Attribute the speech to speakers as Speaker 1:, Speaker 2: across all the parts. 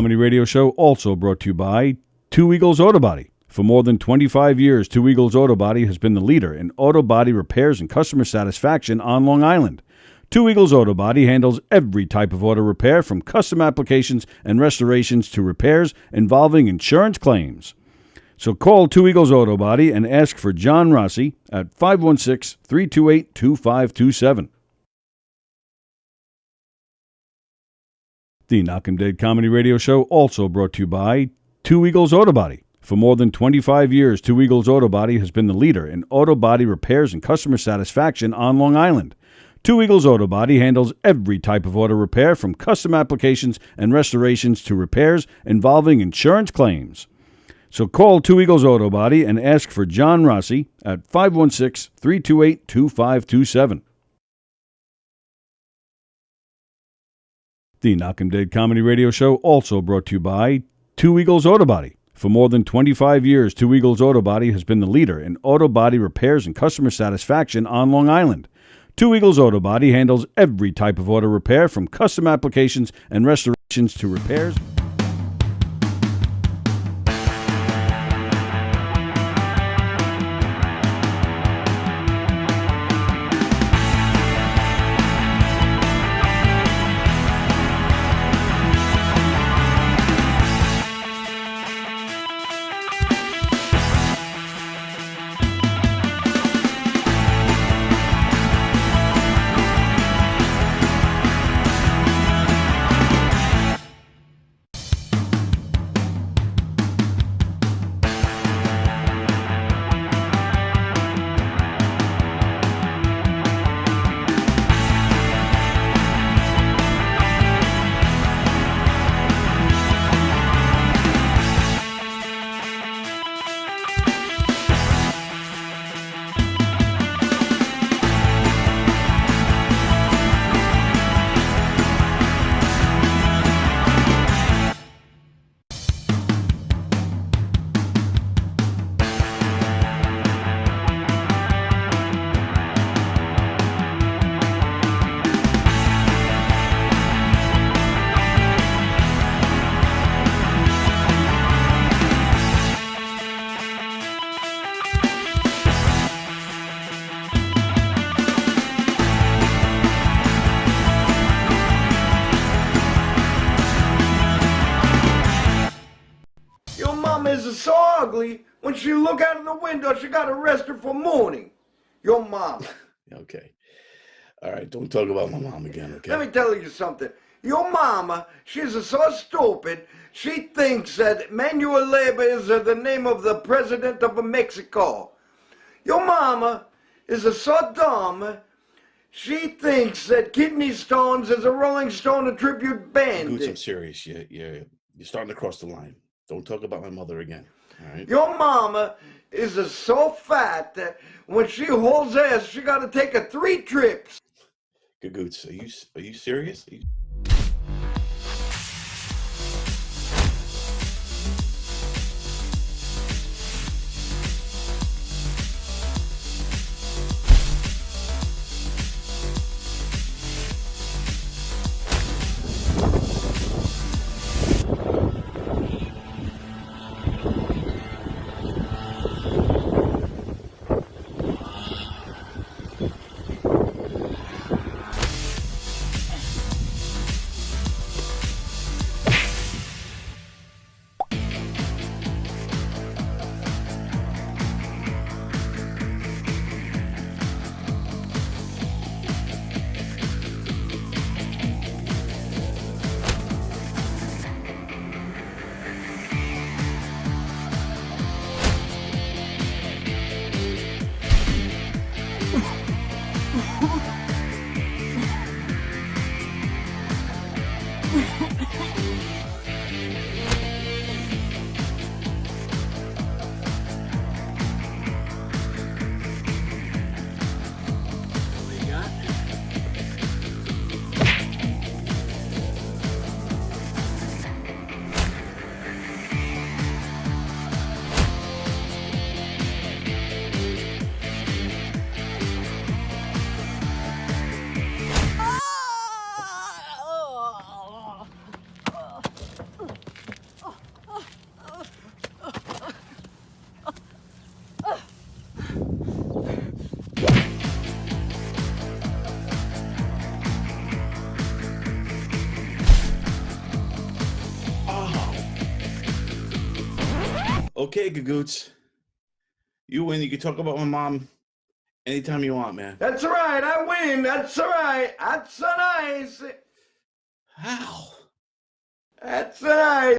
Speaker 1: comedy radio show also brought to you by Two Eagles Auto Body. For more than 25 years, Two Eagles Auto Body has been the leader in auto body repairs and customer satisfaction on Long Island. Two Eagles Auto Body handles every type of auto repair, from custom applications and restorations to repairs involving insurance claims. So call Two Eagles Auto Body and ask for John Rossi at 516-328-2527. The Knock 'em Dead comedy radio show also brought to you by Two Eagles Auto Body. For more than 25 years, Two Eagles Auto Body has been the leader in auto body repairs and customer satisfaction on Long Island. Two Eagles Auto Body handles every type of auto repair, from custom applications and restorations to repairs involving insurance claims. So call Two Eagles Auto Body and ask for John Rossi at 516-328-2527. The Knock 'em Dead comedy radio show also brought to you by Two Eagles Auto Body. For more than 25 years, Two Eagles Auto Body has been the leader in auto body repairs and customer satisfaction on Long Island. Two Eagles Auto Body handles every type of auto repair, from custom applications and restorations to repairs.
Speaker 2: So ugly, when she look out in the window, she got arrested for mourning. Your mom.
Speaker 3: Okay. All right, don't talk about my mom again, okay?
Speaker 2: Let me tell you something. Your mama, she's so stupid, she thinks that Manuel Labor is the name of the president of Mexico. Your mama is so dumb, she thinks that Kidney Stones is a Rolling Stone tribute band.
Speaker 3: Goots, I'm serious. You're starting to cross the line. Don't talk about my mother again, all right?
Speaker 2: Your mama is so fat that when she holds ass, she got to take 3 trips.
Speaker 3: Goots, are you serious? Okay, Gagoots. You win. You can talk about my mom anytime you want, man.
Speaker 2: That's right, I win. That's all right. That's so nice.
Speaker 3: How?
Speaker 2: That's so nice.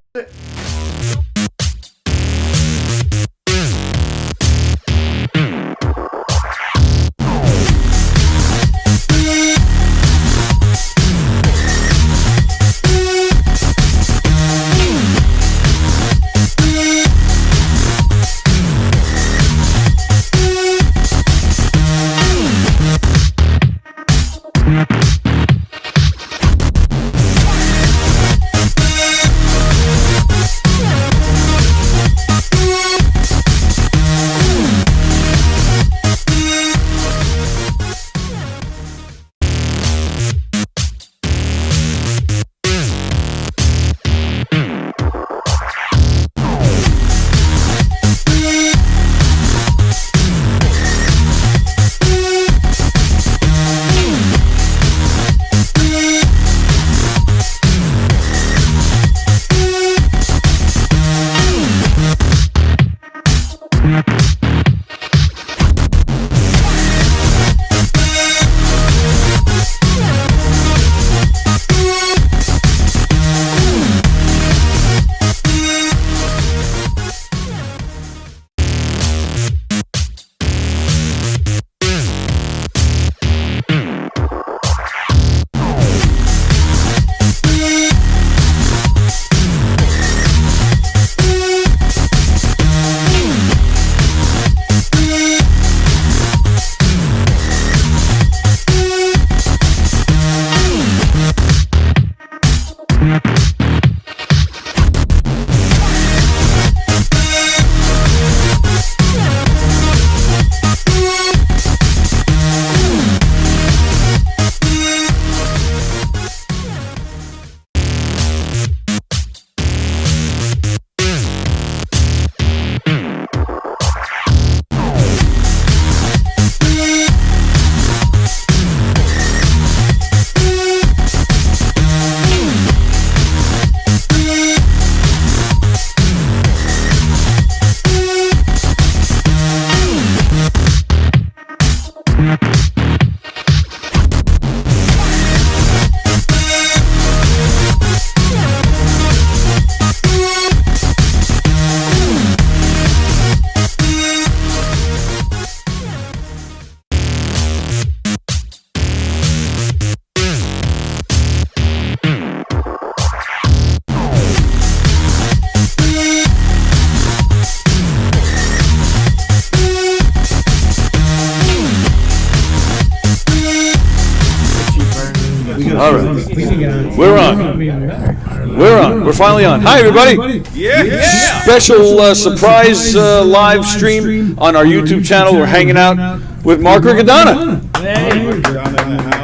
Speaker 1: All right. We're on. We're finally on. Hi, everybody.
Speaker 3: Yeah.
Speaker 1: Special surprise live stream on our YouTube channel. We're hanging out with Mark Riccadonna.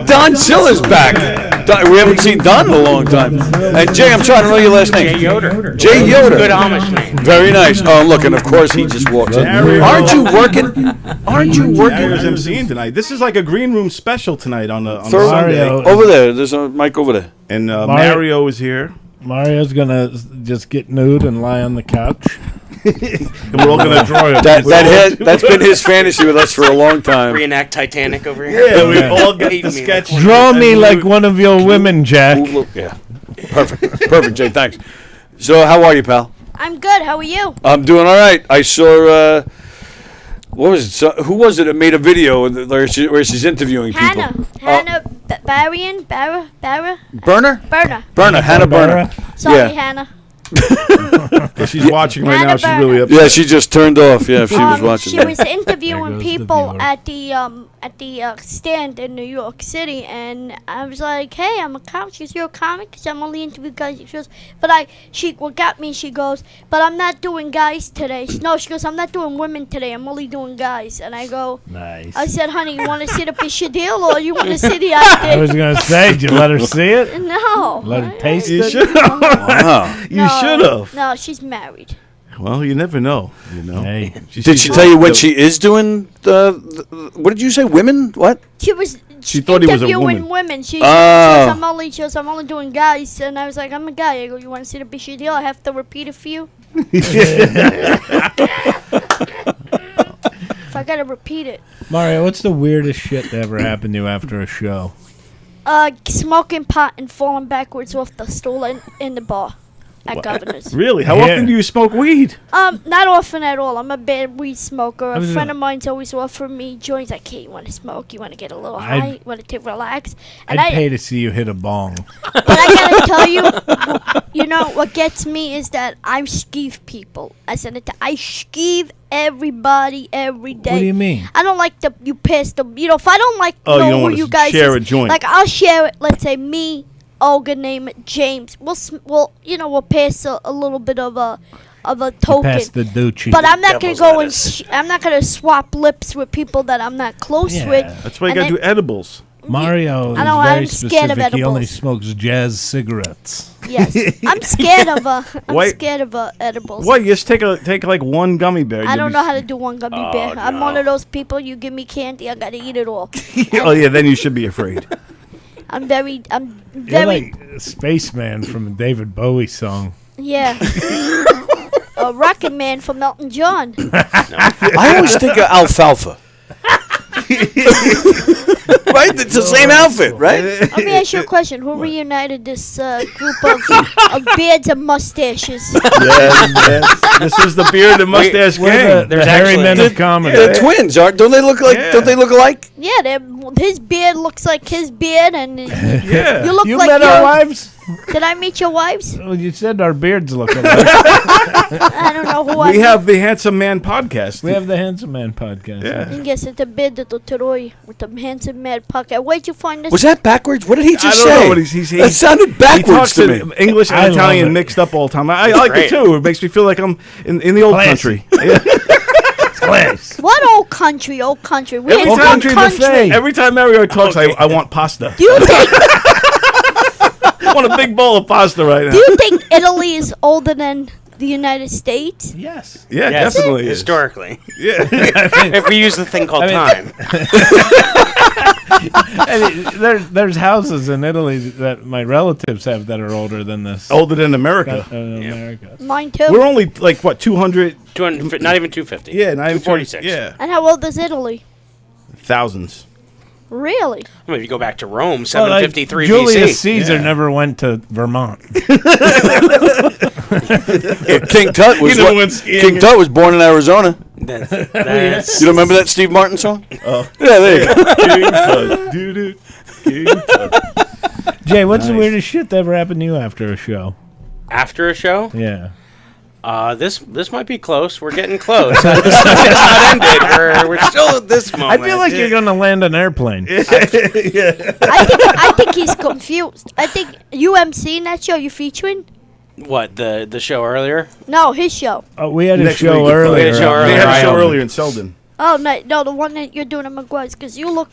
Speaker 1: Don Silla's back. We haven't seen Don in a long time. And Jay, I'm trying to know your last name.
Speaker 4: Jay Yoder.
Speaker 1: Jay Yoder.
Speaker 4: Good Amish name.
Speaker 1: Very nice. Oh, look, and of course he just walks in. Aren't you working? Aren't you
Speaker 5: Mario's
Speaker 1: working?
Speaker 5: MCing tonight. This is like a green room special tonight on the
Speaker 1: Third-
Speaker 5: Sunday.
Speaker 1: Over there. There's a mic over there.
Speaker 5: And Mario is here.
Speaker 6: Mario's gonna just get nude and lie on the couch.
Speaker 5: And we're all going to draw it.
Speaker 1: That's been his fantasy with us for a long time.
Speaker 4: Reenact Titanic over here.
Speaker 5: Yeah, we all get the
Speaker 4: Hate me.
Speaker 5: sketch.
Speaker 6: Draw me like one of your women, Jack.
Speaker 1: Yeah. Perfect, Jay. Thanks. So, how are you, pal?
Speaker 7: I'm good. How are you?
Speaker 1: I'm doing all right. I saw. What was it? So, who was it that made a video where she's interviewing
Speaker 7: Hannah.
Speaker 1: people?
Speaker 7: Hannah Barra.
Speaker 1: Burner?
Speaker 7: Burner.
Speaker 1: Hannah Burner.
Speaker 7: Sorry,
Speaker 1: Yeah.
Speaker 7: Hannah.
Speaker 5: If she's watching right
Speaker 7: Hannah
Speaker 5: now, she's really
Speaker 7: Burner.
Speaker 5: upset.
Speaker 1: Yeah, she just turned off. Yeah, if she was watching.
Speaker 7: She
Speaker 1: that.
Speaker 7: was
Speaker 6: There
Speaker 7: interviewing
Speaker 6: goes the
Speaker 7: people
Speaker 6: viewer.
Speaker 7: at the stand in New York City, and I was like, "Hey, I'm a comic." She goes, "You're a comic?" Because I'm only interviewing guys. She goes, what got me? She goes, "But I'm not doing guys today." She goes, "I'm not doing women today. I'm only doing guys." And I go,
Speaker 6: Nice.
Speaker 7: I said, "Honey, you want to see the Bishadil or you want to see the
Speaker 6: I was
Speaker 7: idea?"
Speaker 6: gonna say, did you let her see it?
Speaker 7: No.
Speaker 6: Let her taste
Speaker 5: You
Speaker 6: it?
Speaker 5: should
Speaker 1: Wow.
Speaker 5: You should have.
Speaker 7: No, she's married.
Speaker 5: Well, you never know. You know.
Speaker 6: Hey.
Speaker 1: Did she tell you when she is doing what did you say? Women? What?
Speaker 7: She was
Speaker 5: She thought he was a
Speaker 7: interviewing
Speaker 5: woman.
Speaker 7: women. She
Speaker 1: Oh.
Speaker 7: goes, I'm only doing guys, and I was like, I'm a guy. I go, you want to see the big deal? I have to repeat a few. If I gotta repeat it.
Speaker 6: Mario, what's the weirdest shit that ever happened to you after a show?
Speaker 7: Smoking pot and falling backwards off the stool in the bar at Governor's.
Speaker 5: Really? How
Speaker 6: Yeah.
Speaker 5: often do you smoke weed?
Speaker 7: Not often at all. I'm a bad weed smoker. A
Speaker 6: was
Speaker 7: friend
Speaker 6: a-
Speaker 7: of mine's always offered me joints. Like, hey, you want to smoke? You want to get a little
Speaker 6: I'd-
Speaker 7: high? You want to relax? And
Speaker 6: I'd pay to see you hit a bong.
Speaker 7: but I gotta tell you, you know what gets me is that I skeeve people. I skeeve everybody every day.
Speaker 6: What do you mean?
Speaker 7: I don't like you pass the. You know, if I don't like
Speaker 5: Oh, you
Speaker 7: know
Speaker 5: don't
Speaker 7: who
Speaker 5: wanna
Speaker 7: you guys
Speaker 5: share
Speaker 7: is,
Speaker 5: a joint.
Speaker 7: like I'll share it. Let's say me, Olga, name it James. We'll pass a little bit of a token.
Speaker 6: Pass the doochie.
Speaker 7: But I'm not gonna
Speaker 4: Devil's
Speaker 7: go
Speaker 4: lettuce.
Speaker 7: and I'm not gonna swap lips with people that I'm not close
Speaker 6: Yeah.
Speaker 7: with.
Speaker 5: That's why you
Speaker 7: And
Speaker 5: gotta do edibles.
Speaker 6: Mario is
Speaker 7: I know,
Speaker 6: very
Speaker 7: I'm scared of
Speaker 6: specific. He only
Speaker 7: edibles.
Speaker 6: smokes jazz cigarettes.
Speaker 7: Yes, I'm scared of
Speaker 5: Why-
Speaker 7: edibles.
Speaker 5: What? You just take like one gummy bear.
Speaker 7: I don't know how to do one gummy bear. I'm one of those people. You give me candy, I gotta eat it all.
Speaker 5: Oh yeah, then you should be afraid.
Speaker 7: I'm very,
Speaker 6: You're like a spaceman from a David Bowie song.
Speaker 7: yeah. A Rocket Man from Elton John.
Speaker 1: I always think of alfalfa. Right? It's the same outfit, right?
Speaker 7: Let me ask you a question. Who reunited this group of beards and mustaches?
Speaker 5: yes. This is the beard and mustache
Speaker 6: We're
Speaker 5: gang.
Speaker 6: the
Speaker 4: There's
Speaker 6: hairy
Speaker 4: actually-
Speaker 6: men of comedy.
Speaker 1: They're twins, aren't? Don't they look like?
Speaker 5: Yeah.
Speaker 1: Don't they look alike?
Speaker 7: Yeah, his beard looks like his beard, and
Speaker 5: Yeah.
Speaker 7: you look
Speaker 6: You
Speaker 7: like
Speaker 6: met our wives?
Speaker 7: Did I meet your wives?
Speaker 6: Well, you said our beards look alike.
Speaker 7: I don't know who I
Speaker 5: We have the Handsome Man podcast.
Speaker 6: We have the Handsome Man podcast.
Speaker 5: Yeah.
Speaker 7: Yes, it's a bit do Troy with the handsome mad pocket. Where'd you find this?
Speaker 1: Was that backwards? What did he
Speaker 5: I
Speaker 1: just
Speaker 5: don't
Speaker 1: say?
Speaker 5: know what he's
Speaker 1: that sounded
Speaker 5: He
Speaker 1: backwards
Speaker 5: talks
Speaker 1: to
Speaker 5: in
Speaker 1: me.
Speaker 5: English
Speaker 6: I
Speaker 5: and
Speaker 6: love
Speaker 5: Italian
Speaker 6: it.
Speaker 5: mixed up all the time. I like it
Speaker 4: Great.
Speaker 5: too. It makes me feel like I'm in the old
Speaker 6: Classy.
Speaker 5: country. Yeah.
Speaker 6: Class.
Speaker 7: What old country? Old country. Where's
Speaker 5: Every
Speaker 7: old
Speaker 5: time,
Speaker 7: country?
Speaker 5: every time Mario talks, I want pasta.
Speaker 7: Do you think?
Speaker 5: I want a big bowl of pasta right now.
Speaker 7: Do you think Italy is older than the United States?
Speaker 6: Yes.
Speaker 5: Yeah,
Speaker 4: Yes,
Speaker 5: definitely. is.
Speaker 4: historically.
Speaker 5: Yeah.
Speaker 4: If we use the thing called time.
Speaker 6: There's houses in Italy that my relatives have that are older than this.
Speaker 5: Older than America.
Speaker 6: America.
Speaker 7: Mine too.
Speaker 5: We're only like what 200?
Speaker 4: 200, not even 250.
Speaker 5: Yeah, not even
Speaker 4: 246.
Speaker 5: Yeah,
Speaker 7: And how old is Italy?
Speaker 5: thousands.
Speaker 7: Really?
Speaker 4: I mean, if you go back to Rome,
Speaker 6: Well, like,
Speaker 4: 753
Speaker 6: Julius
Speaker 4: BC.
Speaker 6: Caesar
Speaker 5: Yeah.
Speaker 6: never went to Vermont.
Speaker 1: King Tut was
Speaker 5: You know when skiing
Speaker 1: King
Speaker 5: is-
Speaker 1: Tut was born in Arizona.
Speaker 4: That's
Speaker 1: You don't remember that Steve Martin song?
Speaker 5: Oh.
Speaker 1: Yeah, there you go.
Speaker 5: King Tut. Doo-doo. King Tut.
Speaker 6: Jay, what's the
Speaker 5: Nice.
Speaker 6: weirdest shit that ever happened to you after a show?
Speaker 4: after a show.
Speaker 6: Yeah.
Speaker 4: This might be close. We're getting close. This has not ended. We're still at this
Speaker 6: I
Speaker 4: moment.
Speaker 6: feel like you're gonna land an airplane.
Speaker 7: I think he's confused. I think UMC in that show you featuring?
Speaker 4: What, the show earlier?
Speaker 7: No, his show.
Speaker 6: Oh, we had a
Speaker 5: Next
Speaker 6: show
Speaker 5: week.
Speaker 6: earlier.
Speaker 4: We had a show
Speaker 5: They
Speaker 4: earlier.
Speaker 5: had a show
Speaker 6: Ireland.
Speaker 5: earlier in Selden.
Speaker 7: Oh no, the one that you're doing at McGuire's, because you look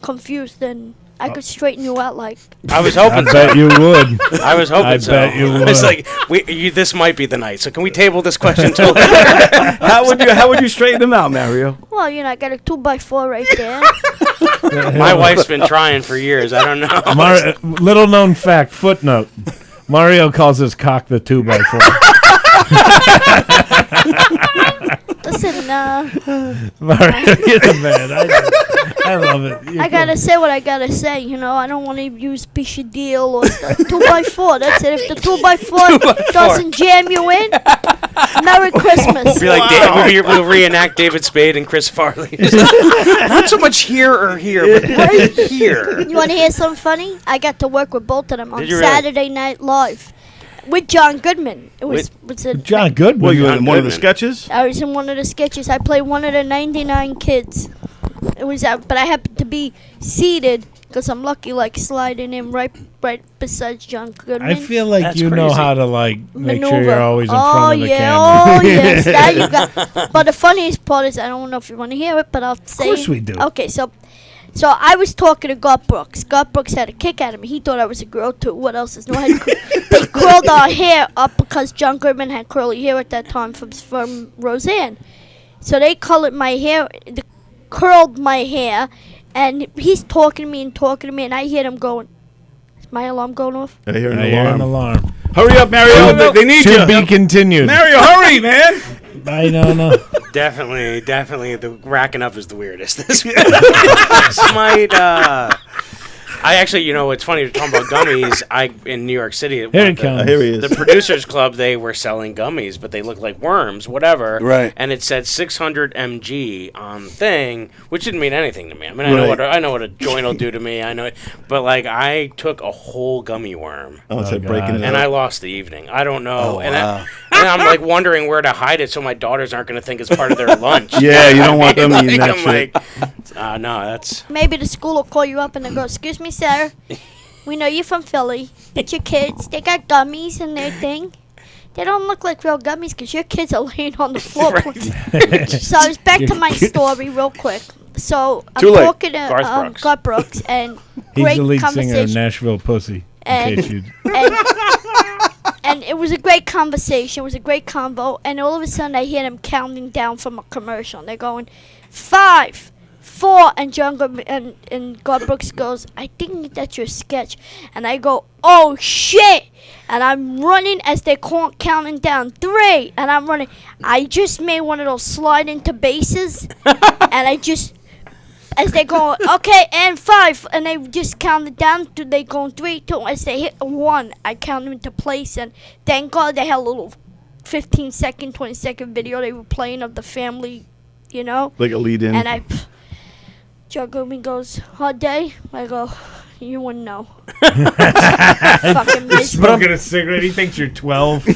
Speaker 7: confused, and I could straighten you out. Like,
Speaker 4: I was
Speaker 6: I
Speaker 4: hoping so.
Speaker 6: bet you would.
Speaker 4: I was hoping
Speaker 6: I
Speaker 4: so.
Speaker 6: bet you
Speaker 4: It's
Speaker 6: would.
Speaker 4: like this might be the night. So can we table this question till later?
Speaker 5: How would you straighten them out, Mario?
Speaker 7: well, I got a 2x4 right there.
Speaker 4: My wife's been trying for years. I don't know.
Speaker 6: Little known fact, footnote. Mario calls his cock the 2x4.
Speaker 7: Listen,
Speaker 6: Mario, you're the man. I love it.
Speaker 7: I gotta say what I gotta say. I don't want to use deal or 2x4. That's it. If the 2x4 doesn't jam you in, Merry Christmas.
Speaker 4: Be like we'll reenact David Spade and Chris Farley. Not so much here or here, but right here.
Speaker 7: You want to hear something funny? I got to work with both of them on
Speaker 4: Did you really?
Speaker 7: Saturday Night Live with John Goodman. It was
Speaker 6: John Goodman.
Speaker 5: Well, you in
Speaker 4: John
Speaker 5: one of the
Speaker 4: Goodman.
Speaker 5: sketches?
Speaker 7: I was in one of the sketches. I played one of the 99 kids. It was but I happened to be seated because I'm lucky, like sliding in right beside John Goodman.
Speaker 6: I feel like
Speaker 4: That's
Speaker 6: you know
Speaker 4: crazy.
Speaker 6: how to make sure
Speaker 7: Maneuver.
Speaker 6: you're always in
Speaker 7: Oh,
Speaker 6: front of the
Speaker 7: yeah,
Speaker 6: camera.
Speaker 7: Oh yes, that you got. But the funniest part is I don't know if you want to hear it, but I'll say.
Speaker 6: course we do.
Speaker 7: Okay, so I was talking to Garth Brooks. Garth Brooks had a kick out of me. He thought I was a girl too. What else is no? They curled our hair up because John Goodman had curly hair at that time from Roseanne. So they colored my hair, curled my hair, and he's talking to me, and I hear him going, is my alarm going off?
Speaker 3: I hear
Speaker 6: I hear an alarm.
Speaker 3: Hurry up, Mario. They need
Speaker 6: To
Speaker 3: you.
Speaker 6: be continued.
Speaker 3: Mario, hurry, man.
Speaker 6: I don't know.
Speaker 4: Definitely, the racking up is the weirdest. This might. I actually, it's funny you're talking about gummies. In New York City,
Speaker 6: Here it comes.
Speaker 3: Here he is.
Speaker 4: the Producers Club, they were selling gummies, but they looked like worms, whatever.
Speaker 1: Right.
Speaker 4: And it said 600 mg on the thing, which didn't mean anything to me. I mean, I know what a joint will do to me. I know it, but like I took a whole gummy worm.
Speaker 3: Oh, it's like breaking it
Speaker 4: And
Speaker 3: up.
Speaker 4: I lost the evening. I don't know.
Speaker 1: Oh,
Speaker 4: and,
Speaker 1: wow.
Speaker 4: and I'm like wondering where to hide it so my daughters aren't going to think it's part of their lunch.
Speaker 3: Yeah, you don't want them eating that
Speaker 4: I'm
Speaker 3: shit.
Speaker 4: like, no, that's.
Speaker 7: Maybe the school will call you up and they'll go, excuse me, sir. We know you're from Philly. But your kids, they got gummies in their thing. They don't look like real gummies because your kids are laying on the floor. So I was back to my story real quick. So I'm
Speaker 1: Too late.
Speaker 7: talking to
Speaker 4: Garth Brooks.
Speaker 7: Garth Brooks, and
Speaker 6: He's
Speaker 7: great
Speaker 6: the lead singer of
Speaker 7: conversation.
Speaker 6: Nashville Pussy. In
Speaker 7: And-
Speaker 6: case you.
Speaker 7: And it was a great conversation. It was a great convo. And all of a sudden, I hear them counting down from a commercial. And they're going, 5, 4, and and Garth Brooks goes, I think that's your sketch. And I go, oh shit! And I'm running as they're counting down 3, and I'm running. I just made one of those slide into bases, and I just. As they go, okay, and 5, and they just counted down to they going 3, 2. As they hit 1, I count them into place, and thank God they had a little 15-second, 20-second video they were playing of the family,
Speaker 3: Like a lead in.
Speaker 7: And Joe Goodman goes, hot day? I go, you wouldn't know. Fucking miserable.
Speaker 6: Smoking a cigarette. He thinks you're 12. Tough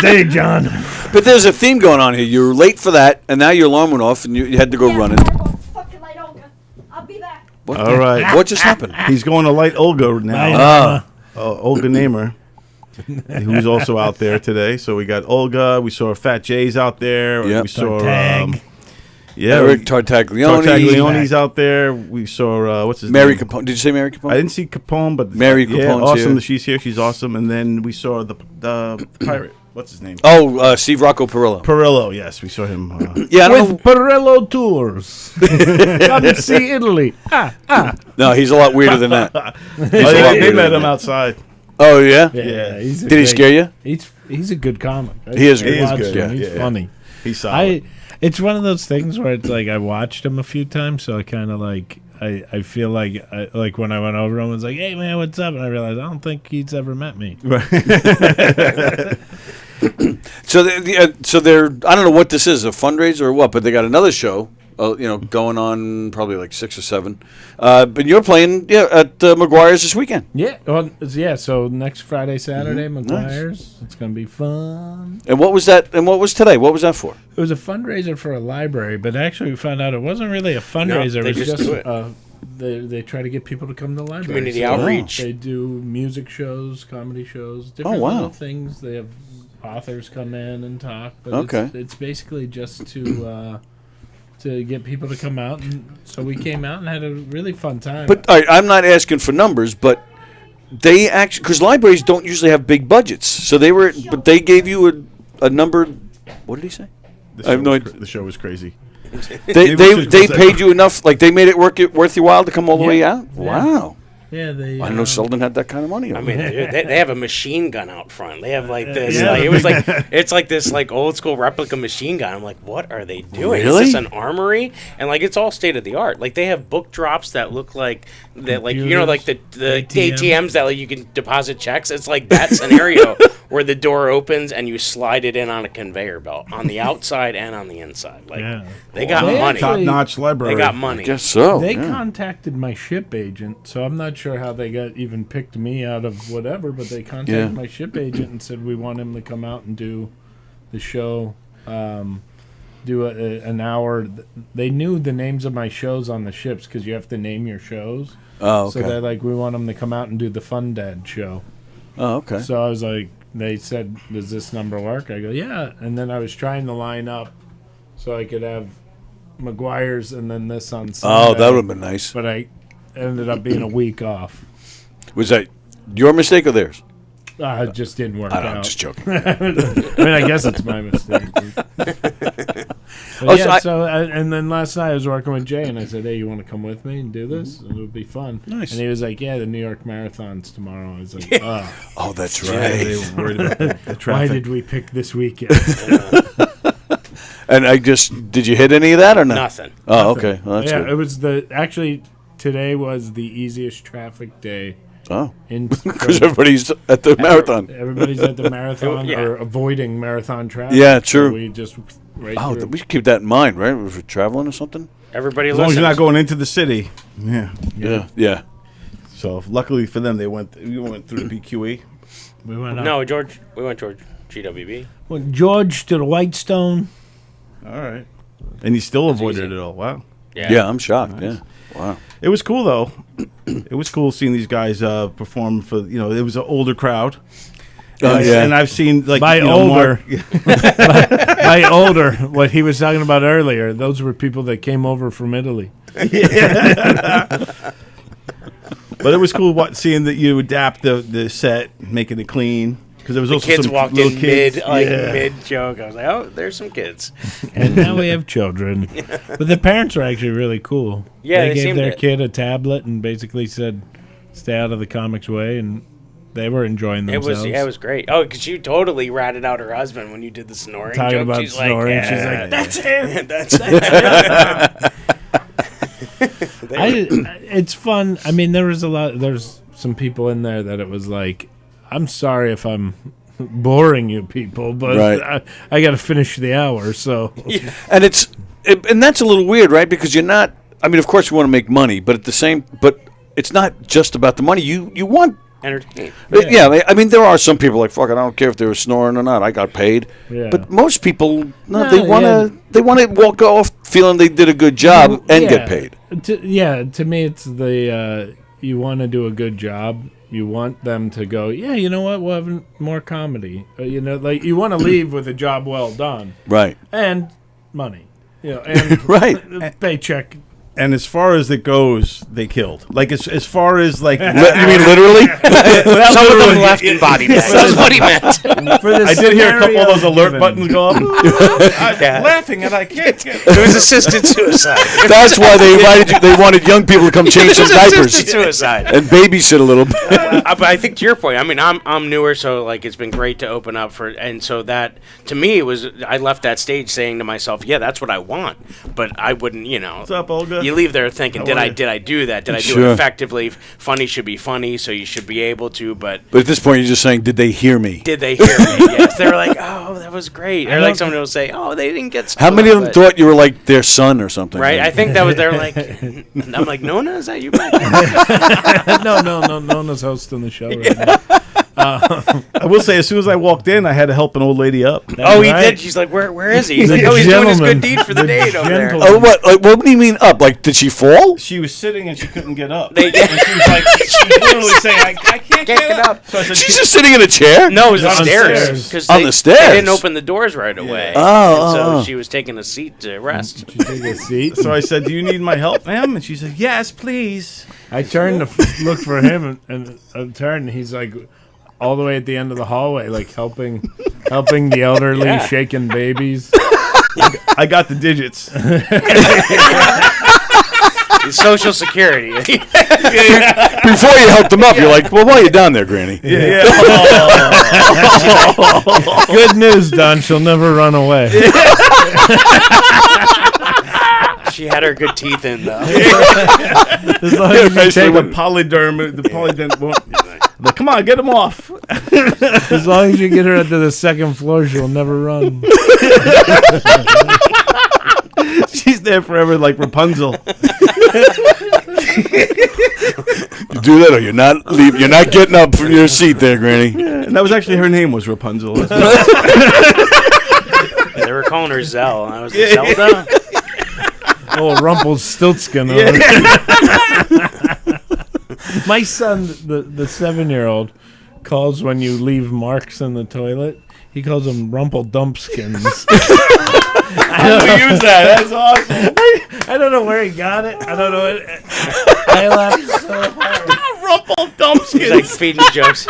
Speaker 6: day, John.
Speaker 1: But there's a theme going on here. You're late for that, and now your alarm went off, and you had to go
Speaker 7: Yeah,
Speaker 1: running.
Speaker 7: I go, fucking light Olga. I'll be back.
Speaker 1: What
Speaker 3: All right.
Speaker 1: What just happened?
Speaker 3: He's going to light Olga now.
Speaker 1: Ah.
Speaker 3: Olga Namer, who's also out there today. So we got Olga. We saw Fat J's out there.
Speaker 1: Yep.
Speaker 3: We saw
Speaker 6: Tag.
Speaker 1: Eric Tartaglione.
Speaker 3: Tartaglione's out there. We saw what's his
Speaker 1: Mary
Speaker 3: name?
Speaker 1: Capone. Did you say Mary Capone?
Speaker 3: I didn't see Capone, but
Speaker 1: Mary
Speaker 3: yeah,
Speaker 1: Capone's
Speaker 3: awesome
Speaker 1: here.
Speaker 3: that she's here. She's awesome. And then we saw the pirate. What's his name?
Speaker 1: Oh, Steve Rocco Perillo.
Speaker 3: Perillo. Yes, we saw him.
Speaker 1: Yeah, I don't know.
Speaker 6: With Perillo Tours. Come see Italy.
Speaker 1: No, he's a lot weirder than that.
Speaker 3: They met him outside.
Speaker 1: Oh, yeah?
Speaker 6: Yeah, he's a
Speaker 1: Did he
Speaker 6: great-
Speaker 1: scare you?
Speaker 6: He's a good comic.
Speaker 1: He is
Speaker 6: I
Speaker 1: good.
Speaker 6: watched
Speaker 3: good,
Speaker 6: him.
Speaker 3: yeah.
Speaker 6: He's
Speaker 3: Yeah.
Speaker 6: funny.
Speaker 3: He's solid.
Speaker 6: It's one of those things where it's like I watched him a few times, so I kind of like I feel like when I went over him, I was like, "Hey man, what's up?" And I realized I don't think he's ever met me.
Speaker 1: So they're I don't know what this is, a fundraiser or what, but they got another show, going on probably like 6 or 7. But you're playing at McGuire's this weekend.
Speaker 6: Yeah, So next Friday, Saturday, McGuire's. It's gonna be fun.
Speaker 1: And what was that? And what was today? What was that for?
Speaker 6: It was a fundraiser for a library, but actually we found out it wasn't really a fundraiser.
Speaker 4: they
Speaker 6: it was
Speaker 4: just do it.
Speaker 6: They try to get people to come to the library.
Speaker 4: Community outreach.
Speaker 6: They do music shows, comedy shows, different
Speaker 1: wow.
Speaker 6: little things. They have authors come in and talk. But
Speaker 1: Okay.
Speaker 6: it's basically just to get people to come out, and so we came out and had a really fun time.
Speaker 1: But all right, I'm not asking for numbers, but they actually, because libraries don't usually have big budgets, so but they gave you a number. What did he say? I have no idea.
Speaker 3: The show was crazy.
Speaker 1: They
Speaker 3: Maybe we should-
Speaker 1: paid you enough, like they made it worth your while to come all the way out.
Speaker 6: Yeah.
Speaker 1: Wow.
Speaker 6: yeah, they.
Speaker 1: I know Sheldon had that kind of money.
Speaker 4: I mean, dude, they have a machine gun out front. They have like this.
Speaker 6: Yeah.
Speaker 4: It's like this like old school replica machine gun. I'm like, what are they doing?
Speaker 1: Really?
Speaker 4: Is this an armory? And like it's all state of the art. Like they have book drops that look like that, like like the ATMs that like you can deposit checks. It's like that scenario where the door opens and you slide it in on a conveyor belt on the outside and on the inside. Like
Speaker 6: Yeah.
Speaker 4: they got
Speaker 6: They
Speaker 4: money.
Speaker 6: actually-
Speaker 3: Top-notch library.
Speaker 4: They got money.
Speaker 1: Guess so.
Speaker 6: They
Speaker 1: yeah.
Speaker 6: contacted my ship agent, so I'm not sure how they even picked me out of whatever, but they contacted
Speaker 1: Yeah.
Speaker 6: my ship agent and said we want him to come out and do the show, do an hour. They knew the names of my shows on the ships because you have to name your shows.
Speaker 1: Oh,
Speaker 6: So
Speaker 1: okay.
Speaker 6: they're like, we want him to come out and do the Fun Dad show.
Speaker 1: Oh, okay.
Speaker 6: So I was like, they said, does this number work? I go, yeah. And then I was trying to line up so I could have McGuire's and then this on Sunday.
Speaker 1: Oh, that would have been nice.
Speaker 6: But I ended up being a week off.
Speaker 1: Was that your mistake or theirs?
Speaker 6: It just didn't work
Speaker 1: I don't know.
Speaker 6: out.
Speaker 1: I'm just joking.
Speaker 6: I mean, I guess it's my mistake.
Speaker 1: Oh, so
Speaker 6: and then last night I was working with Jay, and I said, "Hey, you want to come with me and do this? It would be fun."
Speaker 1: Nice.
Speaker 6: And he was like, "Yeah, the New York Marathon's tomorrow." I was like,
Speaker 1: oh, that's
Speaker 3: They
Speaker 1: right.
Speaker 3: were worried about the
Speaker 6: "Why
Speaker 3: traffic.
Speaker 6: did we pick this weekend?"
Speaker 1: And did you hit any of that or not?
Speaker 4: Nothing.
Speaker 1: Oh, okay. Well, that's
Speaker 6: Yeah,
Speaker 1: good.
Speaker 6: it was today was the easiest traffic day
Speaker 1: Oh,
Speaker 6: in
Speaker 1: because everybody's at the marathon.
Speaker 6: Everybody's at the marathon
Speaker 4: Yeah.
Speaker 6: or avoiding marathon traffic.
Speaker 1: Yeah,
Speaker 6: So
Speaker 1: true.
Speaker 6: we just right
Speaker 1: Oh,
Speaker 6: through.
Speaker 1: we should keep that in mind, right? If we're traveling or something.
Speaker 4: Everybody
Speaker 3: As long as
Speaker 4: listens.
Speaker 3: you're not going into the city. Yeah.
Speaker 1: Yeah.
Speaker 3: So luckily for them, we went through the PQE.
Speaker 6: We went up.
Speaker 4: No, George. We went George GWB.
Speaker 6: Went George to the Whitestone.
Speaker 3: All right. And you still avoided
Speaker 4: easy.
Speaker 3: it all. Wow.
Speaker 1: Yeah, I'm shocked. Yeah. Wow.
Speaker 3: It was cool though. It was cool seeing these guys perform for it was an older crowd.
Speaker 1: Oh, yeah.
Speaker 3: And I've seen like
Speaker 6: By older.
Speaker 3: Mark,
Speaker 6: By older, what he was talking about earlier, those were people that came over from Italy.
Speaker 3: but it was cool seeing that you adapt the set, making it clean because there was also
Speaker 4: Kids
Speaker 3: some
Speaker 4: walked
Speaker 3: little
Speaker 4: in
Speaker 3: kids.
Speaker 4: mid joke. I was like, oh, there's some kids.
Speaker 6: And now we have children. But the parents were actually really cool.
Speaker 4: Yeah,
Speaker 6: they
Speaker 4: they
Speaker 6: gave
Speaker 4: seemed
Speaker 6: their
Speaker 4: to-
Speaker 6: kid a tablet and basically said, stay out of the comics way, and they were enjoying themselves.
Speaker 4: It was great. Oh, because you totally ratted out her husband when you did the snoring
Speaker 6: Talking
Speaker 4: joke.
Speaker 6: about
Speaker 4: She's
Speaker 6: snoring,
Speaker 4: like,
Speaker 6: she's like,
Speaker 4: that's him. That's
Speaker 6: It's fun. I mean, there's some people in there that it was like, I'm sorry if I'm boring you people, but
Speaker 1: Right.
Speaker 6: I got to finish the hour, so.
Speaker 1: And and that's a little weird, right? Because you're not. I mean, of course, we want to make money, but but it's not just about the money. You want.
Speaker 4: entertaining.
Speaker 1: Yeah, I mean, there are some people like, fuck it, I don't care if they were snoring or not. I got paid.
Speaker 6: Yeah.
Speaker 1: But most people,
Speaker 6: No,
Speaker 1: they want to walk off feeling they did a good job and get paid.
Speaker 6: To me, it's you want to do a good job. You want them to go, yeah, you know what, we'll have more comedy. Like you want to leave with a job well done.
Speaker 1: Right.
Speaker 6: And money. And
Speaker 1: Right.
Speaker 6: paycheck.
Speaker 3: And as far as it goes, they killed. Like as far as like
Speaker 1: You mean literally?
Speaker 4: Some of them left in body bags. That's what he meant.
Speaker 6: For the
Speaker 3: I did hear a couple of those
Speaker 6: scenario
Speaker 3: alert
Speaker 6: given.
Speaker 3: buttons go up. I'm
Speaker 4: Yeah.
Speaker 3: laughing and I can't.
Speaker 4: It was assisted suicide.
Speaker 1: That's why they invited you. They wanted young people to come change some diapers
Speaker 4: Assisted suicide.
Speaker 1: and babysit a little bit.
Speaker 4: But I think to your point, I mean, I'm newer, so like it's been great to open up for, and so that to me was I left that stage saying to myself, yeah, that's what I want, but I wouldn't,
Speaker 3: What's up, Olga?
Speaker 4: You leave there thinking,
Speaker 3: How
Speaker 4: did
Speaker 3: are
Speaker 4: I
Speaker 3: you?
Speaker 4: do that? Did I do
Speaker 1: Sure.
Speaker 4: it effectively? Funny should be funny, so you should be able to, but.
Speaker 1: But at this point, you're just saying, did they hear me?
Speaker 4: Did they hear me? Yes, they were like, "Oh, that was great." Or like someone will say, "Oh, they didn't get."
Speaker 1: How many of them
Speaker 4: but-
Speaker 1: thought you were like their son or something?
Speaker 4: Right, I think that was. They're like, I'm like, Nona, is that you back there?
Speaker 6: no, Nona's hosting the show right now.
Speaker 3: I will say, as soon as I walked in, I had to help an old lady up.
Speaker 4: Oh, he
Speaker 6: Right.
Speaker 4: did. She's like, where is he? He's
Speaker 6: The
Speaker 4: like, oh, he's doing his
Speaker 6: gentleman.
Speaker 4: good deed for the
Speaker 6: The
Speaker 4: date over there.
Speaker 6: gentleman.
Speaker 1: Oh, what? Like, what do you mean up? Like, did she fall?
Speaker 3: She was sitting and she couldn't get up.
Speaker 4: They-
Speaker 3: and she was like, she was literally saying, I can't get up. So I said,
Speaker 1: She's just sitting in a chair?
Speaker 4: No, it was
Speaker 6: On
Speaker 4: the
Speaker 6: the
Speaker 4: stairs.
Speaker 6: stairs.
Speaker 4: 'Cause
Speaker 1: On
Speaker 4: they-
Speaker 1: the stairs?
Speaker 4: They didn't open the doors right away.
Speaker 1: Oh,
Speaker 4: And so
Speaker 1: oh.
Speaker 4: she was taking a seat to rest.
Speaker 6: She took a seat.
Speaker 3: So I said, do you need my help, ma'am? And she said, yes, please.
Speaker 6: I turned to look for him, and I turned, and he's like all the way at the end of the hallway, like helping the elderly,
Speaker 4: Yeah.
Speaker 6: shaking babies.
Speaker 3: I got the digits.
Speaker 4: Social Security.
Speaker 1: Before you helped them up, you're like, well, why are you down there, Granny?
Speaker 3: Yeah.
Speaker 6: Good news, Don. She'll never run away.
Speaker 4: She had her good teeth in, though.
Speaker 6: As long as you
Speaker 3: Take
Speaker 6: take
Speaker 3: a
Speaker 6: them,
Speaker 3: polyderm. The polydent won't. Like, come on, get them off.
Speaker 6: as long as you get her to the second floor, she'll never run.
Speaker 3: She's there forever, like Rapunzel.
Speaker 1: You do that or you're not leave. You're not getting up from your seat there, Granny.
Speaker 3: And that was actually her name was Rapunzel.
Speaker 4: They were calling her Zell. And I was like, Zelda?
Speaker 6: Oh, Rumpelstiltskin. My son, the 7-year-old, calls when you leave marks in the toilet. He calls them Rumpeldumpskins.
Speaker 3: I use that. That's awesome.
Speaker 6: I don't know where he got it. I don't know. I laughed so hard.
Speaker 4: He's like feeding jokes.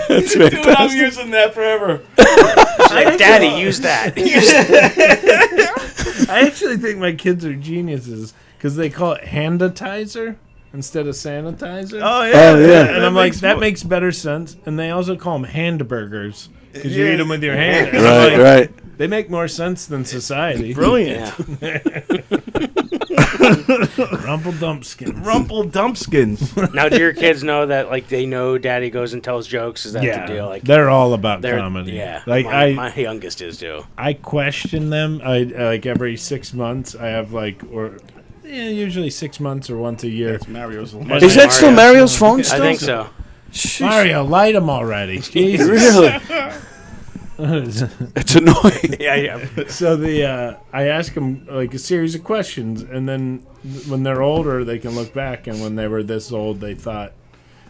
Speaker 1: That's
Speaker 3: Dude, I'm
Speaker 1: fantastic.
Speaker 3: using that forever.
Speaker 4: She's like, Daddy, use that. Use that.
Speaker 6: I actually think my kids are geniuses because they call it handatizer instead of sanitizer.
Speaker 3: Oh yeah.
Speaker 6: And I'm like, that makes better sense. And they also call them handburgers because you eat them with your hand. And I'm
Speaker 1: Right,
Speaker 6: like,
Speaker 1: right.
Speaker 6: They make more sense than society.
Speaker 3: Brilliant.
Speaker 6: Rumpeldumpskins.
Speaker 4: Now, do your kids know that, like, they know Daddy goes and tells jokes? Is that the deal? Like,
Speaker 6: they're all about
Speaker 4: they're
Speaker 6: comedy.
Speaker 4: Yeah,
Speaker 6: like
Speaker 4: my youngest is too.
Speaker 6: I question them. I like every 6 months. I have usually 6 months or once a year.
Speaker 3: That's Mario's.
Speaker 1: Is that still Mario's phone
Speaker 4: I
Speaker 1: still?
Speaker 4: think so.
Speaker 6: Mario, light them already. Jesus.
Speaker 1: Really? It's annoying.
Speaker 4: Yeah.
Speaker 6: So I ask them like a series of questions, and then when they're older, they can look back, and when they were this old, they thought,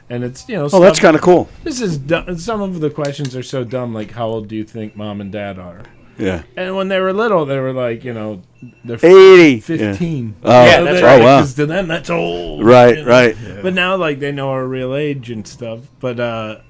Speaker 6: and it's
Speaker 1: Oh, that's kind of cool.
Speaker 6: This is some of the questions are so dumb, like how old do you think Mom and Dad are?
Speaker 1: Yeah.
Speaker 6: And when they were little, they were like, they're
Speaker 1: 80.
Speaker 6: 15.
Speaker 1: Oh,
Speaker 4: Yeah, that's right.
Speaker 1: Oh, wow.
Speaker 6: 'Cause to them, that's old.
Speaker 1: Right, right.
Speaker 6: But now, like, they know our real age and stuff. But I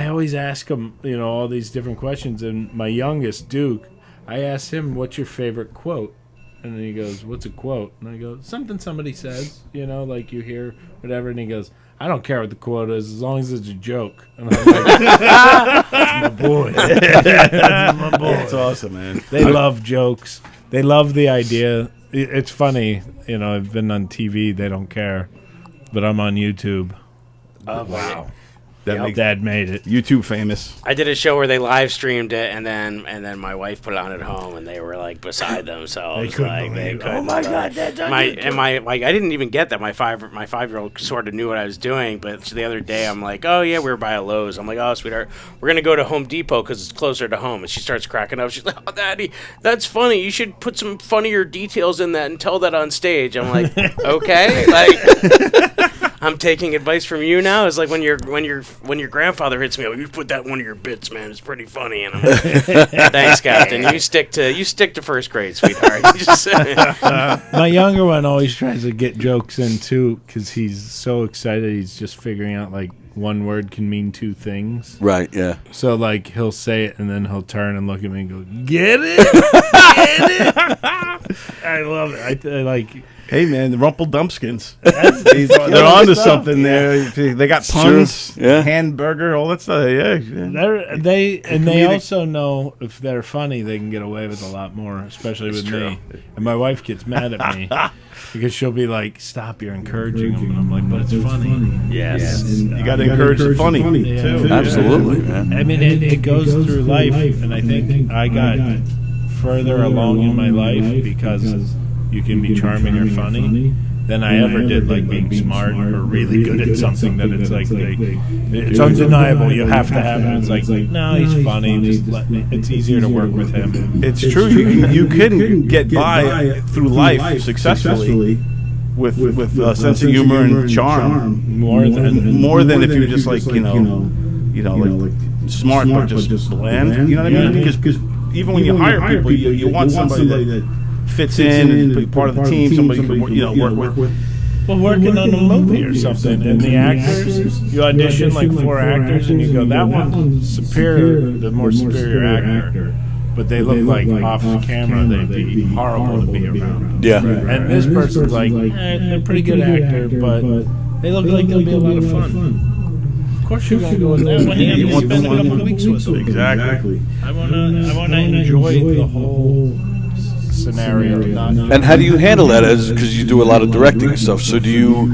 Speaker 6: always ask them, all these different questions. And my youngest, Duke, I asked him, what's your favorite quote? And then he goes, what's a quote? And I go, something somebody says, like you hear, whatever. And he goes, I don't care what the quote is as long as it's a joke. And I'm like, that's my boy. That's my boy.
Speaker 3: That's awesome, man.
Speaker 6: They love jokes. They love the idea. It's funny. I've been on TV. They don't care. But I'm on YouTube.
Speaker 4: Oh, wow.
Speaker 3: That makes
Speaker 6: Dad made it.
Speaker 3: YouTube famous.
Speaker 4: I did a show where they live streamed it, and then my wife put it on at home, and they were like beside themselves. They couldn't. Oh my god, Dad's on YouTube. I didn't even get that. My 5-year-old sort of knew what I was doing, but the other day I'm like, oh yeah, we were by a Lowe's. I'm like, oh sweetheart, we're gonna go to Home Depot because it's closer to home. And she starts cracking up. She's like, oh Daddy, that's funny. You should put some funnier details in that and tell that on stage. I'm like, okay, like. I'm taking advice from you now. It's like when your grandfather hits me, oh, you put that in one of your bits, man. It's pretty funny. And I'm like, thanks, Captain. You stick to first grade, sweetheart.
Speaker 6: My younger one always tries to get jokes in too because he's so excited. He's just figuring out like one word can mean two things.
Speaker 1: Right, yeah.
Speaker 6: So like he'll say it and then he'll turn and look at me and go, "Get it? Get it?" I love it. I like.
Speaker 3: Hey man, the Rumpeldumpskins. They're onto something there. They got puns, hamburger, all that stuff. Yeah.
Speaker 6: They also know if they're funny, they can get away with a lot more, especially with me. And my wife gets mad at me because she'll be like, "Stop! You're encouraging them." And I'm like, "But it's funny."
Speaker 4: Yes.
Speaker 3: You got to encourage the funny too.
Speaker 1: Absolutely, man.
Speaker 6: I mean, it goes through life, and I think I got further along in my life because you can be charming or funny than I ever did, like being smart or really good at something that it's like it's undeniable. You have to have it. It's like, no, he's funny. Just it's easier to work with him.
Speaker 3: It's true. You can get by through life successfully with a sense of humor and charm
Speaker 6: more than
Speaker 3: if you're just like like smart but just bland. You know what I mean? Because even when you hire people, you want somebody that fits in and be part of the team, somebody you can work with.
Speaker 6: Well, working on a movie or something, and the actors, you audition like 4 actors, and you go, that one's superior, the more superior actor. But they look like off camera, they'd be horrible to be around.
Speaker 1: Yeah.
Speaker 6: And this person's like, they're a pretty good actor, but they look like they'll be a lot of fun. Of course you're going to go with that when you have to spend a couple of weeks with them.
Speaker 3: Exactly.
Speaker 6: I want to enjoy the whole scenario.
Speaker 1: And how do you handle that? Because you do a lot of directing and stuff. So does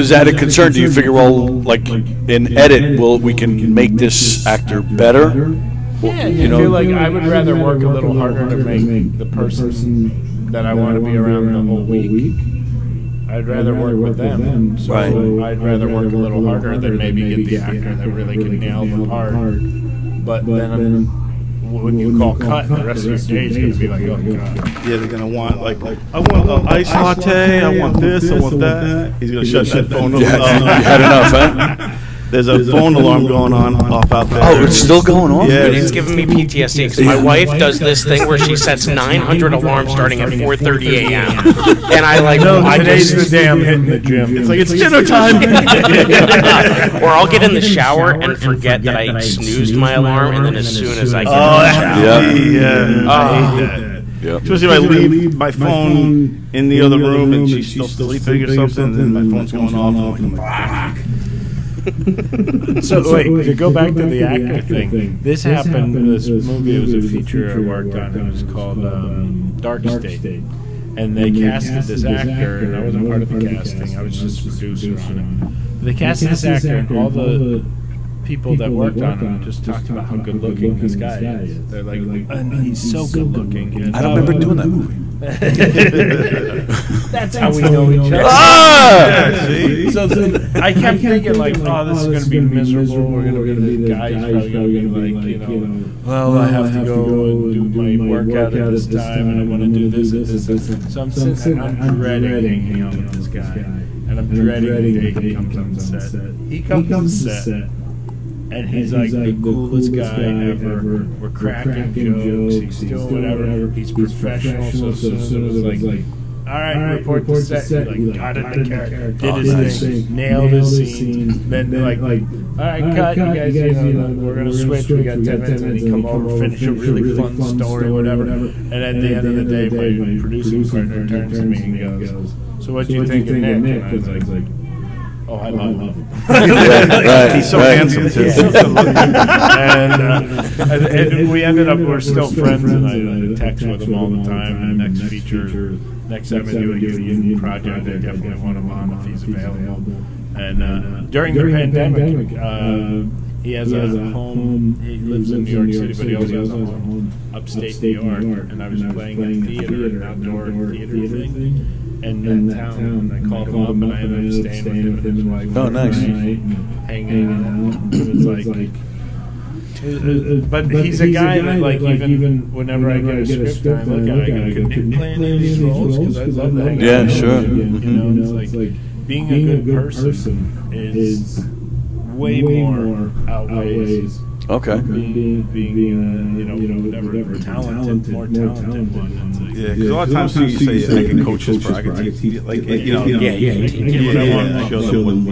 Speaker 1: that a concern? Do you figure, well, like in edit, we can make this actor better?
Speaker 6: Yeah, you feel like I would rather work a little harder to make the person that I want to be around the whole week. I'd rather work with them. So I'd rather work a little harder than maybe get the actor that really can nail the part. But then when you call cut, the rest of your day is going to be like, oh god.
Speaker 3: Yeah, they're gonna want like I want an iced latte, I want this, I want that. He's gonna shut that phone off.
Speaker 1: You had enough, huh?
Speaker 3: There's a phone alarm going on off out there.
Speaker 1: Oh, it's still going off?
Speaker 3: Yeah,
Speaker 4: It's giving me PTSD because my wife does this thing where she sets 900 alarms starting at 4:30 a.m. And I
Speaker 6: Today's the day I'm hitting the gym.
Speaker 3: It's like it's dinner time.
Speaker 4: or I'll get in the shower and forget that I snoozed my alarm, and then as soon as I get in the shower,
Speaker 3: I hate that.
Speaker 1: Yep.
Speaker 3: Especially if I leave my phone in the other room and she's still sleeping or something, and my phone's going off. I'm like, fuck.
Speaker 6: So wait, to go back to the actor thing, this happened in this movie. It was a feature I worked on. It was called Dark State. And they casted this actor, and I wasn't part of the casting. I was just a producer on it. They casted this actor, and all the people that worked on him just talked about how good looking this guy is. They're like, and he's so good looking. And
Speaker 1: I don't remember doing that movie.
Speaker 6: That's how we know each other.
Speaker 1: Ah!
Speaker 6: So then I kept thinking, like, oh, this is going to be miserable. We're going to be the guy's probably going to be like, you know, well, I have to go and do my workout at this time, and I want to do this and this. So I'm sitting there, I'm dreading hanging out with this guy, and I'm dreading the day he comes on set. He comes on set. And he's like the coolest guy ever. We're cracking jokes. He's doing whatever. He's professional. So as soon as it was like, all right, report to set. He like got in the character, did his thing, nailed his scene. Then like, all right, cut. You guys, we're gonna switch. We got 10 minutes, and he come over, finish a really fun story, whatever. And at the end of the day, my producing partner turns to me and goes, "So what do you think of Nick?" And I was like, oh, I love him.
Speaker 3: He's so handsome too.
Speaker 6: And we ended up, we're still friends, and I text with him all the time. And next feature, next time I do a union project, I definitely want him on if he's available. And during the pandemic, he has a home. He lives in New York City, but he also has a home upstate New York. And I was playing a theater, an outdoor theater thing. In that town, I called him up, and I ended up staying with him and his wife.
Speaker 1: Oh, nice.
Speaker 6: Hanging out. It was like, but he's a guy that, like, even whenever I get a script, I look at it, I go, could Nick play any of these roles? Because I love that.
Speaker 1: Yeah, sure.
Speaker 6: It's like being a good person is way more outweighs.
Speaker 1: Okay.
Speaker 6: Being whatever, talented, more talented one.
Speaker 3: Yeah, because a lot of times you say I can coach this prerogative, like what I want to show them.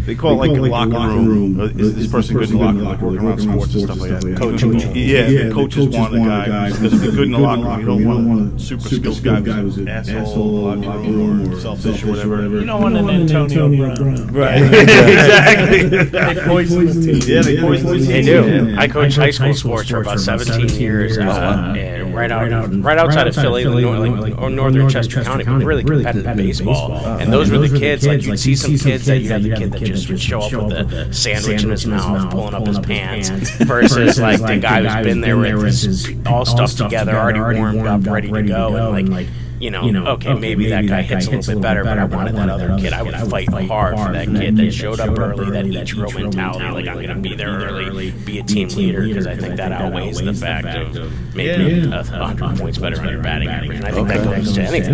Speaker 3: They call it like a locker room. Is this person good in the locker room? Like working around sports and stuff like that. Coachable. Yeah, the coaches want a guy who's going to be good in the locker room. You don't want a super skilled guy who's an asshole in the locker room or selfish or whatever.
Speaker 6: You don't want an Antonio Brown.
Speaker 3: Right. Exactly.
Speaker 6: They poison the team.
Speaker 3: Yeah, they poison the team.
Speaker 4: They do. I coached high school sports for about 17 years, and right outside of Philly, or northern Chester County, but really competitive baseball. And those were the kids, like you'd see some kids that you'd have the kid that just would show up with a sandwich in his mouth, pulling up his pants, versus like the guy who's been there with his all stuff together, already warmed up, ready to go, and like, okay, maybe that guy hits a little bit better, but I wanted that other kid. I would fight hard for that kid that showed up early, that Ichiro mentality, like I'm going to be there early, be a team leader, because I think that outweighs the fact of maybe 100 points better on your batting average. And I think that goes to anything.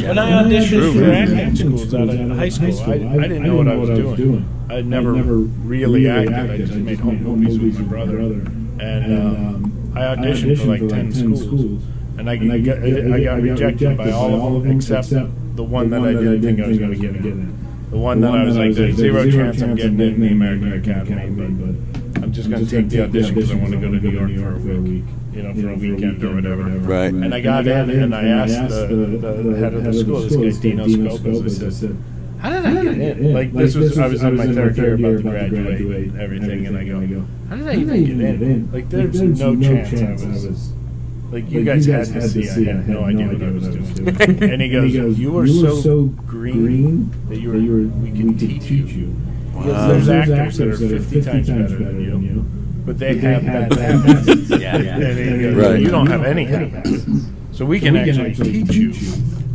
Speaker 6: When I auditioned for acting schools out of high school, I didn't know what I was doing. I never really acted. I just made home movies with my brother. And I auditioned for like 10 schools. And I got rejected by all of them except the one that I didn't think I was going to get in. The one that I was like, there's zero chance I'm getting in the American Academy, but I'm just going to take the audition because I want to go to New York for a week, for a weekend or whatever.
Speaker 1: Right.
Speaker 6: And I got in, and I asked the head of the school, this guy Dino Scopus, I said, how did I get in? Like, I was in my third year about to graduate and everything, and I go, how did I even get in? Like, there's no chance I was... Like, you guys had to see, I had no idea what I was doing. And he goes, you were so green that we can teach you. Wow. There's actors that are 50 times better than you, but they have bad habits. And he goes, you don't have any habits. So we can actually teach you.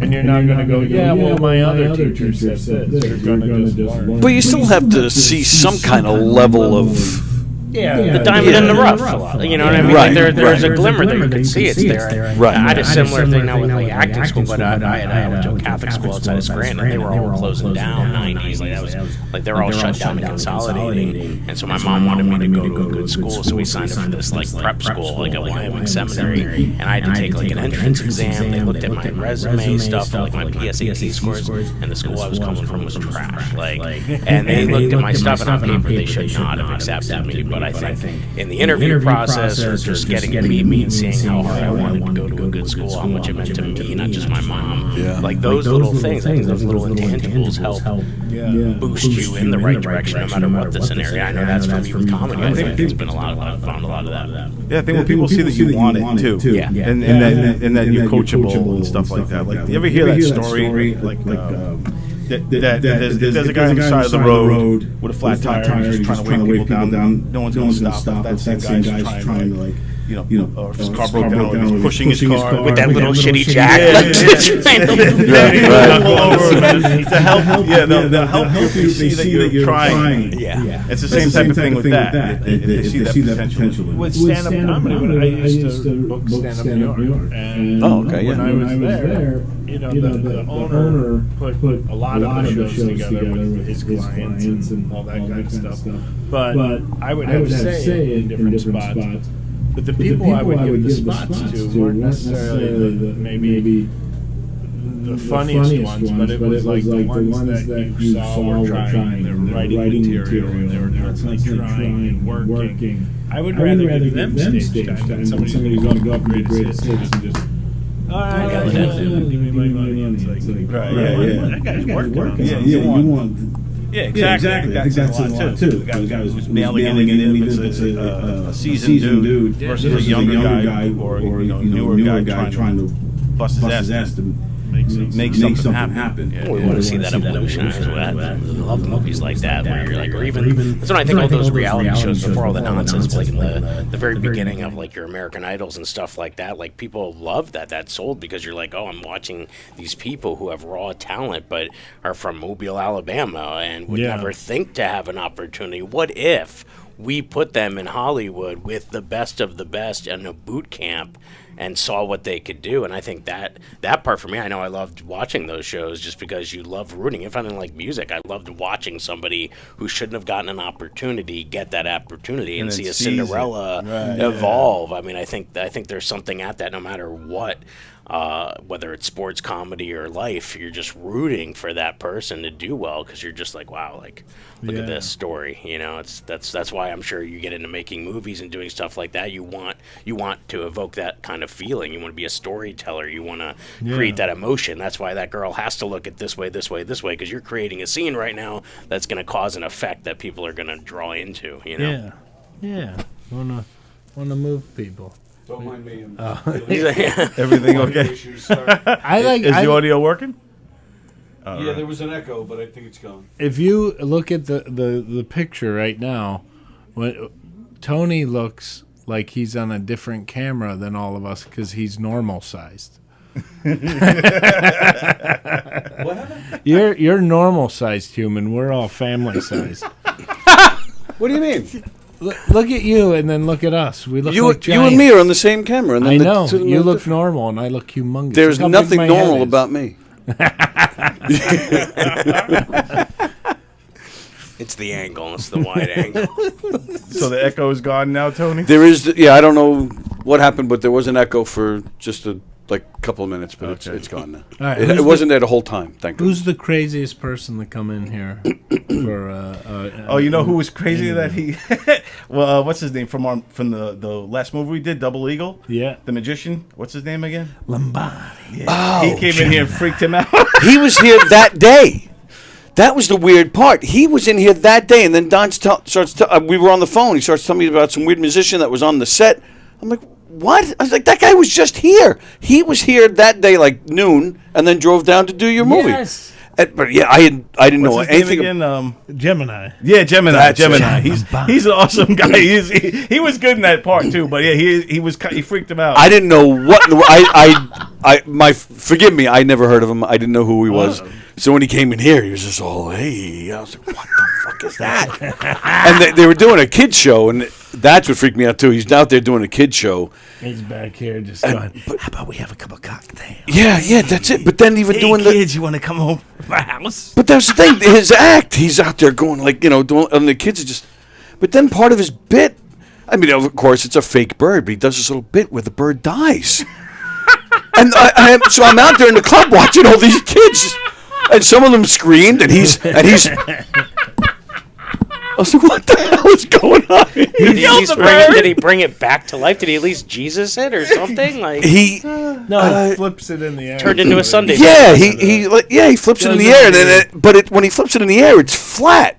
Speaker 6: And you're not going to go, well, my other teacher said this. You're going to just learn.
Speaker 1: But you still have to see some kind of level of...
Speaker 4: the diamond in the rough. You know what I mean?
Speaker 1: Right,
Speaker 4: like there's a glimmer there. You can see it's there.
Speaker 1: Right.
Speaker 4: I had a similar thing now with like acting school, but I went to a Catholic school outside of Scranton, and they were all closing down. 90s, like that was like they were all shut down and consolidating. And so my mom wanted me to go to a good school, so we signed up for this like prep school, like a Wyoming seminary, and I had to take like an entrance exam. They looked at my resume stuff, like my PSAT scores, and the school I was coming from was trash. And they looked at my stuff, and on paper they should not have accepted me, but but I think in the interview process or just getting to meet me and seeing how hard I wanted to go to a good school, how much it meant to me, not just my mom. Like those little things, I think those little intangibles help boost you in the right direction, no matter what the scenario. I know that's for me with comedy. I think it's been a lot of fun, found a lot of that.
Speaker 3: Yeah, I think when people see that you want it too, and that you're coachable and stuff like that. Like, you ever hear that story? Like, there's a guy on the side of the road with a flat tire, he's just trying to wave people down. No one's going to stop. That same guy's trying to, like, or if his car broke down, he's pushing his car
Speaker 4: with that little shitty jack.
Speaker 3: To help, they'll help you if they see that you're trying. It's the same type of thing with that. They see that potential.
Speaker 6: With stand-up comedy, when I used to book stand-up New York, and when I was there, the owner put a lot of the shows together with his clients and all that kind of stuff. But I would have say in different spots. But the people I would give the spots to weren't necessarily maybe the funniest ones, but it was like the ones that you saw were trying. They were writing material, and they were constantly trying and working. I would rather give them stage time than somebody who's going to go up and greatest hits and just, all right, give me my money. It's like, that guy's working.
Speaker 3: You want. Yeah, exactly. I think that's a lot too. The guy who's mailing it in, even if it's a seasoned dude versus a younger guy or newer guy trying to bust his ass to make something happen.
Speaker 4: We want to see that evolution. I love movies like that, where you're like, or even that's when I think all those reality shows before all the nonsense, like in the very beginning of like your American Idols and stuff like that. Like, people love that sold, because you're like, oh, I'm watching these people who have raw talent but are from Mobile, Alabama, and would never think to have an opportunity. What if we put them in Hollywood with the best of the best in a boot camp and saw what they could do? And I think that part for me, I know I loved watching those shows just because you love rooting. If I didn't like music, I loved watching somebody who shouldn't have gotten an opportunity get that opportunity and see a Cinderella evolve. I mean, I think there's something at that, no matter what. Whether it's sports, comedy, or life, you're just rooting for that person to do well, because you're just like, wow, like, look at this story. That's why I'm sure you get into making movies and doing stuff like that. You want to evoke that kind of feeling. You want to be a storyteller. You want to create that emotion. That's why that girl has to look at this way, because you're creating a scene right now that's going to cause an effect that people are going to draw into.
Speaker 6: Wanna move people.
Speaker 1: Don't mind me.
Speaker 3: Everything okay? Is the audio working?
Speaker 1: Yeah, there was an echo, but I think it's gone.
Speaker 6: If you look at the picture right now, Tony looks like he's on a different camera than all of us because he's normal sized.
Speaker 1: What happened?
Speaker 6: You're normal sized human. We're all family sized.
Speaker 1: What do you mean?
Speaker 6: Look at you, and then look at us. We look like giants.
Speaker 1: You and me are on the same camera. And then
Speaker 6: I know. You look normal, and I look humongous.
Speaker 1: There's nothing normal about me.
Speaker 4: It's the angle. It's the wide angle.
Speaker 3: So the echo is gone now, Tony?
Speaker 1: There is. I don't know what happened, but there was an echo for just a couple of minutes, but it's gone now.
Speaker 6: Right,
Speaker 1: it wasn't there the whole time. Thank you.
Speaker 6: Who's the craziest person to come in here for?
Speaker 3: You know who was crazy that he? Well, what's his name from the last movie we did, Double Eagle?
Speaker 6: Yeah,
Speaker 3: the magician. What's his name again?
Speaker 6: Lombardi.
Speaker 3: Yeah. Oh, he came in here and freaked him out.
Speaker 1: He was here that day. That was the weird part. He was in here that day, and then Don we were on the phone. He starts telling me about some weird musician that was on the set. I'm like, what? I was like, that guy was just here. He was here that day, like noon, and then drove down to do your movie.
Speaker 6: Yes.
Speaker 1: But yeah, I didn't know anything.
Speaker 6: Again? Gemini.
Speaker 3: Yeah, Gemini. He's an awesome guy. He was good in that part too. But yeah, he freaked him out.
Speaker 1: I didn't know what. Forgive me. I never heard of him. I didn't know who he was. So when he came in here, he was just all, hey. I was like, what the fuck is that? And they were doing a kids show, and that's what freaked me out too. He's out there doing a kids show.
Speaker 6: He's back here just going, how about we have a cup of cocktail?
Speaker 1: Yeah, that's it. But then even doing
Speaker 3: kids, you want to come home from my house?
Speaker 1: But that's the thing. His act, he's out there going doing, and the kids are just. But then part of his bit, I mean, of course, it's a fake bird, but he does this little bit where the bird dies. And so I'm out there in the club watching all these kids, and some of them screamed, and he's was like, what the hell is going on?
Speaker 4: Did he bring it back to life? Did he at least Jesus it or something? Like
Speaker 1: He
Speaker 6: No, he flips it in the air.
Speaker 4: turned into a Sunday.
Speaker 1: yeah, he flips it in the air, and then when he flips it in the air, it's flat.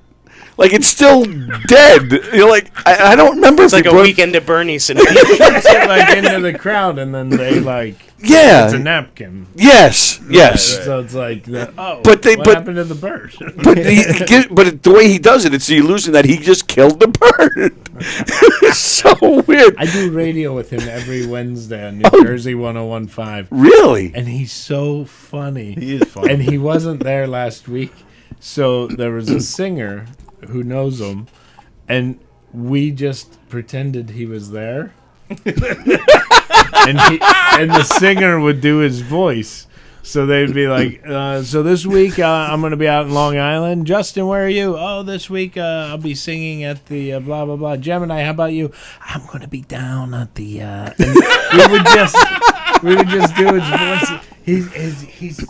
Speaker 1: Like it's still dead. You're like, I don't remember.
Speaker 4: It's like a Weekend at Bernie's scenario.
Speaker 6: Flips it like into the crowd, and then they like.
Speaker 1: Yeah.
Speaker 6: It's a napkin.
Speaker 1: Yes.
Speaker 6: So it's like, what happened to the bird?
Speaker 1: But the way he does it, it's the illusion that he just killed the bird. It's so weird.
Speaker 6: I do radio with him every Wednesday on New Jersey 101.5.
Speaker 1: Really?
Speaker 6: And he's so funny.
Speaker 3: He is funny.
Speaker 6: And he wasn't there last week. So there was a singer who knows him. And we just pretended he was there. and the singer would do his voice. So they'd be like, so this week I'm going to be out in Long Island. Justin, where are you? Oh, this week I'll be singing at the blah, blah, blah. Gemini, how about you? I'm going to be down at the... And we would just do his voice. He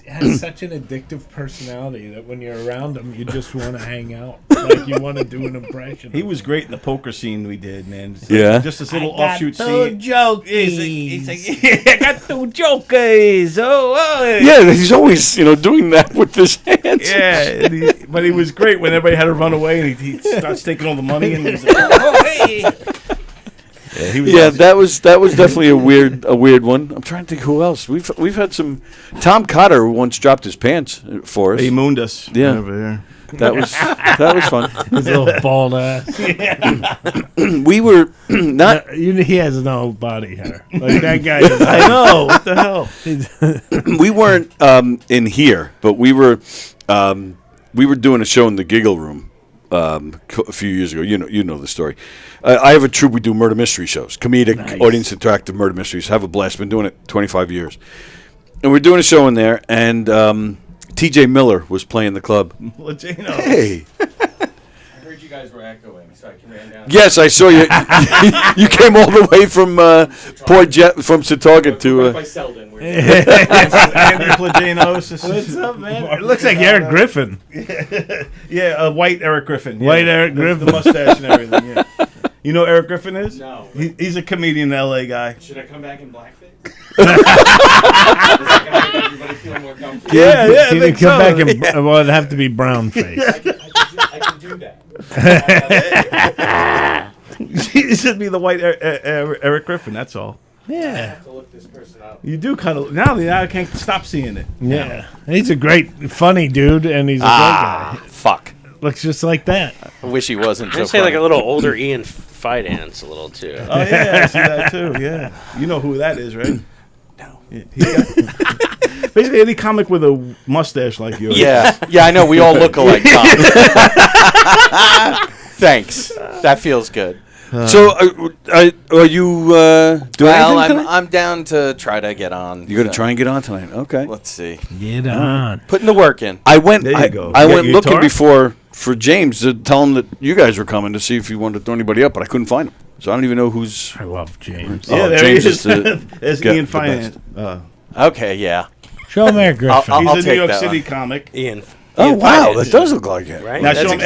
Speaker 6: has such an addictive personality that when you're around him, you just want to hang out. Like you want to do an impression.
Speaker 3: He was great in the poker scene we did, man.
Speaker 1: Yeah.
Speaker 3: Just this little offshoot scene.
Speaker 6: Jokers.
Speaker 3: I got two jokers. Oh.
Speaker 1: Yeah, he's always doing that with his hands.
Speaker 3: Yeah, but he was great when everybody had to run away, and he starts taking all the money, and he's like, oh, hey. Yeah, he was awesome.
Speaker 1: that was definitely a weird one. I'm trying to think who else. We've had some. Tom Cotter once dropped his pants for us.
Speaker 3: He mooned us.
Speaker 1: Yeah.
Speaker 3: Over there.
Speaker 1: That was fun.
Speaker 6: His little bald ass.
Speaker 1: We were not.
Speaker 6: He has no body hair. Like that guy.
Speaker 3: I know. What the hell?
Speaker 1: We weren't in here, but we were doing a show in the Giggle Room a few years ago. You know the story. I have a troupe. We do murder mystery shows, comedic, audience interactive murder mysteries. Have a blast. Been doing it 25 years, and we're doing a show in there. And T.J. Miller was playing the club.
Speaker 3: Levittown.
Speaker 1: Hey.
Speaker 5: I heard you guys were echoing, so I ran down.
Speaker 1: Yes, I saw you. You came all the way from from Setauket to.
Speaker 5: Right by Selden.
Speaker 3: Andrew Plajanos.
Speaker 6: What's up, man? It looks like Eric Griffin.
Speaker 3: Yeah, white Eric Griffin. Yeah.
Speaker 6: White Eric Griffin.
Speaker 3: The mustache and everything, yeah. You know who Eric Griffin is?
Speaker 5: No.
Speaker 3: He's a comedian, LA guy.
Speaker 5: Should I come back in blackface? Is that going to make everybody feel more comfortable?
Speaker 3: Yeah, I
Speaker 6: Can you
Speaker 3: think
Speaker 6: come
Speaker 3: so.
Speaker 6: back and well, it'd have to be brown face.
Speaker 5: I can do that.
Speaker 3: He should be the white Eric Griffin, that's all.
Speaker 5: I
Speaker 6: Yeah.
Speaker 5: have to look this person up.
Speaker 3: You do kind of... Now I can't stop seeing it.
Speaker 6: Yeah. He's a great, funny dude, and he's a great guy.
Speaker 8: Fuck.
Speaker 6: Looks just like that.
Speaker 8: I wish he wasn't so
Speaker 4: I'd say like
Speaker 8: funny.
Speaker 4: a little older Ian Fidance a little too.
Speaker 3: Oh, yeah, I see that too, yeah. You know who that is, right?
Speaker 8: No.
Speaker 3: Basically, any comic with a mustache like yours.
Speaker 8: Yeah, I know. We all look alike, Tom. Thanks. That feels good.
Speaker 1: So, are you doing
Speaker 8: Well,
Speaker 1: anything tonight?
Speaker 8: I'm down to try to get on.
Speaker 1: You're gonna try and get on tonight. Okay.
Speaker 8: Let's see.
Speaker 6: Get on.
Speaker 8: Putting the work in.
Speaker 1: I went.
Speaker 3: There you go.
Speaker 1: I
Speaker 3: You got
Speaker 1: went
Speaker 3: your
Speaker 1: looking
Speaker 3: guitar?
Speaker 1: before for James to tell him that you guys were coming to see if he wanted to throw anybody up, but I couldn't find him. So I don't even know who's.
Speaker 6: I love James.
Speaker 3: Yeah,
Speaker 1: Oh,
Speaker 3: there
Speaker 1: James
Speaker 3: he
Speaker 1: is
Speaker 3: is.
Speaker 1: the-
Speaker 3: There's
Speaker 1: the
Speaker 3: Ian
Speaker 1: best.
Speaker 3: Finance.
Speaker 8: Okay, yeah.
Speaker 6: Show him Eric Griffin.
Speaker 8: I'll
Speaker 3: He's a New
Speaker 8: take
Speaker 3: York
Speaker 8: that
Speaker 3: City
Speaker 8: one.
Speaker 3: comic.
Speaker 4: Ian.
Speaker 1: Oh
Speaker 4: Ian
Speaker 1: wow,
Speaker 4: Fidance,
Speaker 1: that does look like it.
Speaker 4: right?
Speaker 3: Now
Speaker 8: That's
Speaker 3: show him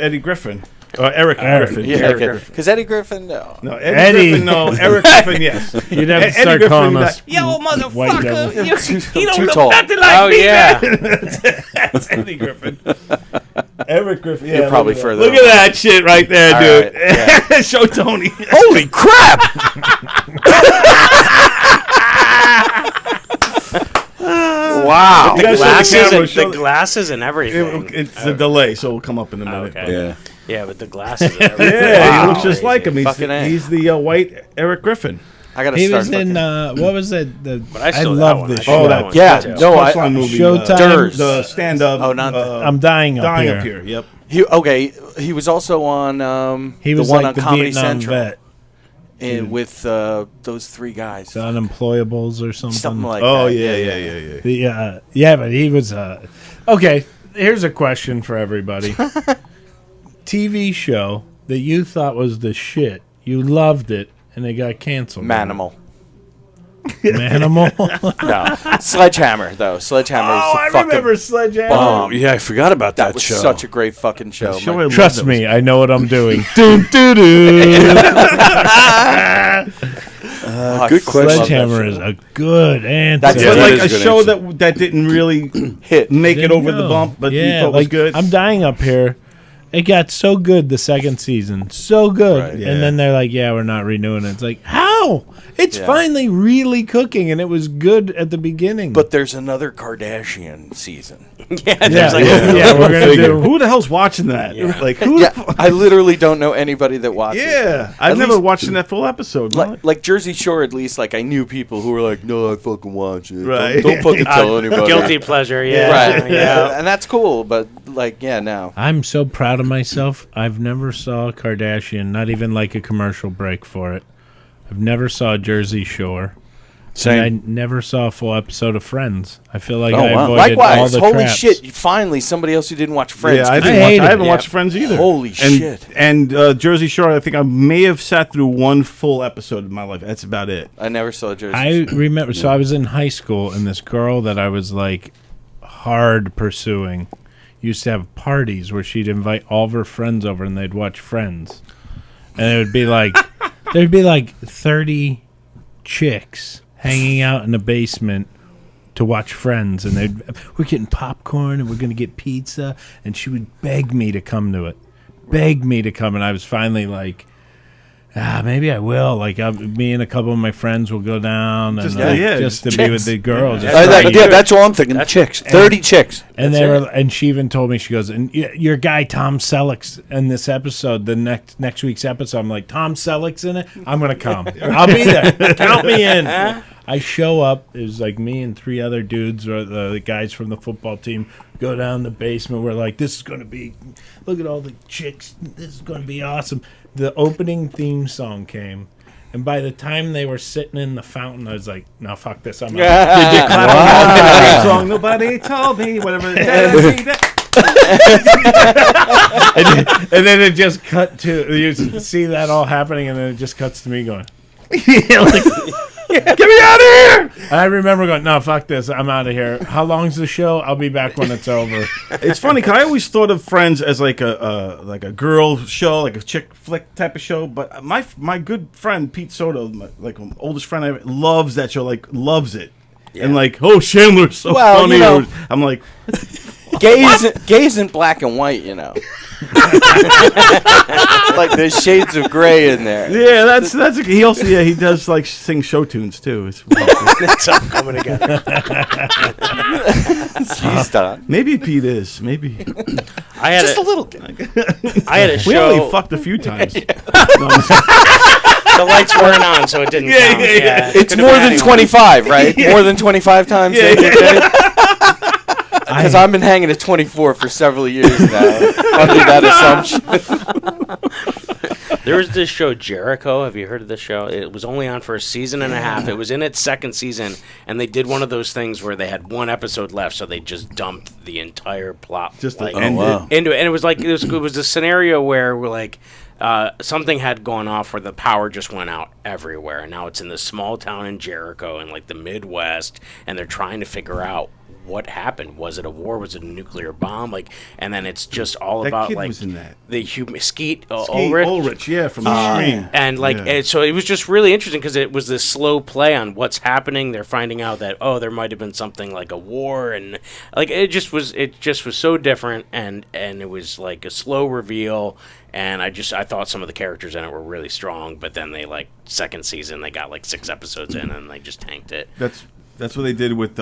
Speaker 3: Eddie Griffin. Or Eric Griffin.
Speaker 8: Yeah,
Speaker 4: Eric Griffin.
Speaker 8: because Eddie Griffin, no.
Speaker 3: No,
Speaker 6: Eddie.
Speaker 3: Eddie Griffin, no. Eric Griffin, yes.
Speaker 6: You'd have to
Speaker 3: Eddie
Speaker 6: start
Speaker 3: Griffin,
Speaker 6: calling
Speaker 3: you'd be
Speaker 6: us
Speaker 3: like, yo,
Speaker 6: white devil.
Speaker 3: motherfucker. You don't
Speaker 8: Too
Speaker 3: look
Speaker 8: tall.
Speaker 3: nothing like
Speaker 4: Oh
Speaker 3: me.
Speaker 4: yeah.
Speaker 3: That's Eddie Griffin. Eric Griffin, yeah.
Speaker 8: You're probably
Speaker 3: look at
Speaker 8: further
Speaker 3: that. Look at
Speaker 8: away.
Speaker 3: that shit right there,
Speaker 8: All
Speaker 3: dude.
Speaker 8: right,
Speaker 3: Show Tony.
Speaker 1: Holy crap!
Speaker 8: Wow.
Speaker 3: You guys show the camera, show
Speaker 4: The glasses and everything.
Speaker 3: It's a delay, so it'll come up in a minute.
Speaker 4: Okay.
Speaker 1: Yeah.
Speaker 4: Yeah, with the glasses and everything.
Speaker 3: Yeah, he looks
Speaker 4: Wow.
Speaker 3: just like him.
Speaker 8: Fucking A.
Speaker 3: He's the white Eric Griffin.
Speaker 8: I got to
Speaker 6: He
Speaker 8: start
Speaker 6: was in, what was it?
Speaker 4: But I
Speaker 6: I
Speaker 4: saw that
Speaker 6: love
Speaker 4: one.
Speaker 6: this
Speaker 4: I
Speaker 6: show.
Speaker 4: saw
Speaker 3: Oh,
Speaker 4: that
Speaker 3: that-
Speaker 4: one
Speaker 8: yeah,
Speaker 4: too.
Speaker 8: no,
Speaker 3: Punchline movie.
Speaker 6: Showtime.
Speaker 8: Durs.
Speaker 3: The stand-up.
Speaker 8: Oh, not the-
Speaker 6: I'm dying up
Speaker 3: Dying
Speaker 6: here.
Speaker 3: up here. Yep.
Speaker 8: He was also on
Speaker 6: He
Speaker 8: the
Speaker 6: was
Speaker 8: one
Speaker 6: like
Speaker 8: on
Speaker 6: the
Speaker 8: Comedy
Speaker 6: Vietnam
Speaker 8: Central
Speaker 6: vet.
Speaker 8: with those three guys.
Speaker 6: The Unemployables or something.
Speaker 8: Something like
Speaker 3: Oh,
Speaker 8: that.
Speaker 3: yeah.
Speaker 6: Yeah, but he was. Okay, here's a question for everybody. TV show that you thought was the shit. You loved it, and it got canceled.
Speaker 8: Manimal.
Speaker 6: Manimal.
Speaker 8: No, Sledgehammer though. Sledgehammer is the
Speaker 6: I
Speaker 8: fucking
Speaker 6: remember Sledgehammer.
Speaker 1: Oh, yeah, I forgot about
Speaker 8: That
Speaker 1: that
Speaker 8: was
Speaker 1: show.
Speaker 8: such a great fucking show.
Speaker 3: Show
Speaker 8: man.
Speaker 3: I loved
Speaker 6: Trust
Speaker 3: that
Speaker 6: me, I know what I'm doing.
Speaker 1: Good question.
Speaker 6: Sledgehammer is a good answer.
Speaker 8: That's
Speaker 3: But
Speaker 1: that
Speaker 3: like
Speaker 1: is
Speaker 3: a
Speaker 1: a good
Speaker 3: show
Speaker 1: answer.
Speaker 3: that didn't really
Speaker 8: Hit.
Speaker 3: make it
Speaker 6: Didn't
Speaker 3: over the
Speaker 6: go.
Speaker 3: bump, but you
Speaker 6: yeah,
Speaker 3: thought
Speaker 6: like
Speaker 3: was good.
Speaker 6: I'm dying up here. It got so good the second season, so good,
Speaker 8: Right.
Speaker 3: Yeah.
Speaker 6: and then they're like, "Yeah, we're not renewing it." It's like, how? It's
Speaker 8: Yeah.
Speaker 6: finally really cooking, and it was good at the beginning.
Speaker 8: But there's another Kardashian season.
Speaker 4: Yeah, there's
Speaker 6: yeah,
Speaker 4: like
Speaker 6: yeah, we're gonna do.
Speaker 3: Who the hell's watching that?
Speaker 4: Yeah.
Speaker 3: Like who?
Speaker 8: Yeah,
Speaker 3: the fu-
Speaker 8: I literally don't know anybody that watches.
Speaker 3: yeah, I've
Speaker 8: At
Speaker 3: never
Speaker 8: least-
Speaker 3: watched that full episode.
Speaker 8: Like Jersey Shore, at least, like I knew people who were like, "No, I fucking watch it.
Speaker 3: Right.
Speaker 8: Don't fucking tell anybody."
Speaker 4: guilty pleasure. Yeah,
Speaker 8: Right.
Speaker 4: yeah.
Speaker 8: And that's cool, but like, yeah, no.
Speaker 6: I'm so proud of myself. I've never saw Kardashian, not even like a commercial break for it. I've never saw Jersey Shore.
Speaker 1: Same.
Speaker 6: And I never saw a full episode of Friends. I feel like
Speaker 8: Oh,
Speaker 6: I
Speaker 8: wow.
Speaker 6: avoided all
Speaker 8: Likewise,
Speaker 6: the
Speaker 8: holy
Speaker 6: traps.
Speaker 8: shit! Finally, somebody else who didn't watch Friends.
Speaker 3: Yeah, I
Speaker 8: could
Speaker 3: didn't
Speaker 8: do
Speaker 3: watch.
Speaker 6: hate
Speaker 3: I
Speaker 6: it.
Speaker 3: haven't
Speaker 4: Yeah.
Speaker 3: watched Friends either.
Speaker 8: Holy
Speaker 3: and,
Speaker 8: shit.
Speaker 3: And Jersey Shore, I think I may have sat through one full episode in my life. That's about it.
Speaker 8: I never saw Jersey.
Speaker 6: I
Speaker 8: Shore.
Speaker 6: remember, so I was in high school, and this girl that I was like hard pursuing used to have parties where she'd invite all of her friends over, and they'd watch Friends, and it would be like there'd be like 30 chicks hanging out in the basement to watch Friends, and we're getting popcorn and we're gonna get pizza, and she would beg me to come to it, and I was finally like, maybe I will. Like, me and a couple of my friends will go down and just to be with the girls.
Speaker 4: Yeah.
Speaker 6: Just
Speaker 4: Right.
Speaker 1: Yeah, that's all I'm thinking. Chicks. 30 chicks.
Speaker 6: and and she even told me, she goes, and your guy Tom Selleck's in this episode, the next week's episode. I'm like, Tom Selleck's in it. I'm gonna come. I'll be there. Count me in. I show up. It was like me and 3 other dudes, or the guys from the football team, go down the basement. We're like, this is gonna be. Look at all the chicks. This is gonna be awesome. The opening theme song came. And by the time they were sitting in the fountain, I was like, "No, fuck this! I'm out."
Speaker 3: Did you clap along to the song? Nobody told me. Whatever.
Speaker 6: And then it just cut to, you see that all happening, and then it just cuts to me going, "Get me out of here!" And I remember going, "No, fuck this! I'm out of here." How long's the show? I'll be back when it's over.
Speaker 3: It's funny because I always thought of Friends as like a girl show, like a chick flick type of show. But my good friend Pete Soto, my oldest friend, loves that show. Like loves it, and like, oh, Chandler's so
Speaker 8: Well,
Speaker 3: funny.
Speaker 8: you know,
Speaker 3: I'm like,
Speaker 8: Gay isn't black and white, you know. Like there's shades of gray in there.
Speaker 3: yeah, that's he also he does like sing show tunes too. It's
Speaker 4: It's all coming together.
Speaker 8: Jeez, Don.
Speaker 3: maybe Pete is maybe
Speaker 4: I had
Speaker 8: Just a little.
Speaker 4: I had a
Speaker 3: we only
Speaker 4: show.
Speaker 3: fucked a few times.
Speaker 4: The lights weren't on, so it didn't count. Yeah,
Speaker 8: It's
Speaker 4: could've
Speaker 8: more
Speaker 4: been
Speaker 8: than
Speaker 4: anyone.
Speaker 8: 25, right? More than 25 times. Because I've been hanging at 24 for several years now. Under that assumption.
Speaker 4: There was this show, Jericho. Have you heard of this show? It was only on for a season and a half. It was in its second season, and they did one of those things where they had one episode left, so they just dumped the entire plot
Speaker 3: Just to
Speaker 4: like,
Speaker 3: end
Speaker 1: wow.
Speaker 4: into it. And it was like it was a scenario where we're like something had gone off where the power just went out everywhere, and now it's in this small town in Jericho in like the Midwest, and they're trying to figure out what happened. Was it a war? Was it a nuclear bomb? Like, and then it's just all
Speaker 3: That
Speaker 4: about
Speaker 3: kid
Speaker 4: like
Speaker 3: was in that.
Speaker 4: the Skeet
Speaker 3: Skeet
Speaker 4: Ulrich.
Speaker 3: Ulrich, yeah, from the Scream.
Speaker 4: And like,
Speaker 3: Yeah.
Speaker 4: and so it was just really interesting because it was this slow play on what's happening. They're finding out that there might have been something like a war, and like it just was so different, and it was like a slow reveal. And I thought some of the characters in it were really strong, but then they like second season they got like 6 episodes in and they just tanked it.
Speaker 3: That's what they did with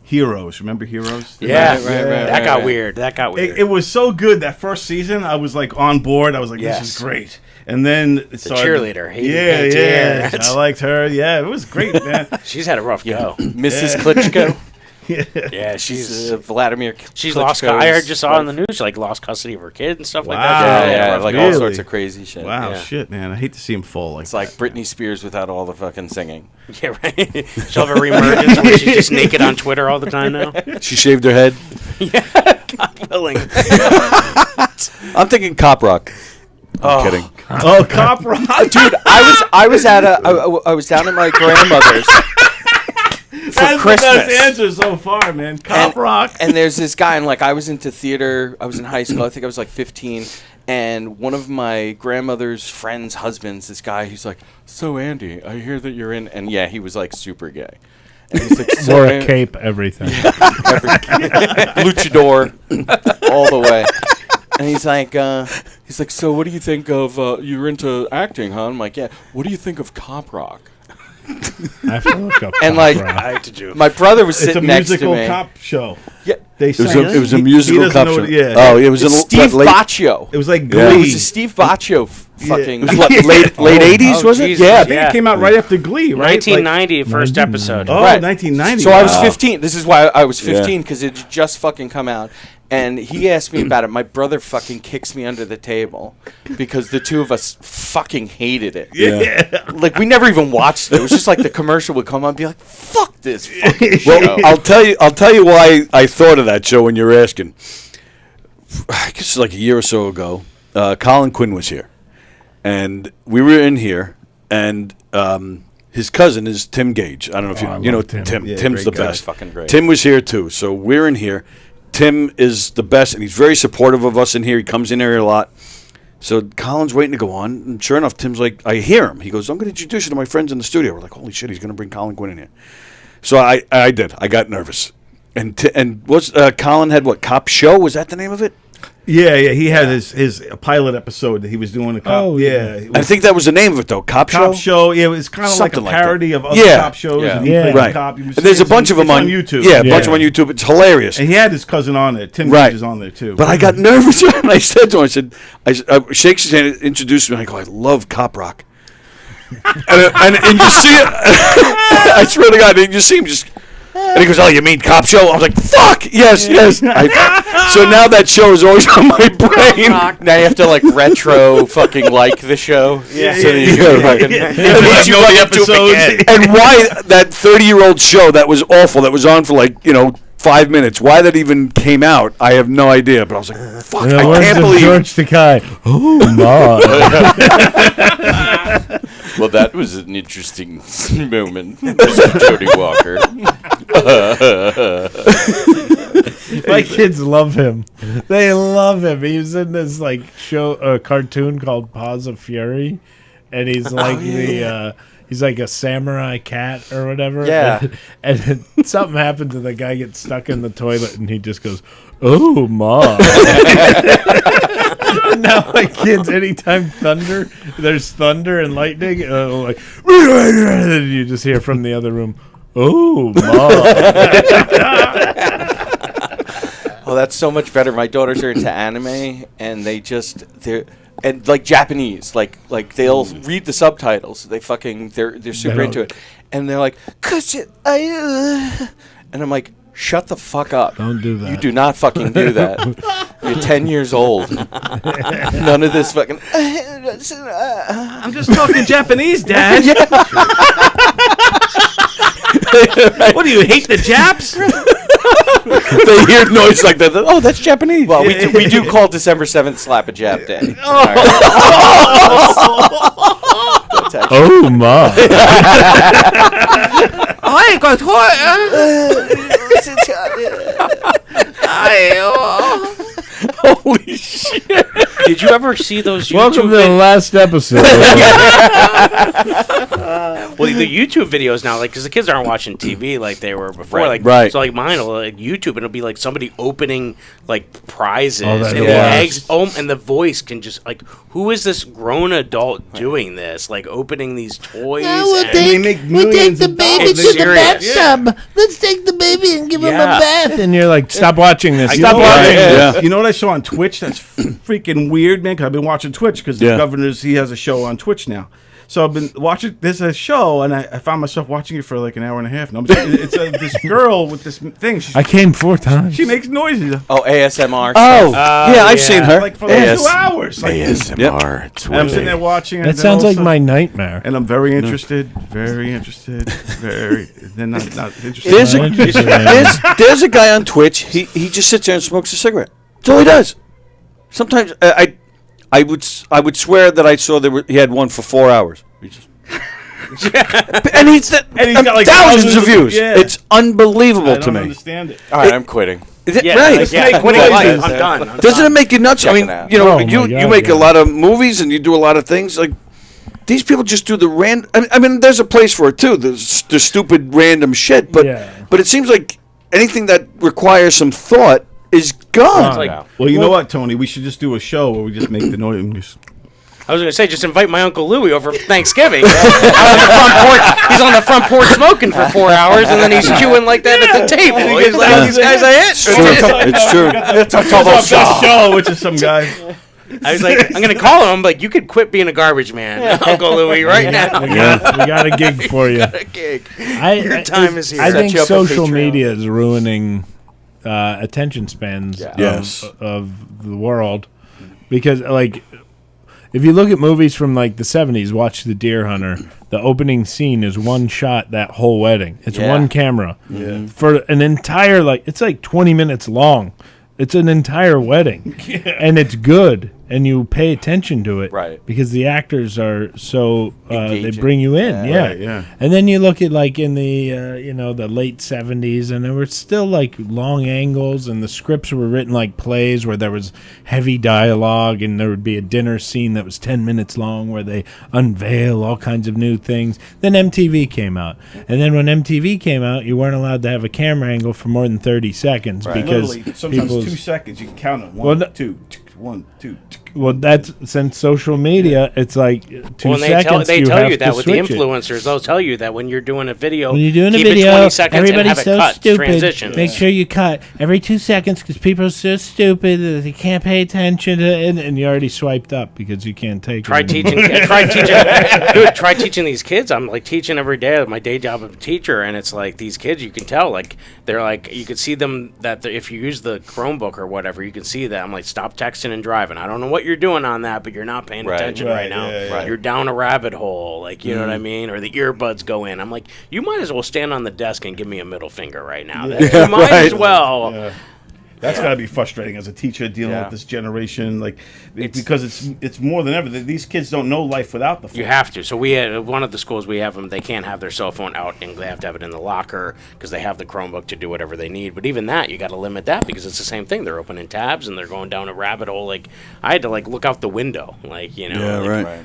Speaker 3: Heroes. Remember Heroes?
Speaker 4: Yeah,
Speaker 8: right,
Speaker 4: that got
Speaker 8: right.
Speaker 4: weird. That got weird.
Speaker 3: It was so good that first season. I was like on board. I was like,
Speaker 4: Yes.
Speaker 3: this is great. And then it
Speaker 4: the
Speaker 3: started,
Speaker 4: cheerleader.
Speaker 3: Yeah. I liked her. Yeah, it was great, man.
Speaker 4: She's had a rough go.
Speaker 8: Mrs. Klitschko.
Speaker 4: Yeah, she's
Speaker 8: Vladimir.
Speaker 4: she's lost.
Speaker 8: Klitschko's
Speaker 4: I heard just saw on the
Speaker 8: wife.
Speaker 4: neugh, she like lost custody of her kid and stuff like
Speaker 3: Wow.
Speaker 4: that.
Speaker 8: Yeah, like all
Speaker 3: Really?
Speaker 8: sorts of crazy shit.
Speaker 3: Wow,
Speaker 4: Yeah.
Speaker 3: shit, man. I hate to see him fall like
Speaker 8: It's like Britney Spears without all the fucking singing.
Speaker 4: Yeah, right. She'll have a reemergence where she's just naked on Twitter all the time now.
Speaker 1: She shaved her head.
Speaker 4: God willing.
Speaker 8: I'm thinking Cop Rock.
Speaker 1: I'm kidding.
Speaker 3: Oh, Cop Rock.
Speaker 8: Dude, I was down at my grandmother's.
Speaker 3: That's
Speaker 8: Christmas.
Speaker 3: the best answer so far, man. Cop rock.
Speaker 8: And there's this guy, and like I was into theater. I was in high school. I think I was like 15. And one of my grandmother's friend's husbands, this guy, he's like, "So Andy, I hear that you're in," and yeah, he was like super gay. And he's like,
Speaker 6: Wore a cape, everything.
Speaker 8: luchador, all the way. And he's like, so what do you think of? You're into acting, huh? I'm like, yeah. What do you think of cop rock?
Speaker 6: I have to look up.
Speaker 8: And
Speaker 6: Cop
Speaker 8: like,
Speaker 6: Rock.
Speaker 4: I had to do.
Speaker 8: my brother was
Speaker 3: It's a
Speaker 8: sitting next to
Speaker 3: musical
Speaker 8: me.
Speaker 3: cop show.
Speaker 8: Yeah,
Speaker 3: They
Speaker 1: It was
Speaker 3: sang
Speaker 1: a, it was a
Speaker 3: He
Speaker 1: musical
Speaker 3: doesn't
Speaker 1: cop
Speaker 3: know
Speaker 1: show.
Speaker 3: what- yeah.
Speaker 1: Oh, it was
Speaker 8: it's
Speaker 1: in
Speaker 8: Steve
Speaker 1: late.
Speaker 8: Baccio.
Speaker 3: It was like
Speaker 1: Yeah.
Speaker 3: Glee.
Speaker 8: It was a Steve Baccio fucking.
Speaker 1: It was what, late 80s,
Speaker 4: Oh,
Speaker 1: was it?
Speaker 4: Jesus.
Speaker 3: I
Speaker 1: Yeah.
Speaker 3: think it came out right after Glee, right?
Speaker 4: 1990, first episode.
Speaker 3: Oh,
Speaker 8: Right.
Speaker 3: 1990.
Speaker 8: So I was
Speaker 3: Wow.
Speaker 8: 15. This is why I was
Speaker 1: Yeah.
Speaker 8: 15, because it had just fucking come out. And he asked me about it. My brother fucking kicks me under the table because the two of us fucking hated it.
Speaker 3: Yeah.
Speaker 8: Like, we never even watched it. It was just like the commercial would come on and be like, fuck this fucking show.
Speaker 1: Well, I'll tell you why I thought of that show when you're asking. I guess like a year or so ago, Colin Quinn was here, and we were in here, and his cousin is Tim Gage. I don't know if
Speaker 6: I
Speaker 1: you know
Speaker 6: love Tim.
Speaker 1: Tim.
Speaker 3: Yeah,
Speaker 1: Tim's the
Speaker 3: great guy.
Speaker 1: best.
Speaker 8: Fucking great.
Speaker 1: Tim was here too, so we're in here. Tim is the best, and he's very supportive of us in here. He comes in here a lot. So Colin's waiting to go on, and sure enough, Tim's like, I hear him. He goes, "I'm going to introduce you to my friends in the studio." We're like, "Holy shit, he's going to bring Colin Quinn in here." So I did. I got nervous. And what's Colin had what, Cop Show? Was that the name of it?
Speaker 3: Yeah. He had his pilot episode that he was doing. A cop.
Speaker 6: Oh,
Speaker 3: yeah.
Speaker 6: yeah.
Speaker 3: It
Speaker 1: I
Speaker 3: was
Speaker 1: think that was the name of it though. Cop
Speaker 3: Cop
Speaker 1: Show.
Speaker 3: show. Yeah, it was kind of like a
Speaker 1: Something like that.
Speaker 3: parody of other
Speaker 1: Yeah.
Speaker 3: cop shows.
Speaker 8: Yeah.
Speaker 3: And he
Speaker 6: Yeah.
Speaker 3: played
Speaker 1: Right.
Speaker 3: the cop.
Speaker 1: And there's a bunch of them on
Speaker 3: YouTube.
Speaker 1: Yeah, a bunch
Speaker 6: Yeah.
Speaker 1: of them on YouTube. It's hilarious.
Speaker 3: And he had his cousin on there. Tim
Speaker 1: Right.
Speaker 3: Gage is on there too.
Speaker 1: But I got nervous and I said to him, I shakes his hand, introduced me. I go, "I love Cop Rock." and you see it. I swear to God, and you see him just. And he goes, "Oh, you mean Cop Show?" I was like, "Fuck, yes." So now that show is always on my brain.
Speaker 8: Now you have to like retro fucking like the show.
Speaker 3: Yeah,
Speaker 8: So
Speaker 3: yeah,
Speaker 8: you
Speaker 3: yeah,
Speaker 8: go
Speaker 3: yeah,
Speaker 8: fucking-
Speaker 3: yeah.
Speaker 8: It
Speaker 3: Yeah,
Speaker 8: makes you
Speaker 3: know
Speaker 8: want
Speaker 3: the
Speaker 8: to do it
Speaker 3: episodes.
Speaker 8: again.
Speaker 1: And why that 30-year-old show that was awful, that was on for like 5 minutes, why that even came out, I have no idea. But I was like, "Fuck,
Speaker 6: In the
Speaker 1: I
Speaker 6: words
Speaker 1: can't
Speaker 6: of
Speaker 1: believe."
Speaker 6: George Takei. Oh my!
Speaker 8: Well, that was an interesting moment, Mr. Jody Walker.
Speaker 6: My kids love him. They love him. He was in this like cartoon called Paws of Fury, and he's like he's like a samurai cat or whatever.
Speaker 8: Yeah.
Speaker 6: And then something happens and the guy gets stuck in the toilet and he just goes, "Oh my!" Now my kids, anytime there's thunder and lightning, like and you just hear from the other room, "Oh my!"
Speaker 8: Oh, that's so much better. My daughters are into anime, and they're like Japanese, like they'll read the subtitles. They're super into it, and they're like, and I'm like, shut the fuck up.
Speaker 6: Don't do that.
Speaker 8: You do not fucking do that. You're 10 years old. None of this fucking.
Speaker 3: I'm just talking Japanese, Dad. What do you hate the Japs?
Speaker 1: They hear noise like that. "Oh, that's Japanese."
Speaker 8: Well, we do call December 7th Slap a Jap Day. That's actually-
Speaker 6: Oh my!
Speaker 3: I got
Speaker 1: Holy shit!
Speaker 4: Did you ever see those
Speaker 6: Welcome
Speaker 4: YouTube
Speaker 6: to the last episode.
Speaker 4: Well, the YouTube videos now, like, because the kids aren't watching TV like they were before.
Speaker 8: Right.
Speaker 4: Like,
Speaker 1: Right.
Speaker 4: So, like, mine will, like, YouTube, and it'll be, like, somebody opening, like, prizes.
Speaker 6: Oh, that
Speaker 4: and,
Speaker 8: is.
Speaker 4: the eggs, and the voice can just, like, who is this grown adult doing this? Like, opening these toys? and-
Speaker 3: they make millions of dollars.
Speaker 4: to the bathtub.
Speaker 6: Let's take the baby and give him
Speaker 4: Yeah.
Speaker 6: a bath. And you're like, stop watching this.
Speaker 3: You
Speaker 6: Stop
Speaker 3: know what?
Speaker 6: watching this.
Speaker 1: Yeah.
Speaker 3: You know what I saw on Twitch? That's freaking weird, man. Because I've been watching Twitch because
Speaker 1: Yeah.
Speaker 3: the governor's he has a show on Twitch now. So I've been watching. There's a show, and I found myself watching it for like an hour and a half. No, it's this girl with this thing.
Speaker 6: I came 4 times.
Speaker 3: She makes noises
Speaker 8: Oh, ASMR.
Speaker 1: Oh,
Speaker 8: stuff.
Speaker 1: yeah, I've seen her.
Speaker 3: like for like 2 hours. Like,
Speaker 8: ASMR.
Speaker 3: and I'm sitting there watching.
Speaker 6: That
Speaker 3: and then
Speaker 6: sounds
Speaker 3: all
Speaker 6: like
Speaker 3: of a
Speaker 6: my nightmare.
Speaker 3: And I'm very interested, very. Then not interested.
Speaker 1: There's a guy on Twitch. He just sits there and smokes a cigarette. That's all he does. Sometimes I would swear that I saw he had one for 4 hours. He just and he's got like thousands of views.
Speaker 3: Yeah.
Speaker 1: It's unbelievable
Speaker 3: I
Speaker 1: to
Speaker 3: don't
Speaker 1: me.
Speaker 3: understand it.
Speaker 8: All right, I'm quitting.
Speaker 4: Yeah,
Speaker 1: Right.
Speaker 4: like, yeah,
Speaker 3: make
Speaker 4: quitting
Speaker 3: noises.
Speaker 4: life. I'm done.
Speaker 1: Doesn't it make you nuts? I mean,
Speaker 8: Checking out.
Speaker 1: you know,
Speaker 6: Oh, my
Speaker 1: you
Speaker 6: God,
Speaker 1: make a
Speaker 6: yeah.
Speaker 1: lot of movies and you do a lot of things. Like these people just do the random. I mean, there's a place for it too. The stupid random shit. But it seems like anything that requires some thought is gone.
Speaker 4: It's like,
Speaker 3: Well, you know what, Tony? We should just do a show where we just make the noise.
Speaker 4: I was going to say, just invite my Uncle Louie over for Thanksgiving. He's on the front porch smoking for 4 hours, and then he's chewing like that at the table. He's like, these guys I hit.
Speaker 1: It's true.
Speaker 3: It's our best show, which is some guy.
Speaker 4: I was like, I'm going to call him. I'm like, you could quit being a garbage man, Uncle Louie, right now.
Speaker 6: We got a gig for you.
Speaker 4: Got a gig.
Speaker 6: Your
Speaker 4: time is here.
Speaker 6: I think
Speaker 8: Set you up on
Speaker 6: social
Speaker 8: Patreon.
Speaker 6: media is ruining attention spans
Speaker 1: Yes.
Speaker 6: of the world, because like if you look at movies from like the 70s, watch The Deer Hunter. The opening scene is one shot that whole wedding. It's
Speaker 8: Yeah.
Speaker 6: one camera for an entire it's like 20 minutes long. It's an entire wedding, and it's good, and you pay attention to it,
Speaker 8: Right.
Speaker 6: Because the actors are so they
Speaker 8: Engaging.
Speaker 6: bring you in,
Speaker 8: Yeah.
Speaker 3: Right, yeah.
Speaker 6: And then you look at like in the the late 70s, and there were still like long angles, and the scripts were written like plays where there was heavy dialogue, and there would be a dinner scene that was 10 minutes long where they unveil all kinds of new things. Then MTV came out, and then when MTV came out, you weren't allowed to have a camera angle for more than 30 seconds because
Speaker 3: Literally, sometimes
Speaker 6: people's
Speaker 3: 2 seconds. You can count it.
Speaker 6: Well,
Speaker 3: 1, 2, 1, 2.
Speaker 6: well, that's since social media. It's like 2
Speaker 4: Well, and
Speaker 6: seconds.
Speaker 4: they
Speaker 6: you
Speaker 4: tell
Speaker 6: have
Speaker 4: you
Speaker 6: to
Speaker 4: that with the
Speaker 6: switch it.
Speaker 4: influencers. They'll tell you that when you're doing a video,
Speaker 6: When you're doing a
Speaker 4: keep
Speaker 6: video,
Speaker 4: it 20 seconds and
Speaker 6: everybody's
Speaker 4: have it
Speaker 6: so
Speaker 4: cut,
Speaker 6: stupid.
Speaker 4: transition.
Speaker 6: Make sure you cut every 2 seconds because people are so stupid that they can't pay attention to it, and you already swiped up because you can't take
Speaker 4: Try
Speaker 6: it.
Speaker 4: teaching, dude, try teaching these kids. I'm like teaching every day at my day job of a teacher, and it's like these kids, you can tell, like they're like, you can see them that if you use the Chromebook or whatever, you can see that. I'm like, stop texting and driving. I don't know what you're doing on that, but you're not paying
Speaker 8: Right.
Speaker 4: attention right now.
Speaker 3: yeah.
Speaker 4: You're down a rabbit hole, like you know what I mean, or the earbuds go in. I'm like, you might as well stand on the desk and give me a middle finger right now. You might as well.
Speaker 3: Yeah. That's got to be frustrating as a teacher dealing with this generation, because it's more than ever. These kids don't know life without the phone.
Speaker 4: You have to. So we had one of the schools we have them. They can't have their cell phone out, and they have to have it in the locker because they have the Chromebook to do whatever they need. But even that, you got to limit that because it's the same thing. They're opening tabs and they're going down a rabbit hole. Like I had to look out the window,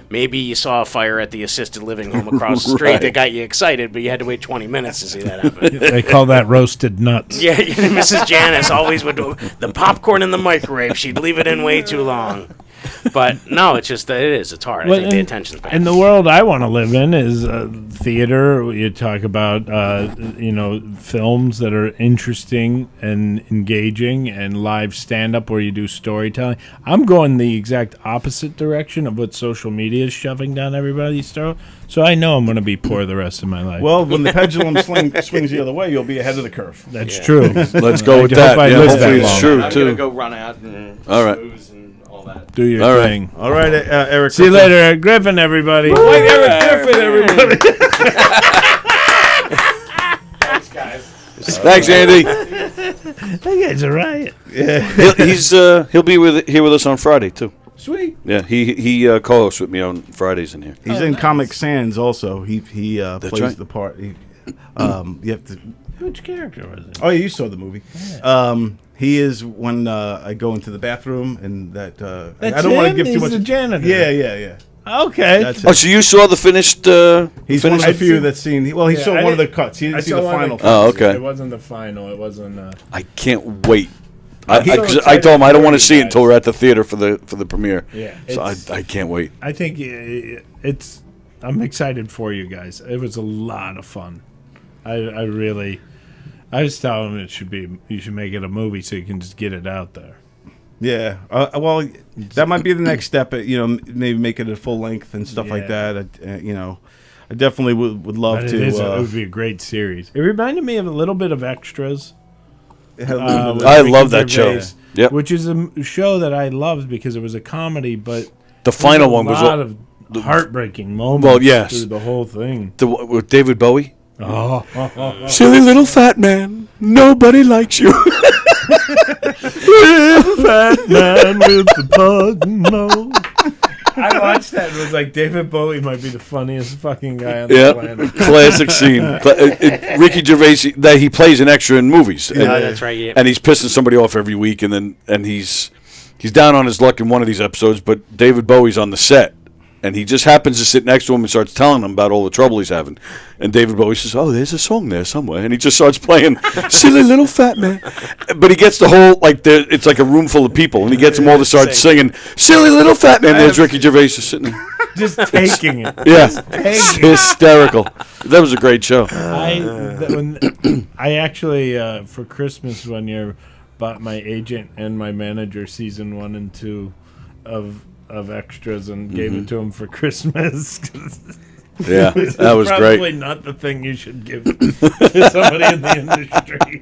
Speaker 4: maybe you saw a fire at the assisted living home across the street that got you excited, but you had to wait 20 minutes to see that happen.
Speaker 6: They call that roasted nuts.
Speaker 4: Yeah, Mrs. Janice always would do the popcorn in the microwave. She'd leave it in way too long. But no, it's just that it's hard. I think the attention span.
Speaker 6: And the world I want to live in is theater. You talk about films that are interesting and engaging, and live stand-up where you do storytelling. I'm going the exact opposite direction of what social media is shoving down everybody's throat. So I know I'm going to be poor the rest of my life.
Speaker 3: Well, when the pendulum swings the other way, you'll be ahead of the curve.
Speaker 6: That's true.
Speaker 1: Let's go with
Speaker 6: I
Speaker 1: that.
Speaker 6: hope I
Speaker 1: Yeah,
Speaker 6: live
Speaker 1: hopefully
Speaker 6: that
Speaker 1: it's
Speaker 6: long.
Speaker 1: true
Speaker 8: I'm
Speaker 1: too.
Speaker 8: gonna go run out and
Speaker 1: All right.
Speaker 8: snooze and all that.
Speaker 6: Do your
Speaker 1: All right.
Speaker 6: thing.
Speaker 3: All right, Eric.
Speaker 6: See you later, Eric Griffin, everybody.
Speaker 3: Eric Griffin, everybody.
Speaker 5: Thanks, guys.
Speaker 1: Thanks, Andy.
Speaker 6: That guy's a riot.
Speaker 1: He'll be here with us on Friday too.
Speaker 6: Sweet.
Speaker 1: Yeah, he co-hosts with me on Fridays in here.
Speaker 3: He's in Comic Sans also. He plays
Speaker 1: right.
Speaker 3: the part. You have to.
Speaker 6: Which character was it?
Speaker 3: Oh, yeah, you saw the movie. He is when I go into the bathroom and that.
Speaker 6: That's
Speaker 3: I don't want to
Speaker 6: him?
Speaker 3: give too
Speaker 6: He's
Speaker 3: much.
Speaker 6: the janitor.
Speaker 3: Yeah.
Speaker 6: Okay.
Speaker 3: That's
Speaker 1: Oh,
Speaker 3: it.
Speaker 1: so you saw the finished?
Speaker 3: He's one of the few that's seen. Well, he saw one of the cuts. He didn't see the final.
Speaker 1: Oh, okay.
Speaker 6: It wasn't the final. It wasn't.
Speaker 1: I can't wait.
Speaker 6: I'm so
Speaker 1: 'Cause I
Speaker 6: excited
Speaker 1: told him I don't
Speaker 6: for
Speaker 1: want
Speaker 6: you
Speaker 1: to see it
Speaker 6: guys.
Speaker 1: until we're at the theater for the premiere.
Speaker 6: Yeah,
Speaker 1: So
Speaker 6: it's-
Speaker 1: I can't wait.
Speaker 6: I think it's. I'm excited for you guys. It was a lot of fun. I really. I was telling him you should make it a movie so you can just get it out there.
Speaker 3: Yeah. Well, that might be the next step. Maybe make it a full length and stuff like
Speaker 6: Yeah.
Speaker 3: that. I definitely would love
Speaker 6: But
Speaker 3: to.
Speaker 6: it would be a great series. It reminded me of a little bit of Extras.
Speaker 3: have a little bit of-
Speaker 1: I
Speaker 6: Ricky
Speaker 1: love that show.
Speaker 6: Gervais,
Speaker 1: Yep.
Speaker 6: Which is a show that I loved because it was a comedy, but
Speaker 1: The final one was
Speaker 6: a lot of heartbreaking moments
Speaker 1: Well, yes.
Speaker 6: through the whole thing.
Speaker 1: with David Bowie.
Speaker 6: Oh,
Speaker 1: Silly little fat man, nobody likes you.
Speaker 6: fat man with the pug nose. I watched that and was like, David Bowie might be the funniest fucking guy on the planet.
Speaker 1: Classic scene. Ricky Gervais, that he plays an extra in movies.
Speaker 4: Yeah, that's right. Yeah.
Speaker 1: And he's pissing somebody off every week, and he's down on his luck in one of these episodes, but David Bowie's on the set. And he just happens to sit next to him and starts telling him about all the trouble he's having. And David Bowie says, "Oh, there's a song there somewhere." And he just starts playing "Silly Little Fat Man." But he gets the whole, it's like a room full of people. And he gets them all to start singing "Silly Little Fat Man." There's Ricky Gervais just sitting there.
Speaker 6: Just taking it.
Speaker 1: Yeah.
Speaker 6: Just
Speaker 1: Hysterical. That was a great show.
Speaker 6: I actually, for Christmas one year, bought my agent and my manager season 1 and 2 of extras and gave it to him for Christmas.
Speaker 1: Yeah, that was
Speaker 6: probably
Speaker 1: great.
Speaker 6: Not the thing you should give to somebody in the industry.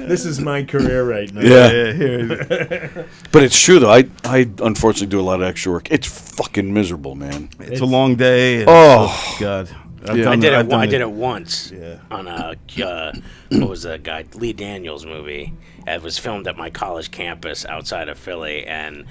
Speaker 6: This is my career right now.
Speaker 1: Yeah. But it's true, though. I unfortunately do a lot of extra work. It's fucking miserable, man.
Speaker 3: It's a long day. And God.
Speaker 4: I did it once on a what was that guy Lee Daniels movie. It was filmed at my college campus outside of Philly, and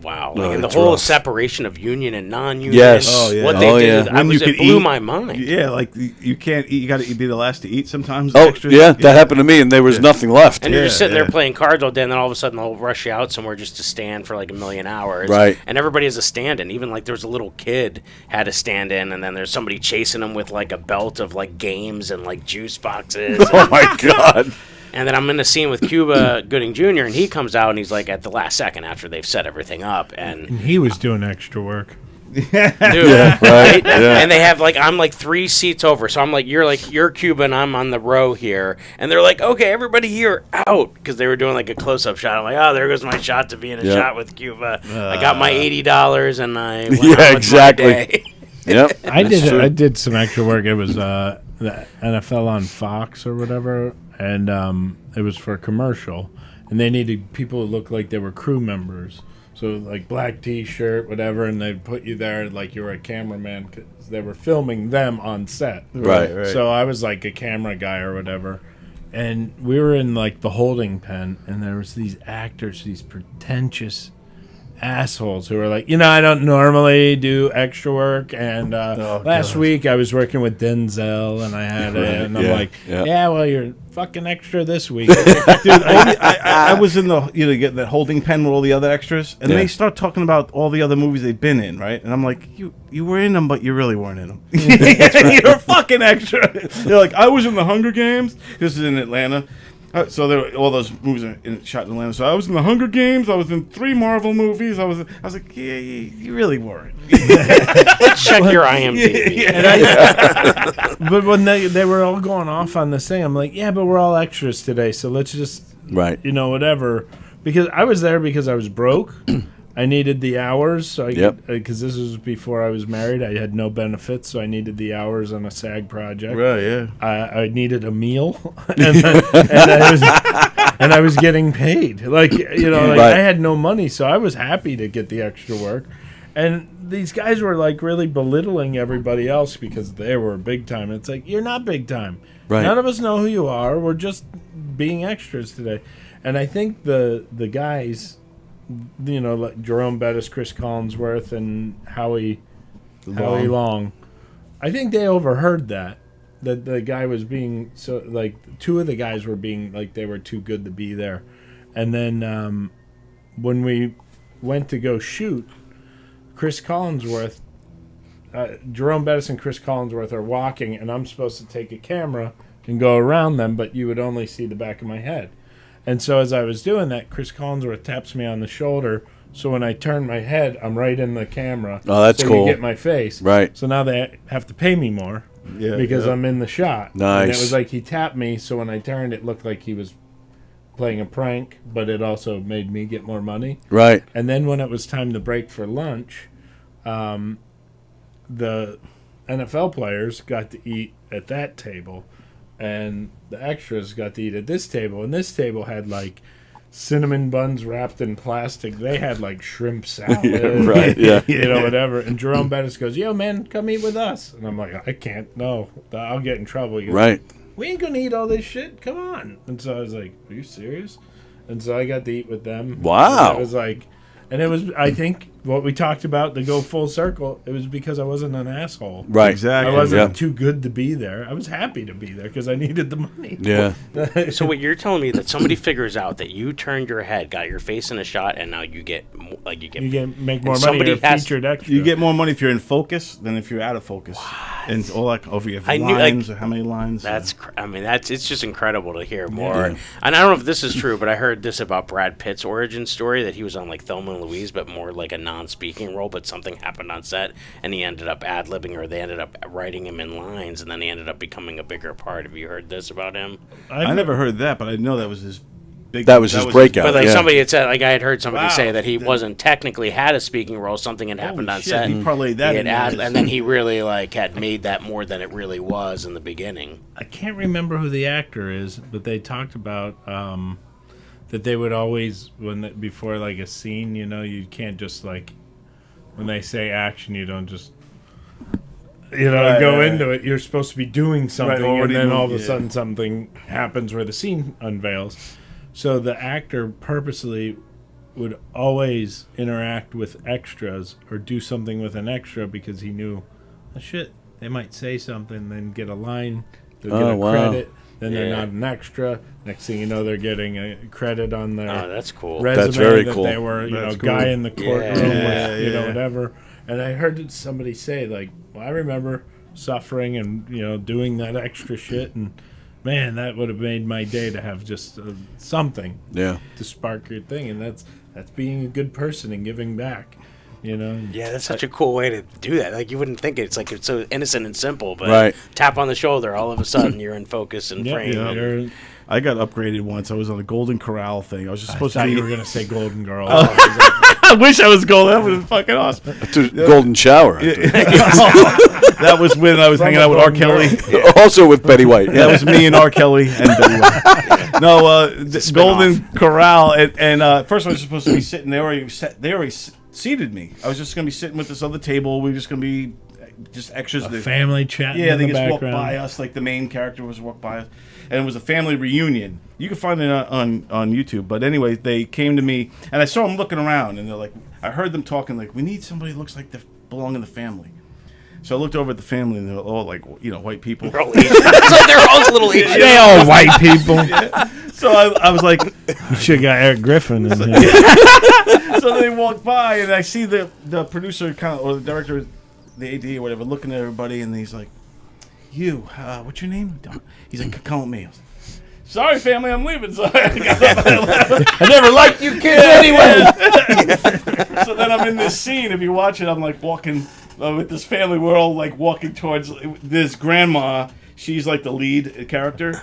Speaker 4: wow!
Speaker 1: No,
Speaker 4: and the
Speaker 1: it's
Speaker 4: whole
Speaker 1: rough.
Speaker 4: separation of union and non-union.
Speaker 1: Yes.
Speaker 4: What they did, it blew my mind.
Speaker 3: Yeah, like you can't eat. You got to be the last to eat sometimes.
Speaker 1: Oh,
Speaker 3: extras.
Speaker 1: yeah, that happened to me, and there was nothing left.
Speaker 4: And you're just sitting there playing cards all day, and then all of a sudden they'll rush you out somewhere just to stand for like a million hours.
Speaker 1: Right.
Speaker 4: And everybody has a stand-in. Even like there was a little kid had a stand-in, and then there's somebody chasing him with like a belt of like games and like juice boxes.
Speaker 1: Oh, my God.
Speaker 4: And then I'm in the scene with Cuba Gooding Jr., and he comes out, and he's like at the last second after they've set everything up. And
Speaker 6: he was doing extra work.
Speaker 4: Dude,
Speaker 1: right? Yeah.
Speaker 4: And they have I'm like 3 seats over, so I'm you're Cuba and I'm on the row here, and they're like, okay, everybody here out, because they were doing like a close-up shot. I'm like, oh, there goes my shot to be in a shot with Cuba. I got my $80 and I went on with
Speaker 1: exactly.
Speaker 4: my day.
Speaker 1: Yep.
Speaker 6: I did some extra work. It was the NFL on Fox or whatever, and it was for a commercial, and they needed people who looked like they were crew members. So like black T-shirt, whatever, and they'd put you there like you were a cameraman because they were filming them on set.
Speaker 1: Right.
Speaker 6: So I was like a camera guy or whatever, and we were in like the holding pen, and there was these actors, these pretentious assholes who were like, I don't normally do extra work, and last week I was working with Denzel, and I had and I'm like, yeah, well, you're fucking extra this week.
Speaker 3: Dude, I was in the getting that holding pen with all the other extras, and they start talking about all the other movies they've been in, right? And I'm like, you were in them, but you really weren't in them. You're fucking extra. They're like, I was in the Hunger Games. This is in Atlanta. So there were all those movies are shot in Atlanta. So I was in the Hunger Games. I was in 3 Marvel movies. I was like, yeah, you really weren't.
Speaker 4: Check your IMDb.
Speaker 6: But when they were all going off on this thing, I'm like, yeah, but we're all extras today, so let's just whatever. Because I was there because I was broke. I needed the hours, so because this was before I was married. I had no benefits, so I needed the hours on a SAG project.
Speaker 3: Right, yeah.
Speaker 6: I needed a meal, and I was getting paid. I had no money, so I was happy to get the extra work. And these guys were like really belittling everybody else because they were big time. It's like, you're not big time. Right. None of us know who you are. We're just being extras today. And I think the guys, like Jerome Bettis, Chris Collinsworth, and Howie Long, I think they overheard that the guy was being so like 2 of the guys were being like they were too good to be there. And then when we went to go shoot, Chris Collinsworth, Jerome Bettis and Chris Collinsworth are walking, and I'm supposed to take a camera and go around them, but you would only see the back of my head. And so as I was doing that, Chris Collinsworth taps me on the shoulder. So when I turn my head, I'm right in the camera.
Speaker 1: Oh, that's cool.
Speaker 6: You get my face.
Speaker 1: Right.
Speaker 6: So now they have to pay me more because I'm in the shot.
Speaker 1: Nice.
Speaker 6: And it was like he tapped me, so when I turned, it looked like he was playing a prank, but it also made me get more money.
Speaker 1: Right.
Speaker 6: And then when it was time to break for lunch, the NFL players got to eat at that table, and the extras got to eat at this table. And this table had like cinnamon buns wrapped in plastic. They had like shrimp salad, whatever. And Jerome Bettis goes, "Yo, man, come eat with us." And I'm like, "I can't. No, I'll get in trouble." He goes, "We ain't gonna eat all this shit. Come on." And so I was like, "Are you serious?" And so I got to eat with them.
Speaker 1: Wow.
Speaker 6: And it was like, And it was, I think, what we talked about to go full circle. It was because I wasn't an asshole.
Speaker 1: Right.
Speaker 3: Exactly.
Speaker 6: I wasn't
Speaker 1: Yeah.
Speaker 6: too good to be there. I was happy to be there because I needed the money.
Speaker 1: Yeah.
Speaker 4: So what you're telling me that somebody figures out that you turned your head, got your face in a shot, and now you get
Speaker 6: You can make more money.
Speaker 4: somebody
Speaker 6: You're
Speaker 4: has-
Speaker 6: featured extra.
Speaker 3: You get more money if you're in focus than if you're out of focus. And all that over your
Speaker 4: I knew,
Speaker 3: lines or how many lines.
Speaker 4: It's just incredible to hear more.
Speaker 1: Yeah.
Speaker 4: And I don't know if this is true, but I heard this about Brad Pitt's origin story, that he was on like Thelma and Louise, but more like a non-speaking role, but something happened on set and he ended up ad-libbing, or they ended up writing him in lines, and then he ended up becoming a bigger part. Have you heard this about him?
Speaker 3: I never heard that, but I know that was his big.
Speaker 1: That was his breakout.
Speaker 4: But like
Speaker 1: yeah.
Speaker 4: somebody had said, like I had heard somebody
Speaker 3: Wow.
Speaker 4: say that he wasn't technically had a speaking role. Something had happened
Speaker 3: Holy
Speaker 4: on
Speaker 3: shit,
Speaker 4: set.
Speaker 3: he parlayed that
Speaker 4: He had
Speaker 3: into his-
Speaker 4: and then he really like had made that more than it really was in the beginning.
Speaker 6: I can't remember who the actor is, but they talked about that they would always, before like a scene, you can't just like, when they say action, you don't just,
Speaker 3: Right,
Speaker 6: go
Speaker 3: right,
Speaker 6: into it. You're supposed to be doing something, and
Speaker 3: already
Speaker 6: then all of
Speaker 3: moved,
Speaker 6: a
Speaker 3: yeah.
Speaker 6: sudden something happens where the scene unveils. So the actor purposely would always interact with extras or do something with an extra because he knew, oh, shit, they might say something, then get a line, they'll get a
Speaker 1: wow.
Speaker 6: credit, then they're
Speaker 4: Yeah.
Speaker 6: not an extra. Next thing you know, they're getting a credit on their
Speaker 4: Oh, that's cool.
Speaker 6: resume
Speaker 1: That's very
Speaker 6: that
Speaker 1: cool.
Speaker 6: they were,
Speaker 3: That's cool.
Speaker 6: guy in the courtroom
Speaker 4: Yeah.
Speaker 6: with,
Speaker 3: Yeah.
Speaker 6: whatever. And I heard somebody say, like, well, I remember suffering and, doing that extra shit. And, man, that would have made my day to have just something
Speaker 1: Yeah.
Speaker 6: to spark your thing. And that's being a good person and giving back,
Speaker 4: Yeah, that's such a cool way to do that. Like you wouldn't think it's like it's so innocent and simple, but
Speaker 1: Right.
Speaker 4: tap on the shoulder, all of a sudden you're in focus and frame.
Speaker 3: yeah.
Speaker 6: You're-
Speaker 3: I got upgraded once. I was on a Golden Corral thing. I was just
Speaker 6: I
Speaker 3: supposed
Speaker 6: thought
Speaker 3: to be.
Speaker 6: you were going to say Golden Girl.
Speaker 3: I wish I was golden. That would have been fucking awesome.
Speaker 1: Golden shower.
Speaker 3: That was when I was hanging out with R. Kelly.
Speaker 1: Also with Betty White.
Speaker 3: That was me and R. Kelly and Betty White. No, Golden Corral. And first I was supposed to be sitting. They already seated me. I was just going to be sitting with this other table. We were just going to be just extras.
Speaker 6: A family chatting
Speaker 3: Yeah,
Speaker 6: in
Speaker 3: they
Speaker 6: the
Speaker 3: just walked
Speaker 6: background.
Speaker 3: by us. Like the main character was walked by us, and it was a family reunion. You can find it on YouTube. But anyway, they came to me, and I saw them looking around, and they're like, I heard them talking like, we need somebody who looks like they belong in the family. So I looked over at the family, and they're all like, white people.
Speaker 4: They're all Asian. It's like they're all little Asian.
Speaker 6: They all white people.
Speaker 3: So I was like,
Speaker 6: You should have got Eric Griffin in here.
Speaker 3: so they walked by, and I see the producer or the director, the AD or whatever, looking at everybody, and he's like, "You, what's your name?" He's like, "Come with me." I was like, sorry, family, I'm leaving. So
Speaker 6: I never liked you kids anyway.
Speaker 3: So then I'm in this scene. If you watch it, I'm like walking with this family. We're all like walking towards this grandma. She's like the lead character,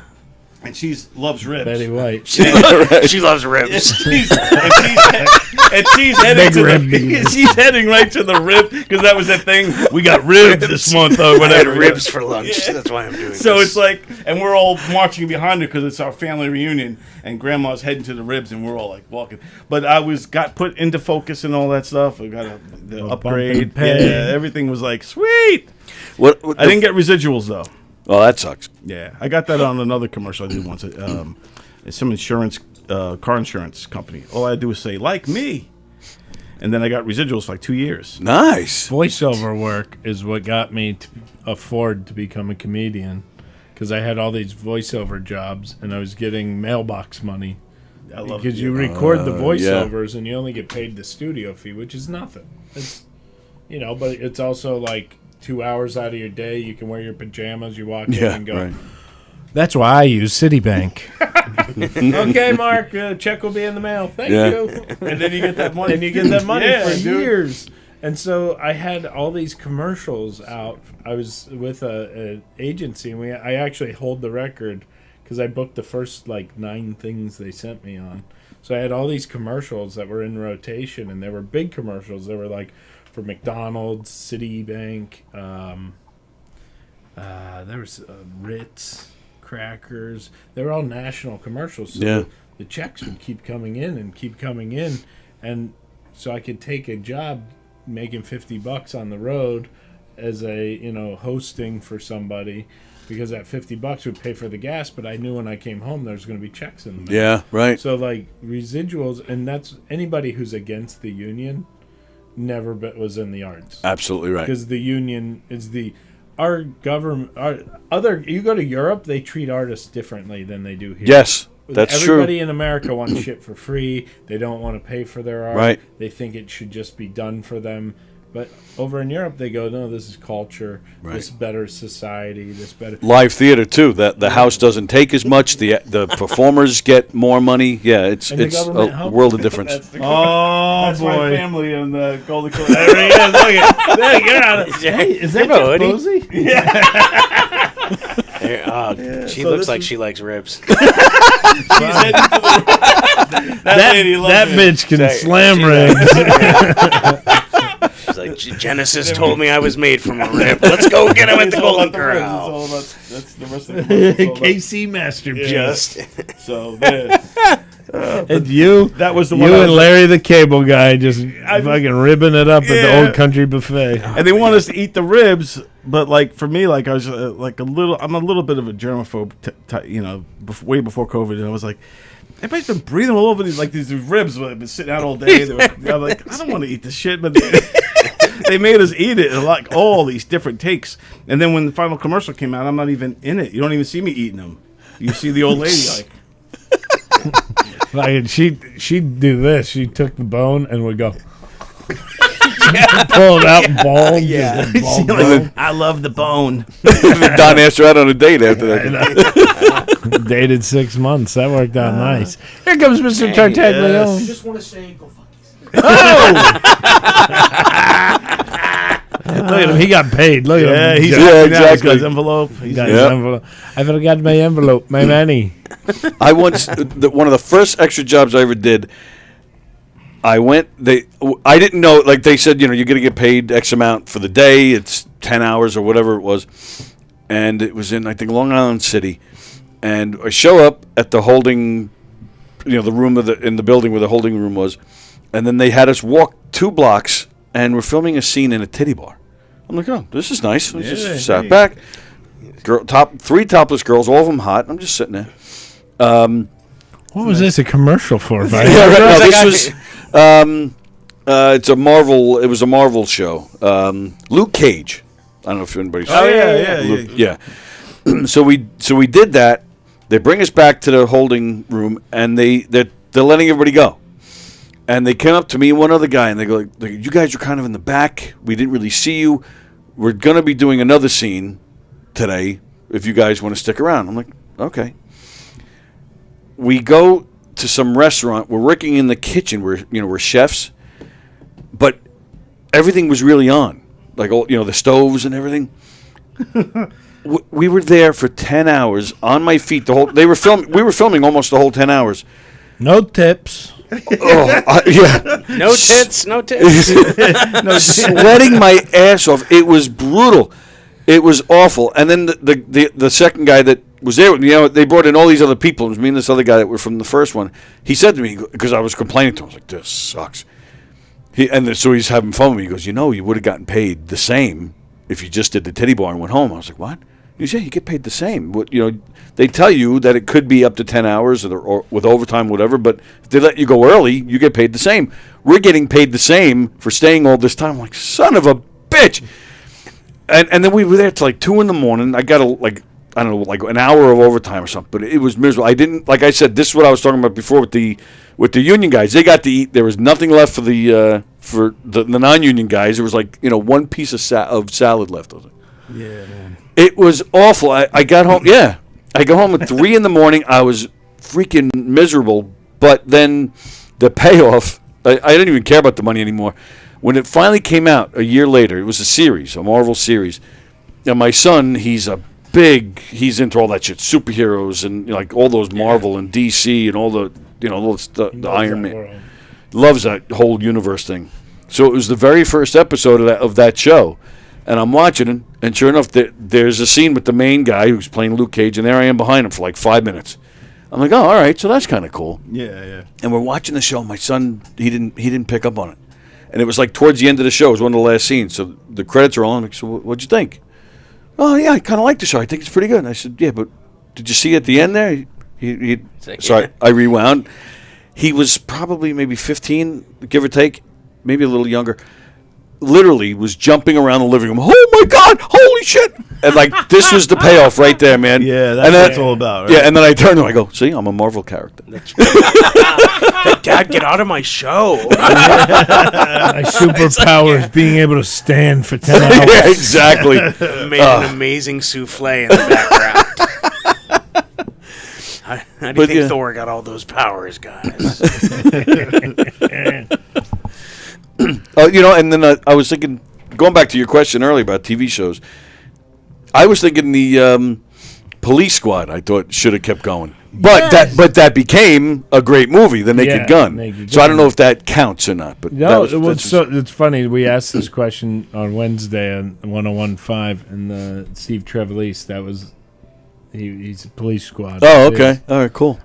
Speaker 3: and she loves ribs.
Speaker 6: Betty White.
Speaker 4: She loves ribs.
Speaker 3: She's heading right to the rib because that was the thing. We got ribs this month or
Speaker 4: I had
Speaker 3: whatever.
Speaker 4: ribs for lunch. That's why I'm doing
Speaker 3: So
Speaker 4: this.
Speaker 3: it's like, and we're all marching behind her because it's our family reunion, and Grandma's heading to the ribs, and we're all like walking. But I got put into focus and all that stuff. I got the upgrade.
Speaker 6: bump and pay.
Speaker 3: Yeah, everything was like sweet.
Speaker 1: What
Speaker 3: I didn't get residuals though.
Speaker 1: Oh, that sucks.
Speaker 3: Yeah, I got that on another commercial I did once. It's some insurance, car insurance company. All I had to do was say, like me. And then I got residuals for like 2 years.
Speaker 1: Nice.
Speaker 6: Voiceover work is what got me to afford to become a comedian because I had all these voiceover jobs and I was getting mailbox money.
Speaker 3: I love
Speaker 6: Because
Speaker 3: it.
Speaker 6: you record the
Speaker 1: yeah.
Speaker 6: voiceovers and you only get paid the studio fee, which is nothing. It's, but it's also like 2 hours out of your day. You can wear your pajamas. You walk in
Speaker 1: Yeah,
Speaker 6: and go.
Speaker 1: right.
Speaker 6: That's why I use Citibank. Okay, Mark, check will be in the mail. Thank
Speaker 1: Yeah.
Speaker 6: you.
Speaker 3: And then you get that money.
Speaker 6: And you get that money
Speaker 3: Yeah,
Speaker 6: for
Speaker 3: dude.
Speaker 6: years. And so I had all these commercials out. I was with an agency, and I actually hold the record because I booked the first 9 things they sent me on. So I had all these commercials that were in rotation, and they were big commercials. They were for McDonald's, Citibank. There was Ritz, Crackers. They were all national commercials. So
Speaker 1: Yeah.
Speaker 6: the checks would keep coming in and keep coming in, and so I could take a job making $50 on the road as a hosting for somebody, because that $50 would pay for the gas, but I knew when I came home there was going to be checks in the mail.
Speaker 1: Yeah, right.
Speaker 6: So like residuals, and that's anybody who's against the union never was in the arts.
Speaker 1: Absolutely right.
Speaker 6: Because the union is our government. You go to Europe, they treat artists differently than they do here.
Speaker 1: Yes, that's
Speaker 6: Everybody
Speaker 1: true.
Speaker 6: in America wants shit for free. They don't want to pay for their art.
Speaker 1: Right.
Speaker 6: They think it should just be done for them. But over in Europe, they go, no, this is culture.
Speaker 1: Right.
Speaker 6: This better society. This better.
Speaker 1: Live theater too. That the house doesn't take as much. The performers get more money. Yeah, it's
Speaker 6: And the government
Speaker 1: a
Speaker 6: helps.
Speaker 1: world of difference.
Speaker 3: That's my
Speaker 6: boy.
Speaker 3: family in the Golden Corral.
Speaker 6: There he is. Look at there, get out of
Speaker 4: Hey,
Speaker 6: is that
Speaker 4: hello,
Speaker 6: Jeff
Speaker 4: Eddie.
Speaker 6: Posey?
Speaker 4: She
Speaker 6: So
Speaker 4: looks
Speaker 6: this
Speaker 4: like
Speaker 6: is-
Speaker 4: she likes ribs.
Speaker 6: That bitch can
Speaker 4: Say-
Speaker 6: slam
Speaker 4: she
Speaker 6: rings.
Speaker 4: She's like, Genesis told me I was made from a rib. Let's go get him at the Golden Corral.
Speaker 3: That's the rest of the commercial's all about-
Speaker 6: KC Masterpiece.
Speaker 4: Just
Speaker 3: So there.
Speaker 6: And you,
Speaker 3: That was the
Speaker 6: you
Speaker 3: one. I
Speaker 6: and
Speaker 3: was
Speaker 6: Larry the Cable Guy just fucking ribbing it up at the
Speaker 3: Yeah.
Speaker 6: Old Country Buffet.
Speaker 3: and they want us to eat the ribs, but like for me, like I was like I'm a little bit of a germaphobe, way before COVID, and I was like, everybody's been breathing all over these ribs, but I've been sitting out all day. I'm like, I don't want to eat this shit, but they made us eat it, and like all these different takes. And then when the final commercial came out, I'm not even in it. You don't even see me eating them. You see the old lady like.
Speaker 6: Like she'd do this. She took the bone and would go. Pull it out, ball.
Speaker 8: Yeah.
Speaker 3: I love the bone.
Speaker 1: Don asked her out on a date after that.
Speaker 6: Dated 6 months. That worked out nice. Here comes Mr. Tartaglione.
Speaker 5: Just want to say, go fuck yourself.
Speaker 6: Look at him. He got paid. Look at
Speaker 3: Yeah,
Speaker 6: him.
Speaker 3: he's
Speaker 1: Yeah,
Speaker 3: happy now. He's got
Speaker 1: exactly.
Speaker 3: his envelope.
Speaker 6: He got
Speaker 1: Yep.
Speaker 6: his envelope. I forgot my envelope. My money.
Speaker 1: I once one of the first extra jobs I ever did. I didn't know, like they said, you're going to get paid X amount for the day. It's 10 hours or whatever it was. And it was in, I think, Long Island City. And I show up at the holding, the room in the building where the holding room was. And then they had us walk 2 blocks and we're filming a scene in a titty bar. I'm like, oh, this is nice. I just sat back. 3 topless girls, all of them hot. I'm just sitting there.
Speaker 6: What was this a commercial for?
Speaker 1: Yeah, right. No, this was it's a Marvel. It was a Marvel show. Luke Cage. I don't know if anybody's.
Speaker 3: Oh yeah.
Speaker 1: Yeah. So we did that. They bring us back to the holding room, and they're letting everybody go. And they came up to me and one other guy, and they go, like, "You guys are kind of in the back. We didn't really see you. We're gonna be doing another scene today. If you guys want to stick around." I'm like, "Okay." We go to some restaurant. We're working in the kitchen. We're chefs, but everything was really on, like all the stoves and everything. We were there for 10 hours on my feet. We were filming almost the whole 10 hours.
Speaker 6: No tips.
Speaker 1: Yeah.
Speaker 4: no tits, no tits.
Speaker 1: Sweating my ass off. It was brutal. It was awful. And then the second guy that was there with me, they brought in all these other people. It was me and this other guy that were from the first one. He said to me, because I was complaining to him, I was like, this sucks. So he's having fun with me. He goes, you would have gotten paid the same if you just did the titty bar and went home. I was like, what? He said, yeah, you get paid the same. They tell you that it could be up to 10 hours or with overtime, whatever, but if they let you go early, you get paid the same. We're getting paid the same for staying all this time. I'm like, son of a bitch. And then we were there till like 2 a.m. I got an hour of overtime or something, but it was miserable. I didn't, like I said, this is what I was talking about before with the union guys. They got to eat. There was nothing left for the non-union guys. There was like, one piece of salad left. I was like,
Speaker 3: Yeah, man.
Speaker 1: it was awful. I got home. Yeah, I got home at 3 a.m. I was freaking miserable. But then the payoff, I didn't even care about the money anymore. When it finally came out a year later, it was a Marvel series. And my son, he's into all that shit, superheroes and like all those Marvel and DC and all the the Iron Man.
Speaker 6: World.
Speaker 1: Loves that whole universe thing. So it was the very first episode of that show. And I'm watching it, and sure enough, there's a scene with the main guy who's playing Luke Cage, and there I am behind him for like 5 minutes. I'm like, oh, all right, so that's kind of cool.
Speaker 3: Yeah.
Speaker 1: And we're watching the show. My son, he didn't pick up on it, and it was like towards the end of the show. It was one of the last scenes. So the credits are on. I'm like, so what'd you think? "Oh yeah, I kind of like the show. I think it's pretty good." And I said, "Yeah, but did you see at the end there?" So I rewound. He was probably maybe 15, give or take, maybe a little younger. Literally was jumping around the living room. Oh my God! Holy shit! And like this was the payoff right there, man.
Speaker 3: Yeah, that's
Speaker 1: and
Speaker 3: what it's all about. Right?
Speaker 1: Yeah, and then I turned and I go, "See, I'm a Marvel character."
Speaker 4: Dad, get out of my show.
Speaker 6: My superpower is being able to stand for 10 hours.
Speaker 1: Yeah, exactly.
Speaker 4: Made an amazing souffle in the background. How do you think Thor got all those powers, guys?
Speaker 1: And then I was thinking, going back to your question earlier about TV shows, I was thinking the Police Squad. I thought should have kept going, but that became a great movie, The Naked Gun. So I don't know if that counts or not. But
Speaker 6: no, it's funny. We asked this question on Wednesday on 101.5, and Steve Trevelise. That was he's a Police Squad.
Speaker 1: Oh, okay, all right, cool.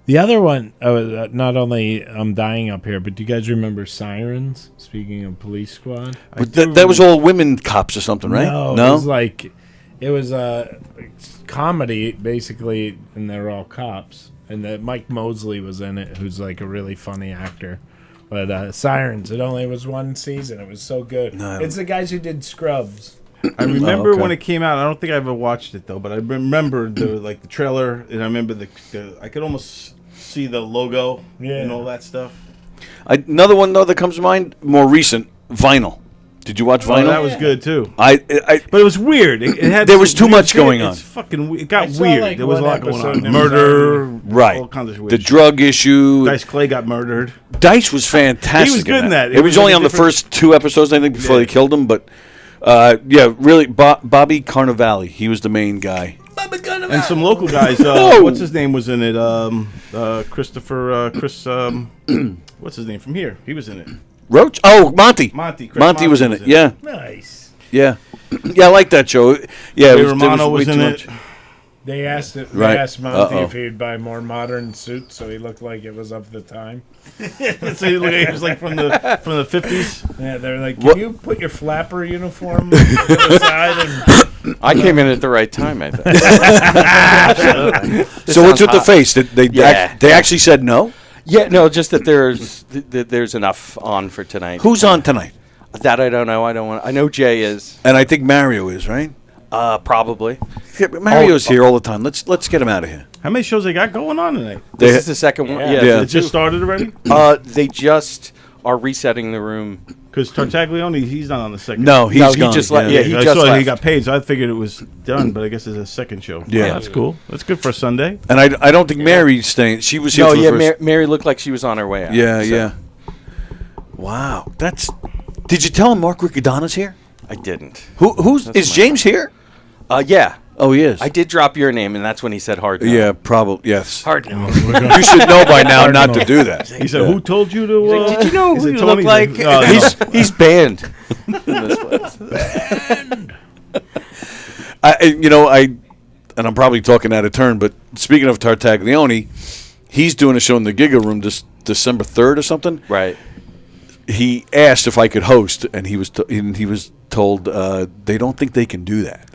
Speaker 6: The other one, not only I'm dying up here, but do you guys remember Sirens? Speaking of Police Squad,
Speaker 1: that was all women cops or something, right?
Speaker 6: No, it was a comedy basically, and they're all cops. And Mike Mosley was in it, who's like a really funny actor. But Sirens, it only was one season. It was so good. No, it's the guys who did Scrubs.
Speaker 3: I remember when it came out. I don't think I ever watched it though, but I remember the trailer, and I remember the I could almost see the logo and all that stuff.
Speaker 1: Another one though that comes to mind, more recent, Vinyl. Did you watch Vinyl?
Speaker 3: That was good too.
Speaker 1: But
Speaker 3: it was weird. It had
Speaker 1: there was too much going on.
Speaker 3: It got weird. There was a lot going on. Murder,
Speaker 1: right?
Speaker 3: All kinds of weird
Speaker 1: the drug issue.
Speaker 3: Dice Clay got murdered.
Speaker 1: Dice was fantastic.
Speaker 3: He was good in that.
Speaker 1: It was only on the first 2 episodes, I think, before they killed him. But really, Bobby Cannavale. He was the main guy.
Speaker 3: And some local guys. What's his name was in it? Christopher. What's his name from here? He was in it.
Speaker 1: Roach? Oh, Monty.
Speaker 3: Monty
Speaker 1: was in it. Yeah.
Speaker 6: Nice.
Speaker 1: Yeah. Yeah, I like that show. Yeah,
Speaker 3: Romano was in it.
Speaker 6: They asked Monty if he'd buy more modern suits, so he looked like it was of the time.
Speaker 3: So he was like from the 50s.
Speaker 6: Yeah, they're like, can you put your flapper uniform to the side? And
Speaker 8: I came in at the right time, I think.
Speaker 1: So what's with the face? They actually said no?
Speaker 8: Yeah, no, just that there's enough on for tonight.
Speaker 1: Who's on tonight?
Speaker 8: That I don't know. I know Jay is.
Speaker 1: And I think Mario is, right?
Speaker 8: Probably.
Speaker 1: Yeah, but Mario's here all the time. Let's get him out of here.
Speaker 3: How many shows they got going on tonight?
Speaker 8: This is the second one.
Speaker 3: Yeah. It just started already?
Speaker 8: They just are resetting the room.
Speaker 3: Because Tartaglione, he's not on the second.
Speaker 1: No, he
Speaker 8: just left. Yeah, he just left.
Speaker 3: He got paid, so I figured it was done. But I guess it's a second show.
Speaker 1: Yeah,
Speaker 3: that's cool. That's good for a Sunday.
Speaker 1: And I don't think Mary's staying. She was here.
Speaker 8: No,
Speaker 1: for the first.
Speaker 8: Mary looked like she was on her way out.
Speaker 1: Yeah, yeah. Wow, Did you tell him Mark Riccadonna's here?
Speaker 8: I didn't.
Speaker 1: Is James here?
Speaker 8: Yeah.
Speaker 1: Oh, he is.
Speaker 8: I did drop your name, and that's when he said hard no.
Speaker 1: Yeah, probably. Yes.
Speaker 4: Hard no.
Speaker 1: You should know by now not to do that.
Speaker 3: He said, "Who told you to?"
Speaker 8: Did you know who you look like?
Speaker 3: He's
Speaker 8: banned in this place.
Speaker 1: And I'm probably talking out of turn, but speaking of Tartaglione, he's doing a show in the Giga Room this December 3rd or something.
Speaker 8: Right.
Speaker 1: He asked if I could host, and he was told they don't think they can do that.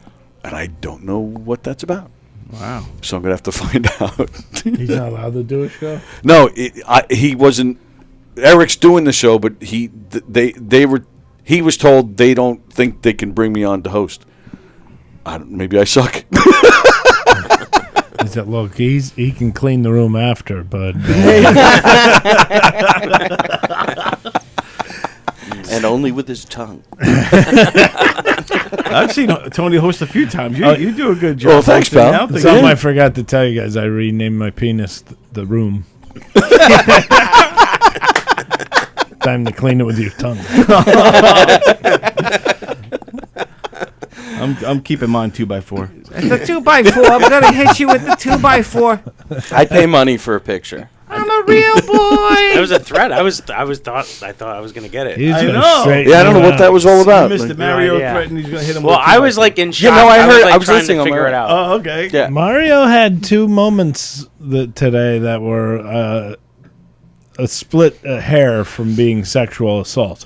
Speaker 1: And I don't know what that's about.
Speaker 3: Wow.
Speaker 1: So I'm going to have to find out.
Speaker 6: He's not allowed to do a show?
Speaker 1: No, he wasn't. Eric's doing the show, but he was told they don't think they can bring me on to host. Maybe I suck.
Speaker 6: He said, look, he can clean the room after, but...
Speaker 8: And only with his tongue.
Speaker 3: I've seen Tony host a few times. You do a good job.
Speaker 1: Well, thanks, pal.
Speaker 6: Something I forgot to tell you guys. I renamed my penis the room. Time to clean it with your tongue.
Speaker 3: I'm keeping mine 2x4.
Speaker 9: The 2x4. I'm gonna hit you with the 2x4.
Speaker 8: I'd pay money for a picture.
Speaker 9: I'm a real boy.
Speaker 4: That was a threat. I thought I was gonna get it.
Speaker 3: I know.
Speaker 1: Yeah, I don't know what that was all about.
Speaker 3: Mr. Mario threatened he's gonna hit him.
Speaker 4: Well,
Speaker 3: with
Speaker 4: I was like in shock.
Speaker 8: I was
Speaker 4: trying
Speaker 8: listening
Speaker 4: to
Speaker 8: on
Speaker 4: figure
Speaker 8: my-
Speaker 4: it out.
Speaker 3: Oh, okay.
Speaker 8: Yeah.
Speaker 6: Mario had 2 moments today that were a split hair from being sexual assault.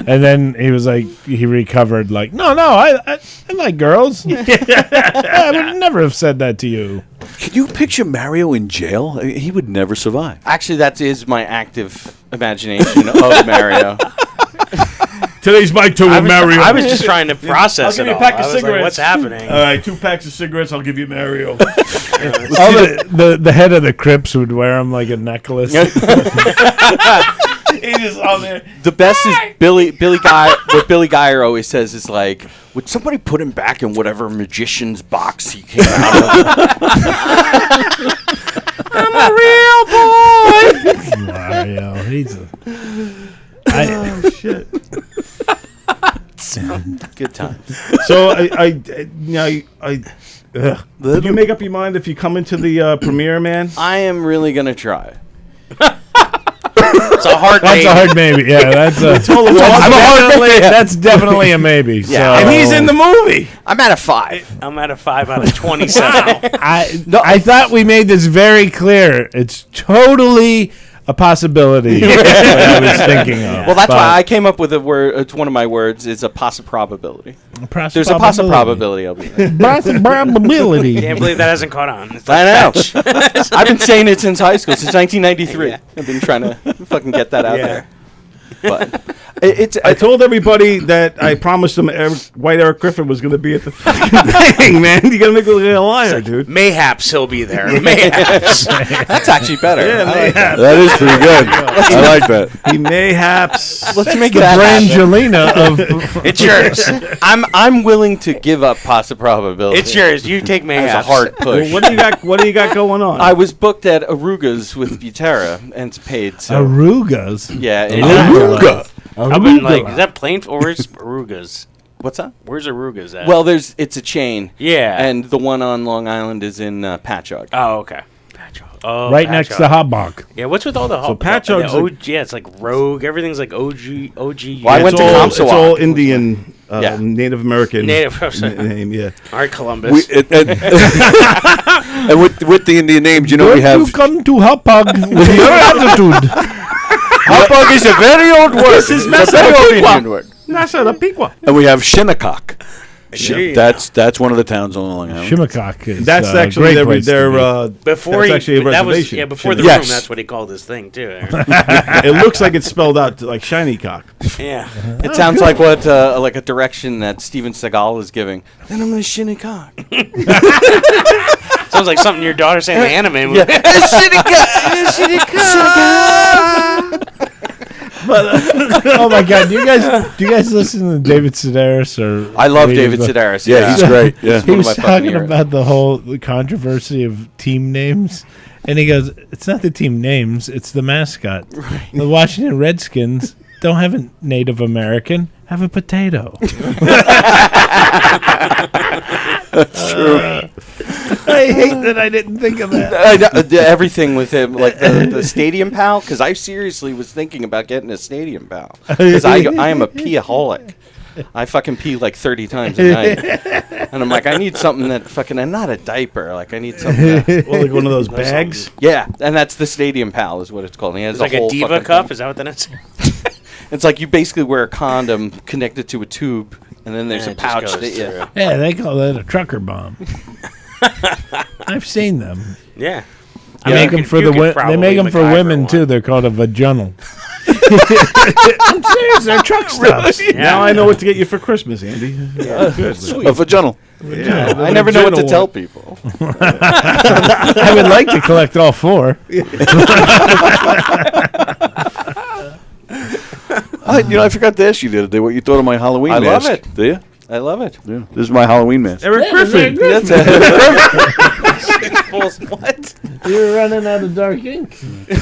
Speaker 6: And then he was like, he recovered like, no, I like girls. I would never have said that to you.
Speaker 1: Can you picture Mario in jail? He would never survive.
Speaker 8: Actually, that is my active imagination of Mario.
Speaker 3: Today's my tour with Mario.
Speaker 4: I was just trying to process
Speaker 3: I'll give
Speaker 4: it
Speaker 3: you a
Speaker 4: all.
Speaker 3: pack
Speaker 4: I
Speaker 3: of
Speaker 4: was like,
Speaker 3: cigarettes.
Speaker 4: what's happening?
Speaker 3: All right, 2 packs of cigarettes. I'll give you Mario.
Speaker 6: All the head of the Crips would wear them like a necklace.
Speaker 3: He's just on there.
Speaker 8: The best is Billy Guy. What Billy Guyer always says is like, would somebody put him back in whatever magician's box he came out of? I'm a real boy.
Speaker 6: Mario, he's a...
Speaker 3: Oh shit!
Speaker 8: Good time.
Speaker 3: So did you make up your mind if you come into the premiere, man?
Speaker 8: I am really gonna try.
Speaker 4: It's a hard
Speaker 6: That's
Speaker 4: maybe.
Speaker 6: a hard maybe. Yeah, that's a that's definitely a maybe.
Speaker 8: Yeah,
Speaker 6: so.
Speaker 3: And he's in the movie.
Speaker 8: I'm at a 5.
Speaker 4: I'm at a 5 out of 20 somehow.
Speaker 6: I thought we made this very clear. It's totally a possibility that I was thinking of.
Speaker 8: Well, that's why I came up with a word. It's one of my words. Is a possibility. There's a probability. I'll be there.
Speaker 6: Probability.
Speaker 4: Can't believe that hasn't caught on. It's
Speaker 8: I
Speaker 4: like
Speaker 8: know.
Speaker 4: fetch.
Speaker 8: I've been saying it since high school, since 1993.
Speaker 4: Yeah.
Speaker 8: I've been trying to fucking get that out
Speaker 4: Yeah.
Speaker 8: there. But it's.
Speaker 3: I told everybody that I promised them White Eric Griffin was going to be at the fucking thing, man. You got to make me look like a liar, dude.
Speaker 4: Mayhaps he'll be there. Mayhaps.
Speaker 8: That's actually better.
Speaker 3: Yeah,
Speaker 8: I like that.
Speaker 1: That is pretty good. I like that.
Speaker 3: He mayhaps.
Speaker 8: Let's make
Speaker 6: The
Speaker 8: that happen.
Speaker 6: Brangelina of
Speaker 4: It's yours.
Speaker 8: I'm willing to give up probability.
Speaker 4: It's yours. You take
Speaker 8: As a
Speaker 4: Mayhaps.
Speaker 8: hard push.
Speaker 3: Well, what do you got? What do you got going on?
Speaker 8: I was booked at Aruga's with Butera, and it's paid. So
Speaker 6: Arugas.
Speaker 8: yeah,
Speaker 1: Aruga.
Speaker 4: I've been like, is that plain? Or where's Aruga's?
Speaker 8: What's that?
Speaker 4: Where's Aruga's at?
Speaker 8: Well, it's a chain.
Speaker 4: yeah.
Speaker 8: And the one on Long Island is in Patchogue.
Speaker 4: Oh, okay. Patchogue. Oh,
Speaker 6: Right next to
Speaker 4: Patchogue.
Speaker 6: Hobbock.
Speaker 4: Yeah, what's with all the
Speaker 3: Patchogue's
Speaker 4: the
Speaker 3: like-
Speaker 4: OG, yeah, it's like Rogue. Everything's like OG.
Speaker 8: Well, I went
Speaker 3: it's
Speaker 8: to
Speaker 3: all,
Speaker 8: Comstock.
Speaker 3: It's all Indian,
Speaker 8: Yeah.
Speaker 3: Native American
Speaker 4: Native.
Speaker 3: name. Yeah.
Speaker 4: All right, Columbus.
Speaker 1: And with the Indian names, you know, we have.
Speaker 6: You come to Hobbock with your attitude.
Speaker 1: Hopog is a very old word. This is a very old Indian word.
Speaker 3: Nasa la Piqua.
Speaker 1: And we have Shinnecock.
Speaker 4: Yeah.
Speaker 1: That's one of the towns on Long Island.
Speaker 6: Shimakok is
Speaker 3: That's actually
Speaker 6: great
Speaker 3: their
Speaker 6: place to be.
Speaker 4: Before
Speaker 3: that's
Speaker 4: he,
Speaker 3: actually a
Speaker 4: that was
Speaker 3: reservation.
Speaker 4: before the
Speaker 1: Yes.
Speaker 4: room. That's what he called his thing too.
Speaker 3: It looks like it's spelled out like shiny cock.
Speaker 4: Yeah.
Speaker 8: It sounds like what like a direction that Steven Seagal is giving. Then I'm gonna shin a cock.
Speaker 4: Sounds like something your daughter saying in the anime movie.
Speaker 6: Oh my God! Do you guys listen to David Sedaris or?
Speaker 8: I love
Speaker 6: read
Speaker 8: David
Speaker 6: his book?
Speaker 8: Sedaris.
Speaker 1: Yeah, he's great. Yeah.
Speaker 6: He
Speaker 8: one of
Speaker 6: was
Speaker 8: my fucking
Speaker 6: talking
Speaker 8: heroes.
Speaker 6: about the controversy of team names, and he goes, "It's not the team names; it's the mascot. The Washington Redskins don't have a Native American, have a potato."
Speaker 1: That's true.
Speaker 6: I hate that I didn't think of that.
Speaker 8: Everything with him, like the stadium pal, because I seriously was thinking about getting a stadium pal. Because I am a peeaholic. I fucking pee like 30 times a night. And I'm like, I need something that fucking, and not a diaper. Like, I need something that,
Speaker 3: Well, like one of those bags.
Speaker 8: yeah, and that's the stadium pal is what it's called. And he has
Speaker 4: It's like a
Speaker 8: whole
Speaker 4: diva
Speaker 8: fucking
Speaker 4: cup.
Speaker 8: thing.
Speaker 4: Is that what that is?
Speaker 8: It's like you basically wear a condom connected to a tube, and then there's
Speaker 4: And
Speaker 8: a
Speaker 4: it just
Speaker 8: pouch
Speaker 4: goes
Speaker 8: that you.
Speaker 4: through.
Speaker 6: Yeah, they call that a trucker bomb. I've seen them.
Speaker 4: Yeah.
Speaker 6: They make them for the they make them for women too. They're called a vaginal. I'm serious. They're truck stops.
Speaker 3: Now I know what to get you for Christmas, Andy. Yeah, good.
Speaker 1: A vaginal.
Speaker 3: Yeah,
Speaker 8: I never know what to
Speaker 3: vaginal
Speaker 8: tell
Speaker 3: one.
Speaker 8: people.
Speaker 6: I would like to collect all 4.
Speaker 1: I forgot to ask you the other day what you thought of my Halloween
Speaker 8: I love
Speaker 1: mask.
Speaker 8: it.
Speaker 1: Do you?
Speaker 8: I love it.
Speaker 1: Yeah. This is my Halloween mask.
Speaker 3: Eric Griffin.
Speaker 8: That's it. What?
Speaker 6: You're running out of dark ink.
Speaker 8: Yeah,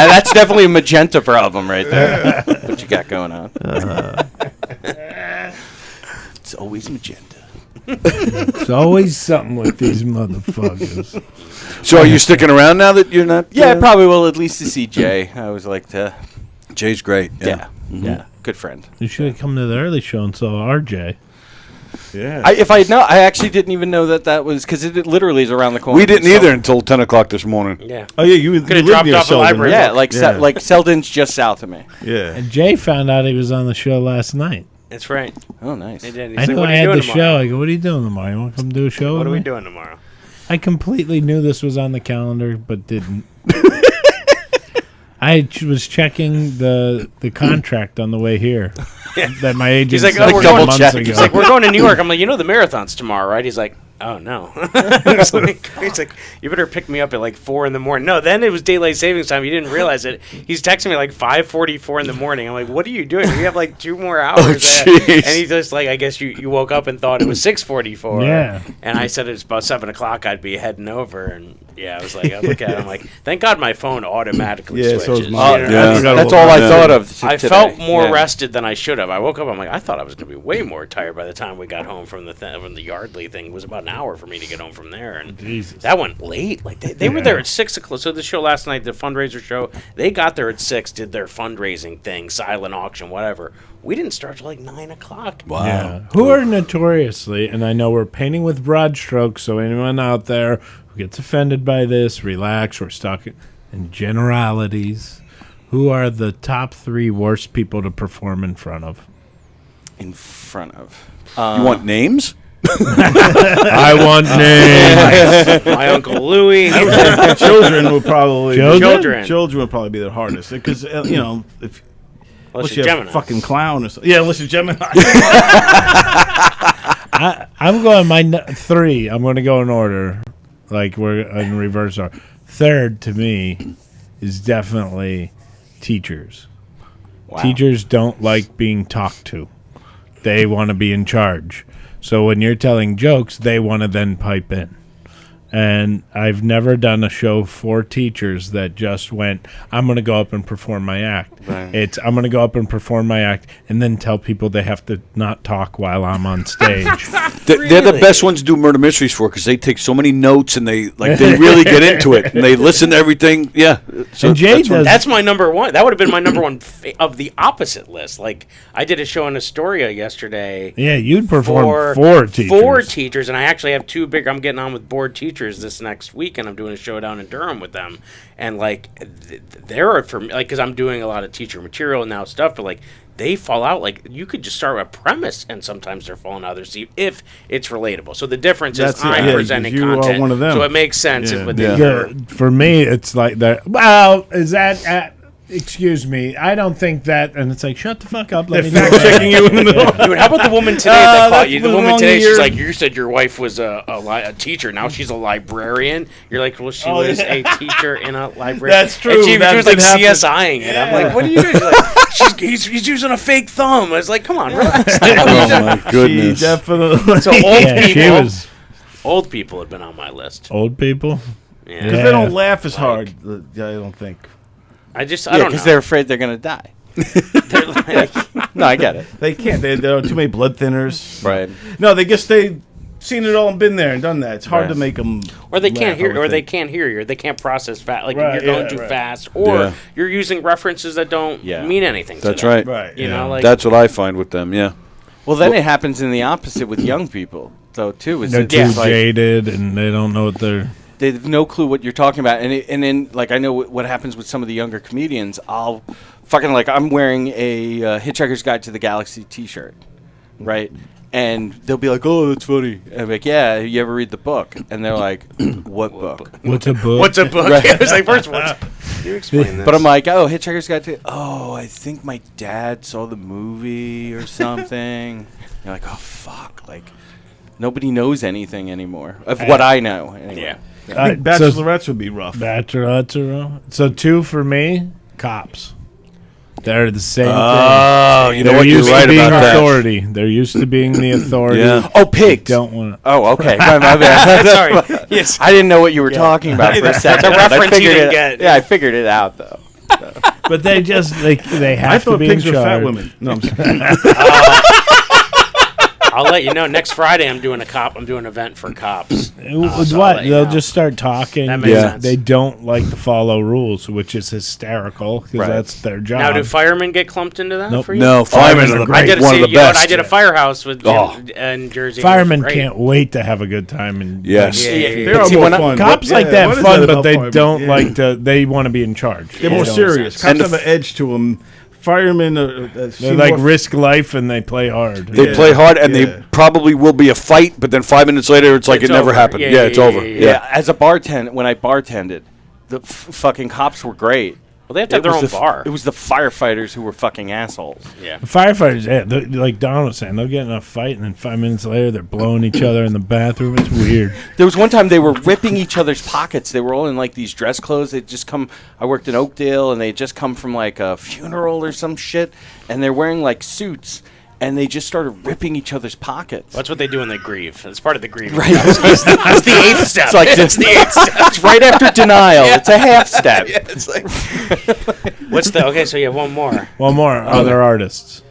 Speaker 8: that's definitely a magenta problem right there. What you got going on? It's always magenta.
Speaker 6: There's always something with these motherfuckers.
Speaker 1: So are you sticking around now that you're not?
Speaker 8: Yeah, I probably will at least to see Jay. I always like to.
Speaker 1: Jay's great.
Speaker 8: Yeah,
Speaker 1: Mhm.
Speaker 8: yeah, good friend.
Speaker 6: You should have come to the early show and saw RJ.
Speaker 3: Yeah.
Speaker 8: If I had known, I actually didn't even know that was because it literally is around the corner.
Speaker 1: We didn't
Speaker 8: So-
Speaker 1: either until 10 o'clock this morning.
Speaker 4: Yeah.
Speaker 3: Oh yeah, you
Speaker 4: Could've
Speaker 3: live
Speaker 4: dropped
Speaker 3: near
Speaker 4: off a
Speaker 3: Selden,
Speaker 4: library.
Speaker 3: right?
Speaker 8: Yeah, like
Speaker 3: Yeah.
Speaker 8: like Selden's just south of me.
Speaker 3: Yeah.
Speaker 6: And Jay found out he was on the show last night.
Speaker 4: That's right.
Speaker 8: Oh, nice.
Speaker 4: They did. He's
Speaker 6: I
Speaker 4: like,
Speaker 6: knew
Speaker 4: what
Speaker 6: I
Speaker 4: are you
Speaker 6: had
Speaker 4: doing
Speaker 6: the
Speaker 4: tomorrow?
Speaker 6: show. I go, what are you doing tomorrow? You want to come do a show
Speaker 4: What
Speaker 6: with
Speaker 4: are we
Speaker 6: me?
Speaker 4: doing tomorrow?
Speaker 6: I completely knew this was on the calendar, but didn't. I was checking the contract on the way here that my agent
Speaker 4: He's like,
Speaker 6: sent
Speaker 4: oh, we're
Speaker 6: a couple
Speaker 4: going.
Speaker 6: months ago.
Speaker 4: He's like, we're going to New York. I'm like, you know, the marathon's tomorrow, right? He's like, oh no. He's like, you better pick me up at like 4 a.m. No, then it was daylight savings time. You didn't realize it. He's texting me like 5:44 in the morning. I'm like, what are you doing? We have like 2 more hours.
Speaker 1: jeez.
Speaker 4: And he's just like, I guess you woke up and thought it was 6:44.
Speaker 6: Yeah.
Speaker 4: And I said it's about 7 o'clock. I'd be heading over, and yeah, I was like, I look at it. I'm like, thank God my phone automatically
Speaker 3: Yeah, so is
Speaker 4: switches.
Speaker 3: mine.
Speaker 4: you know?
Speaker 1: Yeah.
Speaker 3: forgot
Speaker 8: That's
Speaker 3: about
Speaker 8: all I
Speaker 3: that.
Speaker 8: thought of.
Speaker 4: I
Speaker 8: today.
Speaker 4: felt more
Speaker 8: Yeah.
Speaker 4: rested than I should have. I woke up. I'm like, I thought I was going to be way more tired by the time we got home from the Yardley thing. It was about an hour for me to get home from there, and
Speaker 6: Jesus.
Speaker 4: that went late. Like they were there at 6 o'clock. So the show last night, the fundraiser show, they got there at 6, did their fundraising thing, silent auction, whatever. We didn't start till like 9 o'clock.
Speaker 1: Wow.
Speaker 6: Yeah. Who are notoriously, and I know we're painting with broad strokes, so anyone out there who gets offended by this, relax. We're stuck in generalities. Who are the top 3 worst people to perform in front of?
Speaker 8: In front of.
Speaker 1: You want names?
Speaker 6: I want names.
Speaker 4: My Uncle Louie.
Speaker 3: Children would probably
Speaker 6: Children?
Speaker 3: Children would probably be the hardest because you know if
Speaker 4: Unless
Speaker 3: unless
Speaker 4: you're
Speaker 3: you're a
Speaker 4: Gemini.
Speaker 3: fucking clown or something. Yeah, unless you're Gemini.
Speaker 6: I'm going 3. I'm going to go in order, like we're in reverse order. Third to me is definitely teachers.
Speaker 8: Wow.
Speaker 6: Teachers don't like being talked to. They want to be in charge. So when you're telling jokes, they want to then pipe in. And I've never done a show for teachers that just went, I'm going to go up and perform my act.
Speaker 8: Right.
Speaker 6: It's, I'm going to go up and perform my act and then tell people they have to not talk while I'm on stage.
Speaker 1: They're the best ones to do murder mysteries for because they take so many notes and they really get into it and they listen to everything. Yeah. So
Speaker 6: And Jay
Speaker 1: that's what-
Speaker 6: does-
Speaker 4: That's my number one. That would have been my number one of the opposite list. Like I did a show in Astoria yesterday.
Speaker 6: Yeah, you'd perform for teachers.
Speaker 4: 4 teachers, and I actually have 2 big. I'm getting on with board teachers this next week, and I'm doing a show down in Durham with them. And like, they're for me, like, because I'm doing a lot of teacher material now stuff, but like, they fall out. Like, you could just start with a premise, and sometimes they're falling out of their seat if it's relatable. So the difference
Speaker 3: That's
Speaker 4: is
Speaker 3: it,
Speaker 4: I'm
Speaker 3: yeah,
Speaker 4: presenting
Speaker 3: because you are
Speaker 4: content,
Speaker 3: one of them.
Speaker 4: so it makes sense.
Speaker 3: Yeah.
Speaker 4: If
Speaker 3: Yeah.
Speaker 6: For me, it's like that. Well, is that? Excuse me. I don't think that. And it's like, shut the fuck up. Let me
Speaker 3: fact checking you in the middle.
Speaker 4: Dude, how about the woman today that caught you? The
Speaker 3: was
Speaker 4: woman
Speaker 3: wrong
Speaker 4: today,
Speaker 3: here.
Speaker 4: she's like, you said your wife was a teacher. Now she's a librarian. You're like, well, she was a teacher in a library.
Speaker 3: That's true.
Speaker 4: And she
Speaker 3: That
Speaker 4: was like
Speaker 3: did happen.
Speaker 4: CSIing it. I'm like, what are you doing? She's like, he's using a fake thumb. I was like, come on, relax.
Speaker 1: Oh my goodness.
Speaker 3: She definitely.
Speaker 4: So old
Speaker 6: Yeah, she
Speaker 4: people,
Speaker 6: was
Speaker 4: old people have been on my list.
Speaker 6: old people.
Speaker 4: Yeah.
Speaker 3: Because they don't laugh as hard. I don't think.
Speaker 4: I don't
Speaker 8: Yeah,
Speaker 4: know.
Speaker 8: because they're afraid they're gonna die.
Speaker 4: They're like,
Speaker 8: No, I get it.
Speaker 3: They can't. There are too many blood thinners.
Speaker 8: Right.
Speaker 3: No, they guess they've seen it all and been there and done that. It's hard
Speaker 8: Right.
Speaker 3: to make them.
Speaker 4: or they can't hear, or they can't hear you. They can't process fast. Like
Speaker 3: Right,
Speaker 4: you're going
Speaker 3: yeah,
Speaker 4: too
Speaker 3: right.
Speaker 4: fast, or
Speaker 1: Yeah.
Speaker 4: you're using references that don't
Speaker 8: Yeah.
Speaker 4: mean anything. to
Speaker 1: That's
Speaker 4: them.
Speaker 1: right.
Speaker 3: Right.
Speaker 4: You know, like
Speaker 1: That's what I find with them. Yeah.
Speaker 8: Well, then it happens in the opposite with young people, though. Too. Is
Speaker 6: They're
Speaker 8: it
Speaker 6: too
Speaker 8: just like
Speaker 6: jaded and they don't know what they're.
Speaker 8: they have no clue what you're talking about, and then like I know what happens with some of the younger comedians. I'll fucking like I'm wearing a Hitchhiker's Guide to the Galaxy T-shirt, right? And they'll be like, "Oh, that's funny." And I'm like, "Yeah, you ever read the book?" And they're like, "What book?"
Speaker 6: What's a book?
Speaker 4: what's a book? I was like, first, can you explain this?
Speaker 8: But I'm like, "Oh, Hitchhiker's Guide to." Oh, I think my dad saw the movie or something. You're like, "Oh fuck!" Like nobody knows anything anymore of what I know. Anyway.
Speaker 4: yeah.
Speaker 3: I think bachelorettes would be rough.
Speaker 6: Bachelorettes are wrong. So 2 for me, cops. They're the same
Speaker 1: Oh,
Speaker 6: thing.
Speaker 1: you know
Speaker 6: They're
Speaker 1: what? You're
Speaker 6: used
Speaker 1: right
Speaker 6: to being
Speaker 1: about that.
Speaker 6: authority. They're used to being the authority.
Speaker 1: Yeah.
Speaker 8: Oh, pigs.
Speaker 6: Don't want to.
Speaker 8: Oh, okay. My bad.
Speaker 4: Sorry. Yes.
Speaker 8: I didn't know what you were talking about for a second.
Speaker 4: The
Speaker 8: but I
Speaker 4: reference you
Speaker 8: figured
Speaker 4: didn't
Speaker 8: it-
Speaker 4: get.
Speaker 8: Yeah, I figured it out though.
Speaker 6: But they just they
Speaker 3: I
Speaker 6: have to
Speaker 3: thought
Speaker 6: be
Speaker 3: pigs
Speaker 6: in
Speaker 3: were fat
Speaker 6: charge.
Speaker 3: women. No, I'm just kidding.
Speaker 4: I'll let you know. Next Friday, I'm doing an event for cops. So
Speaker 6: What? They'll just start talking.
Speaker 4: That makes sense.
Speaker 6: They don't like to follow rules, which is hysterical because that's their job.
Speaker 4: Now, do firemen get clumped into that
Speaker 6: Nope.
Speaker 4: for you?
Speaker 1: No, firemen are one of the best.
Speaker 4: I did a firehouse with Jim in Jersey.
Speaker 6: Firemen can't wait to have a good time. And
Speaker 1: Yes.
Speaker 3: They're all more fun.
Speaker 6: cops
Speaker 3: What-
Speaker 6: like that
Speaker 3: what is
Speaker 6: fun,
Speaker 3: that
Speaker 6: but
Speaker 3: about
Speaker 6: they
Speaker 3: firemen?
Speaker 6: don't like to. They want to be in charge.
Speaker 3: They're more serious. Cops have an edge to them. Firemen
Speaker 6: They like risk life and they play hard.
Speaker 1: They play hard, and they probably will be a fight, but then 5 minutes later, it's like
Speaker 4: It's
Speaker 1: it never
Speaker 4: over.
Speaker 1: happened.
Speaker 4: Yeah,
Speaker 1: It's
Speaker 4: yeah,
Speaker 1: over.
Speaker 4: yeah,
Speaker 8: Yeah, as a bartender, when I bartended, the fucking cops were great.
Speaker 4: Well, they have to have their own bar.
Speaker 8: It was the firefighters who were fucking assholes.
Speaker 4: Yeah.
Speaker 6: The firefighters, like Don was saying, they'll get in a fight and then 5 minutes later they're blowing each other in the bathroom. It's weird.
Speaker 8: There was one time they were ripping each other's pockets. They were all in like these dress clothes. They'd just come. I worked in Oakdale, and they just come from like a funeral or some shit, and they're wearing like suits, and they just started ripping each other's pockets.
Speaker 4: That's what they do when they grieve. It's part of the grieving.
Speaker 8: Right.
Speaker 4: It's the 8th step.
Speaker 8: It's like
Speaker 4: it's the 8th step.
Speaker 8: It's right after denial. It's a half step.
Speaker 1: Yeah, it's like
Speaker 4: What's the okay? So you have one more,
Speaker 6: One more, other artists.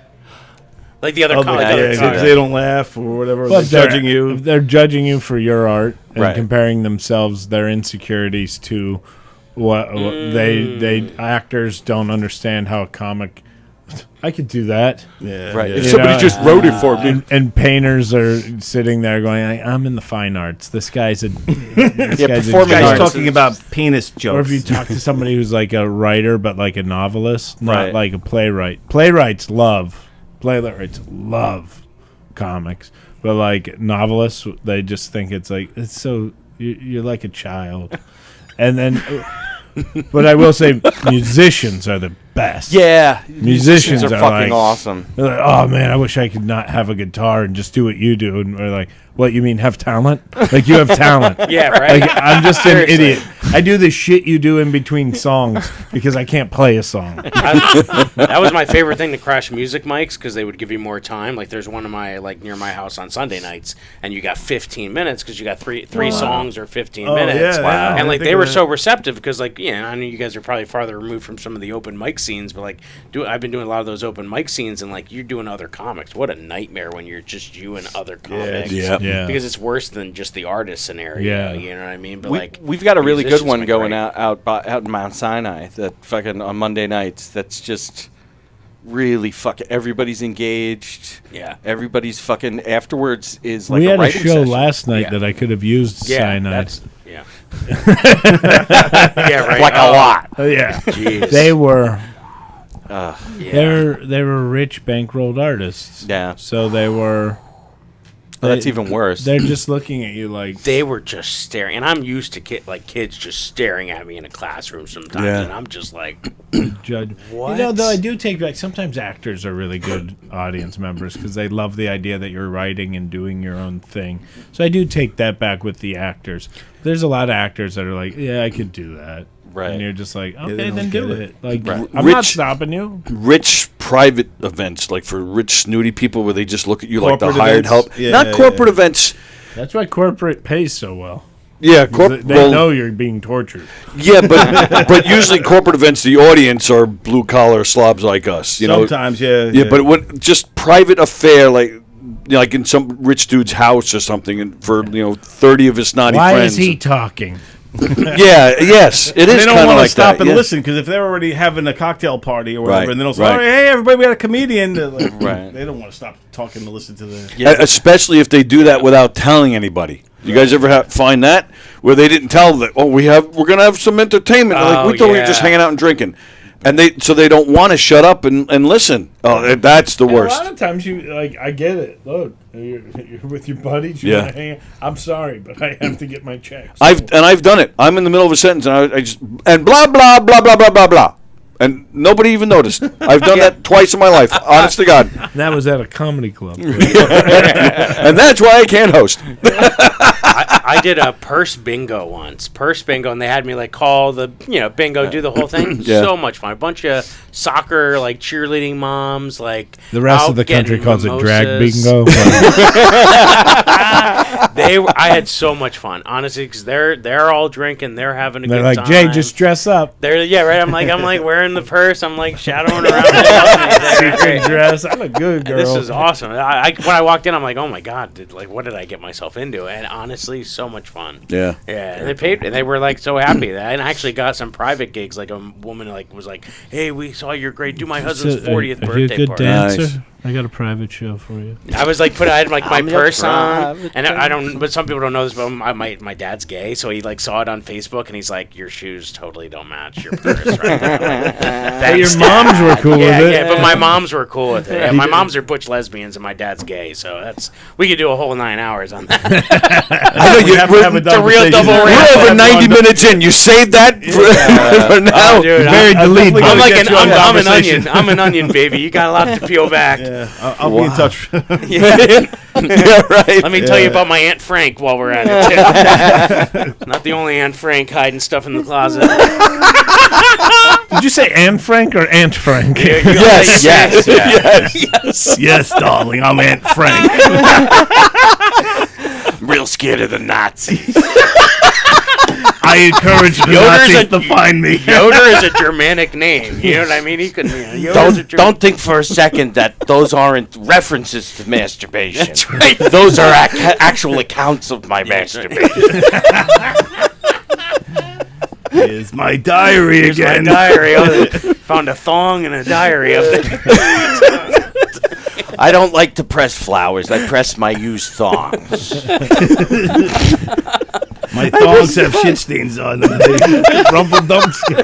Speaker 4: like the other.
Speaker 3: Oh,
Speaker 4: college.
Speaker 3: if they don't laugh or whatever,
Speaker 6: But
Speaker 3: they're judging you.
Speaker 6: They're judging you for your art and
Speaker 8: Right.
Speaker 6: comparing themselves, their insecurities to what they actors don't understand how a comic. I could do that.
Speaker 3: Yeah,
Speaker 8: Right.
Speaker 3: yeah.
Speaker 1: if
Speaker 6: You
Speaker 1: somebody
Speaker 6: know,
Speaker 1: just wrote it for me.
Speaker 6: And painters are sitting there going, I'm in the fine arts. This guy's a. This
Speaker 8: Yeah,
Speaker 6: guy's a
Speaker 8: performing
Speaker 6: genius."
Speaker 3: Guys
Speaker 8: arts.
Speaker 3: talking about penis jokes.
Speaker 6: Or if you talk to somebody who's like a writer, but like a novelist, not
Speaker 8: Right.
Speaker 6: like a playwright. Playwrights love comics, but like novelists, they just think it's like it's so you're like a child, and then. But I will say, musicians are the best.
Speaker 8: Yeah,
Speaker 6: Musicians
Speaker 8: are
Speaker 6: are
Speaker 8: fucking
Speaker 6: like-
Speaker 8: awesome.
Speaker 6: They're like, oh man, I wish I could not have a guitar and just do what you do. And we're like, what, you mean have talent? Like you have talent.
Speaker 4: Yeah, right.
Speaker 6: Like I'm just an
Speaker 4: Seriously.
Speaker 6: idiot. I do the shit you do in between songs because I can't play a song.
Speaker 4: That was my favorite thing to crash music mics because they would give you more time. Like there's one of my like near my house on Sunday nights, and you got 15 minutes because you got three songs or 15 minutes.
Speaker 3: yeah, wow.
Speaker 4: And
Speaker 3: I
Speaker 4: like
Speaker 3: think
Speaker 4: they
Speaker 3: of
Speaker 4: were
Speaker 3: that.
Speaker 4: so receptive because like I know you guys are probably farther removed from some of the open mic scenes, but like I've been doing a lot of those open mic scenes, and like you're doing other comics. What a nightmare when you're just you and other comics.
Speaker 1: Yeah.
Speaker 6: Yeah.
Speaker 4: Because it's worse than just the artist scenario.
Speaker 6: Yeah.
Speaker 4: You know what I mean? But
Speaker 8: We've got a really good
Speaker 4: musicians
Speaker 8: one
Speaker 4: been
Speaker 8: going
Speaker 4: great.
Speaker 8: out in Mount Sinai that fucking on Monday nights. That's just really fucking everybody's engaged.
Speaker 4: Yeah.
Speaker 8: Everybody's fucking afterwards is like
Speaker 6: We
Speaker 8: a
Speaker 6: had a
Speaker 8: writing
Speaker 6: show
Speaker 8: session.
Speaker 6: last night
Speaker 4: Yeah.
Speaker 6: that I could have used cyanide.
Speaker 4: Yeah. Yeah, right.
Speaker 8: Like a lot.
Speaker 6: Yeah.
Speaker 4: Jeez.
Speaker 6: They were
Speaker 4: Yeah.
Speaker 6: they were rich bankrolled artists.
Speaker 8: Yeah.
Speaker 6: So they were
Speaker 8: That's even worse.
Speaker 6: they're just looking at you like
Speaker 4: They were just staring, and I'm used to kids just staring at me in a classroom sometimes,
Speaker 1: Yeah.
Speaker 4: and I'm just like,
Speaker 6: judge.
Speaker 4: What?
Speaker 6: You know, though I do take back. Sometimes actors are really good audience members because they love the idea that you're writing and doing your own thing. So I do take that back with the actors. There's a lot of actors that are like, yeah, I could do that.
Speaker 8: Right.
Speaker 6: And you're just like,
Speaker 3: they
Speaker 6: okay,
Speaker 3: don't
Speaker 6: then do
Speaker 3: get
Speaker 6: it.
Speaker 3: it.
Speaker 6: Like,
Speaker 8: Right.
Speaker 6: I'm not
Speaker 1: Rich-
Speaker 6: stopping you.
Speaker 1: Rich private events, like for rich snooty people, where they just look at you like the
Speaker 3: Corporate
Speaker 1: hired
Speaker 3: events?
Speaker 1: help.
Speaker 3: Yeah,
Speaker 1: Not
Speaker 3: yeah,
Speaker 1: corporate events.
Speaker 6: That's why corporate pays so well.
Speaker 1: Yeah,
Speaker 6: 'Cause they know you're being tortured.
Speaker 1: Yeah, but usually corporate events, the audience are blue collar slobs like us. You know.
Speaker 3: Sometimes, yeah.
Speaker 1: Yeah, but when just private affair, like in some rich dude's house or something, and for 30 of his snotty
Speaker 6: Why
Speaker 1: friends.
Speaker 6: is he talking?
Speaker 1: Yeah, yes, it
Speaker 3: they
Speaker 1: is
Speaker 3: don't
Speaker 1: kind of
Speaker 3: want to
Speaker 1: like
Speaker 3: stop
Speaker 1: that.
Speaker 3: and
Speaker 1: yeah.
Speaker 3: listen because if they're already having a cocktail party or whatever,
Speaker 1: Right,
Speaker 3: and then they'll say,
Speaker 1: right.
Speaker 3: "All right, hey, everybody, we got a comedian." They're like,
Speaker 8: Right.
Speaker 3: They don't want to stop talking to listen to the.
Speaker 1: Especially if they do that without telling anybody. You guys ever find that where they didn't tell that? Oh, we're gonna have some entertainment. They're like, we thought we were just
Speaker 4: yeah.
Speaker 1: hanging out and drinking, and they don't want to shut up and listen. Oh, that's the
Speaker 6: And
Speaker 1: worst.
Speaker 6: a lot of times I get it. Look, you're with your buddies. You
Speaker 1: Yeah.
Speaker 6: wanna hang out. I'm sorry, but I have to get my checks.
Speaker 1: I've done it. I'm in the middle of a sentence and I just and blah blah blah blah blah blah blah, and nobody even noticed. I've done that twice in my life. Honest to God,
Speaker 6: That was at a comedy club.
Speaker 1: and that's why I can't host.
Speaker 4: I did a purse bingo once, and they had me like call the bingo, do the whole thing.
Speaker 1: Yeah.
Speaker 4: So much fun. A bunch of soccer like cheerleading moms, like
Speaker 6: The rest
Speaker 4: out
Speaker 6: of the country
Speaker 4: getting
Speaker 6: calls it drag
Speaker 4: mimosas.
Speaker 6: bingo.
Speaker 4: I had so much fun, honestly, because they're all drinking, they're having a
Speaker 6: They're
Speaker 4: good
Speaker 6: like,
Speaker 4: time.
Speaker 6: Jay, just dress up.
Speaker 4: Yeah, right. I'm like wearing the purse. I'm like shadowing around.
Speaker 6: Secret dress. I look good, girl.
Speaker 4: This is awesome. When I walked in, I'm like, oh my god, what did I get myself into? And honestly, so much fun.
Speaker 8: Yeah.
Speaker 4: Yeah, and they paid, and they were like so happy. And I actually got some private gigs. Like a woman was like, "Hey, we saw you're great. Do my husband's 40th
Speaker 6: Are you a
Speaker 4: birthday
Speaker 6: good
Speaker 4: party."
Speaker 6: dancer?
Speaker 8: Nice.
Speaker 6: I got a private show for you.
Speaker 4: I was like, I had like my
Speaker 8: I'm your
Speaker 4: purse on,
Speaker 8: private
Speaker 4: and I don't. But some people don't know this. But my dad's gay, so he like saw it on Facebook, and he's like, "Your shoes totally don't match your purse." Right now.
Speaker 6: But your moms were cool with it.
Speaker 4: Yeah, but my moms were cool with it. Yeah, my moms are butch lesbians, and my dad's gay, so we could do a whole 9 hours on that.
Speaker 8: I know
Speaker 6: We have to have a
Speaker 4: the real
Speaker 6: conversation.
Speaker 4: double
Speaker 8: We're
Speaker 4: rant.
Speaker 8: over 90 minutes in. You saved that for now.
Speaker 4: Oh, dude,
Speaker 6: Very delete.
Speaker 4: I'm like
Speaker 3: get
Speaker 4: an
Speaker 3: you on
Speaker 4: I'm an
Speaker 3: conversation.
Speaker 4: onion. I'm an onion, baby. You got a lot to peel back.
Speaker 3: Yeah, I'll be in touch.
Speaker 8: Yeah, right.
Speaker 4: Let me tell you about my Aunt Frank while we're at it, too. Not the only Aunt Frank hiding stuff in the closet.
Speaker 6: Did you say Anne Frank or Aunt Frank?
Speaker 8: Yes, yes.
Speaker 3: Yes, darling, I'm Aunt Frank.
Speaker 4: I'm real scared of the Nazis.
Speaker 3: I encourage the Nazis to find me.
Speaker 4: Yoder is a Germanic name. You know what I mean? He could.
Speaker 8: Don't think for a second that those aren't references to masturbation.
Speaker 4: That's right.
Speaker 8: Those are actual accounts of my masturbation.
Speaker 3: Here's my diary
Speaker 4: Here's
Speaker 3: again.
Speaker 4: my diary. Found a thong and a diary of it.
Speaker 8: I don't like to press flowers. I press my used thongs.
Speaker 3: My thongs have shit stains on them. Rumple dumpster.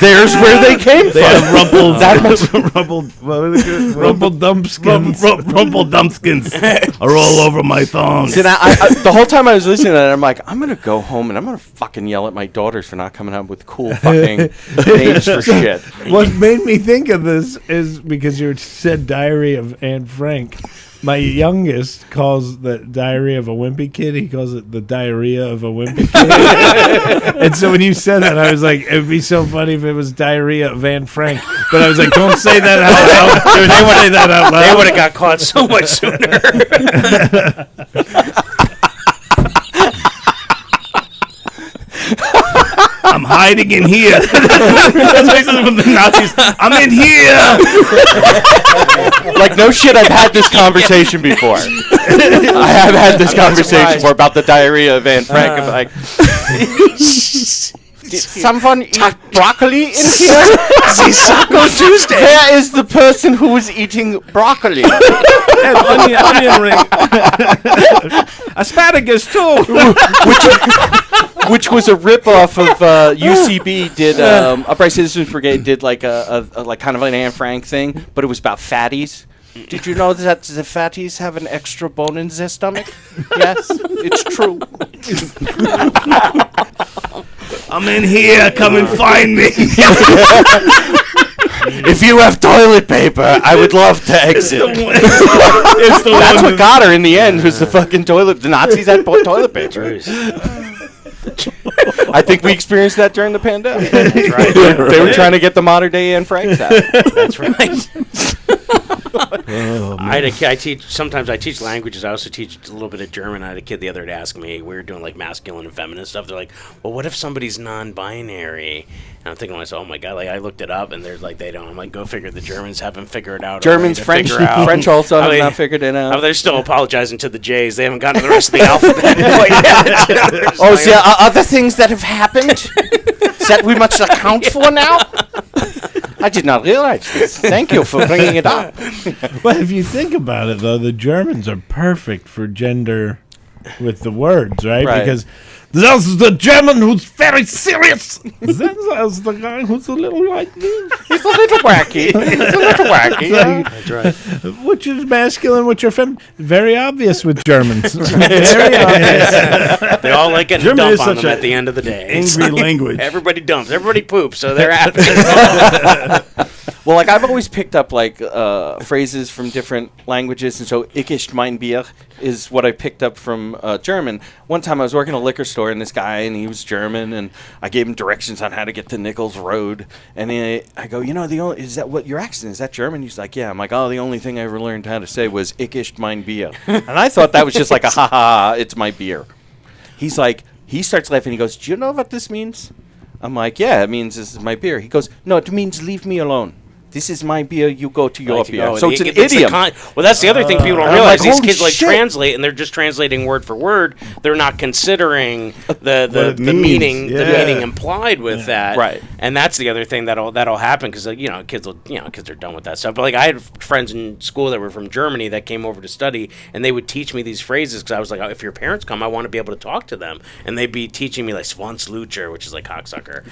Speaker 8: There's where they came
Speaker 3: They
Speaker 8: from.
Speaker 3: have rumpled.
Speaker 6: Rumple dumpskins.
Speaker 3: Rumple dumpskins are all over my thongs.
Speaker 8: See, the whole time I was listening to that, I'm like, I'm gonna go home and I'm gonna fucking yell at my daughters for not coming up with cool fucking names for shit.
Speaker 6: What made me think of this is because you said Diary of Anne Frank. My youngest calls the Diary of a Wimpy Kid. He calls it the Diarrhea of a Wimpy Kid. And so when you said that, I was like, it would be so funny if it was Diarrhea of Anne Frank. But I was like, don't say that out loud. They would say that out loud.
Speaker 4: They would have got caught so much sooner.
Speaker 3: I'm hiding in here. That's what he says from the Nazis. I'm in here.
Speaker 8: Like, no shit, I've had this conversation before. I have had this conversation before about the diarrhea of Anne Frank. I'm like, did someone eat broccoli in here?
Speaker 4: Taco Tuesday.
Speaker 8: Where is the person who was eating broccoli?
Speaker 3: And onion ring.
Speaker 6: Asparagus, too.
Speaker 8: Which was a ripoff of UCB did Upright Citizens Brigade did like a like kind of an Anne Frank thing, but it was about fatties. Did you know that the fatties have an extra bone in their stomach? Yes, it's true.
Speaker 3: I'm in here. Come and find me.
Speaker 8: If you have toilet paper, I would love to exit. That's what got her in the end. Was the fucking toilet? The Nazis had toilet paper. I think we experienced that during the pandemic.
Speaker 4: That's right.
Speaker 8: They were trying to get the modern day Anne Franks out.
Speaker 4: That's right. I had a kid. Sometimes I teach languages. I also teach a little bit of German. I had a kid the other day ask me. We were doing like masculine and feminine stuff. They're like, "Well, what if somebody's non-binary?" And I'm thinking to myself, "Oh my god!" Like I looked it up, and they're like, "They don't." I'm like, "Go figure." The Germans haven't figured out.
Speaker 8: Germans, French, French also have not figured it out.
Speaker 4: They're still apologizing to the J's. They haven't gotten to the rest of the alphabet quite yet.
Speaker 8: Oh, so are other things that have happened that we must account for now? I did not realize this. Thank you for bringing it up.
Speaker 6: But if you think about it, though, the Germans are perfect for gender with the words, right?
Speaker 8: Right.
Speaker 6: Because there's the German who's very serious. Then there's the guy who's a little like this.
Speaker 8: He's a little wacky.
Speaker 4: That's right.
Speaker 6: Which is masculine, which are feminine. Very obvious with Germans. Very obvious.
Speaker 4: They all like getting
Speaker 3: German
Speaker 4: dump
Speaker 3: is
Speaker 4: on
Speaker 3: such
Speaker 4: them
Speaker 3: a
Speaker 4: at the end of the day. It's
Speaker 3: angry
Speaker 4: like
Speaker 3: language.
Speaker 4: Everybody dumps. Everybody poops. So they're happy.
Speaker 8: Well, like I've always picked up like phrases from different languages, and so "Ich ist mein Bier" is what I picked up from German. One time I was working at a liquor store, and this guy, and he was German, and I gave him directions on how to get to Nichols Road, and I go, is that what your accent is? That German? He's like, yeah. I'm like, oh, the only thing I ever learned how to say was "Ich ist mein Bier," and I thought that was just like a ha ha, it's my beer. He's like, he starts laughing. He goes, do you know what this means? I'm like, yeah, it means this is my beer. He goes, no, it means leave me alone. This is my beer, you go to your beer. So it's an idiom.
Speaker 4: Well, that's the other thing people don't realize. These kids translate, and they're just translating word for word. They're not considering the meaning implied with that.
Speaker 8: Right.
Speaker 4: And that's the other thing that'll happen because kids are done with that stuff. But like I had friends in school that were from Germany that came over to study, and they would teach me these phrases because I was like, if your parents come, I want to be able to talk to them, and they'd be teaching me like "Swanslucher," which is like cocksucker,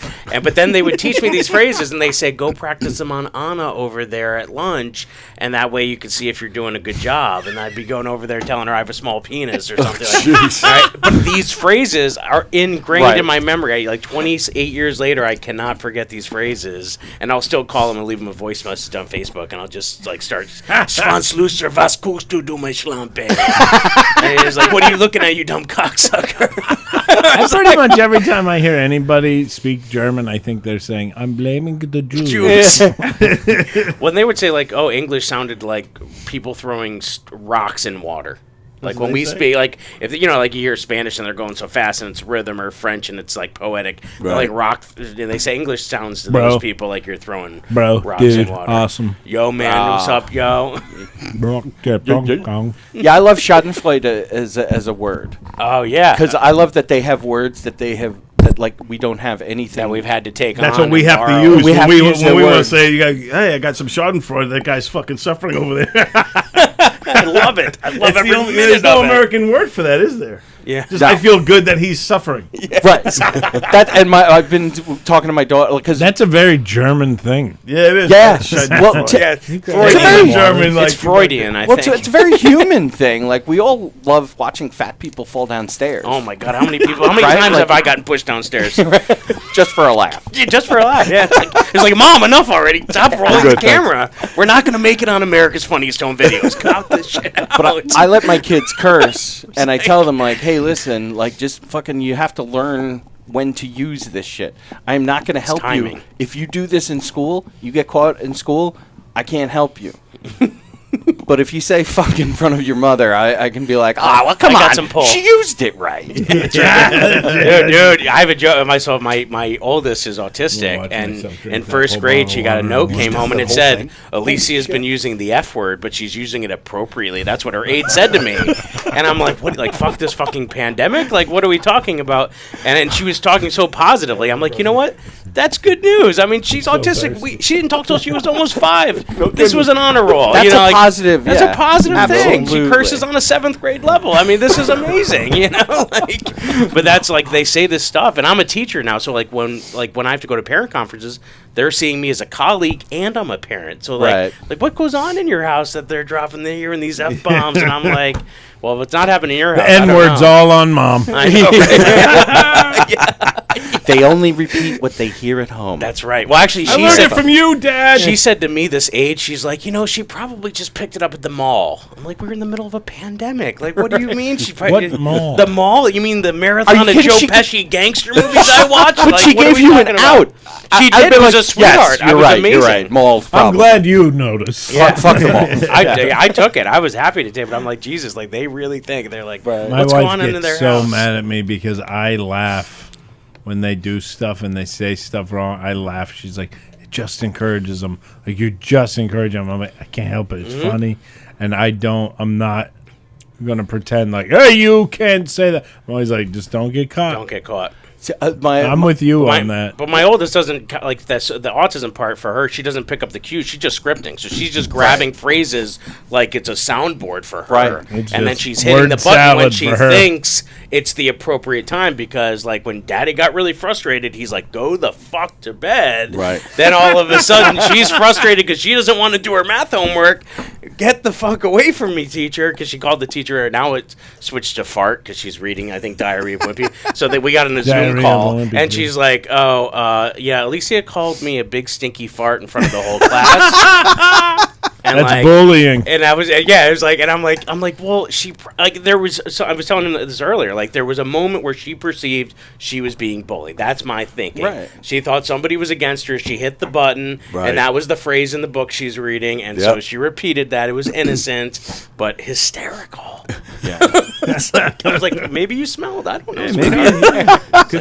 Speaker 4: but then they would teach me these phrases, and they say, go practice them on Anna over there at lunch, and that way you can see if you're doing a good job. And I'd be going over there telling her I have a small penis or something like that. Right? But these phrases are ingrained in my memory. Like 28 years later, I cannot forget these phrases, and I'll still call them and leave them a voice message on Facebook, and I'll just like start "Swansluster, was guckst du my Schlampe?" And he's like, "What are you looking at, you dumb cocksucker?"
Speaker 6: I pretty much every time I hear anybody speak German, I think they're saying, "I'm blaming the Jews."
Speaker 4: When they would say like, "Oh, English sounded like people throwing rocks in water." Like when we speak, like if like you hear Spanish and they're going so fast and it's rhythm, or French and it's like poetic, like rock. They say English sounds to those people like you're throwing rocks in water.
Speaker 6: Awesome.
Speaker 4: Yo, man, what's up, yo?
Speaker 8: Yeah, I love Schadenfreude as a word.
Speaker 4: Oh yeah,
Speaker 8: because I love that they have words that they have that like we don't have anything
Speaker 4: that we've had to take.
Speaker 3: That's
Speaker 4: on
Speaker 3: what we have
Speaker 4: borrow.
Speaker 3: to use
Speaker 8: when we
Speaker 3: want to say, "Hey, I got some Schadenfreude." That guy's fucking suffering over there.
Speaker 4: I love it. I love every minute
Speaker 3: There's no
Speaker 4: of it.
Speaker 3: American word for that, is there?
Speaker 4: Yeah.
Speaker 3: Just, I feel good that he's suffering.
Speaker 8: Yeah. Right. I've been talking to my daughter because
Speaker 6: that's a very German thing.
Speaker 3: Yeah, it is.
Speaker 8: Yeah.
Speaker 3: Well,
Speaker 8: it's
Speaker 3: very German.
Speaker 4: It's Freudian, I think.
Speaker 8: It's a very human thing. Like we all love watching fat people fall downstairs.
Speaker 4: Oh my God! How many times have I gotten pushed downstairs?
Speaker 8: Just for a laugh.
Speaker 4: Yeah, just for a laugh. Yeah. It's like, Mom, enough already. Stop rolling the camera. We're not going to make it on America's Funniest Home Videos. Cut this shit out.
Speaker 8: But I let my kids curse, and I tell them like, "Hey, listen, like just fucking, you have to learn when to use this shit. I'm not going to help you if you do this in school. You get caught in school, I can't help you." But if you say "fuck" in front of your mother, I can be like, well, come on, some pull. She used it right.
Speaker 4: That's right. Dude, I have a joke. My oldest is autistic, and in first grade, she got a note, came home, and it said, "Alicia's been using the F word, but she's using it appropriately." That's what her aide said to me. And I'm like, what, like, fuck this fucking pandemic? Like, what are we talking about? And she was talking so positively. I'm like, you know what? That's good news. I mean, she's autistic. She didn't talk till she was almost 5. This was an honor roll.
Speaker 8: That's a positive.
Speaker 4: That's a positive thing. She
Speaker 8: Absolutely.
Speaker 4: curses on a 7th grade level. I mean, this is amazing, but that's like they say this stuff, and I'm a teacher now, so like when I have to go to parent conferences, they're seeing me as a colleague and I'm a parent. So like what goes on in your house that they're dropping hearing these F-bombs? And I'm like, well, if it's not happening in your house,
Speaker 6: the N-word's all on Mom.
Speaker 4: I know, right?
Speaker 8: Yeah. They only repeat what they hear at home.
Speaker 4: That's right. Well, actually,
Speaker 3: I learned it from you, Dad.
Speaker 4: She said to me this age, she's like, she probably just picked it up at the mall. I'm like, we're in the middle of a pandemic. Like, what do you mean?
Speaker 6: What mall?
Speaker 4: The mall? You mean the marathon of Joe Pesci gangster movies I watched?
Speaker 8: But
Speaker 4: like,
Speaker 8: she gave you an out.
Speaker 4: She did. It was a sweetheart.
Speaker 8: Yes, you're right. Amazing. You're right. Mall's problem.
Speaker 6: I'm glad you noticed.
Speaker 4: Yeah.
Speaker 8: Fuck the mall.
Speaker 4: I took it. I was happy to take it. But I'm like, Jesus, like they really think. They're like, what's going on in their house?
Speaker 6: My wife gets so mad at me because I laugh when they do stuff and they say stuff wrong. I laugh. She's like, it just encourages them. Like, you're just encouraging them. I'm like, I can't help it. It's funny. And I'm not going to pretend like, hey, you can't say that. I'm always like, just don't get caught.
Speaker 4: Don't get caught.
Speaker 6: I'm with you on that.
Speaker 4: But my oldest doesn't, like, the autism part for her, she doesn't pick up the cues. She's just scripting. So she's just grabbing phrases like it's a soundboard for her.
Speaker 6: Right.
Speaker 4: And then she's hitting the button when she thinks it's the appropriate time, because, like, when Daddy got really frustrated, he's like, go the fuck to bed.
Speaker 8: Right.
Speaker 4: Then all of a sudden, she's frustrated because she doesn't want to do her math homework. get the fuck away from me, teacher, because she called the teacher. Now it's switched to fart because she's reading, I think, Diary of Wimpy. So we got on a
Speaker 6: Diary
Speaker 4: Zoom
Speaker 6: of
Speaker 4: call,
Speaker 6: Wimpy,
Speaker 4: and she's like, yeah, Alicia called me a big stinky fart in front of the whole class. And
Speaker 6: That's bullying.
Speaker 4: And I was, it was like, and I'm like, well, there was, so I was telling him this earlier, like, there was a moment where she perceived she was being bullied. That's my thinking.
Speaker 8: Right.
Speaker 4: She thought somebody was against her. She hit the button, and that was the phrase in the book she's reading, and so she repeated that. It was innocent, but hysterical.
Speaker 8: Yeah.
Speaker 4: I was like, maybe you smelled. I don't know.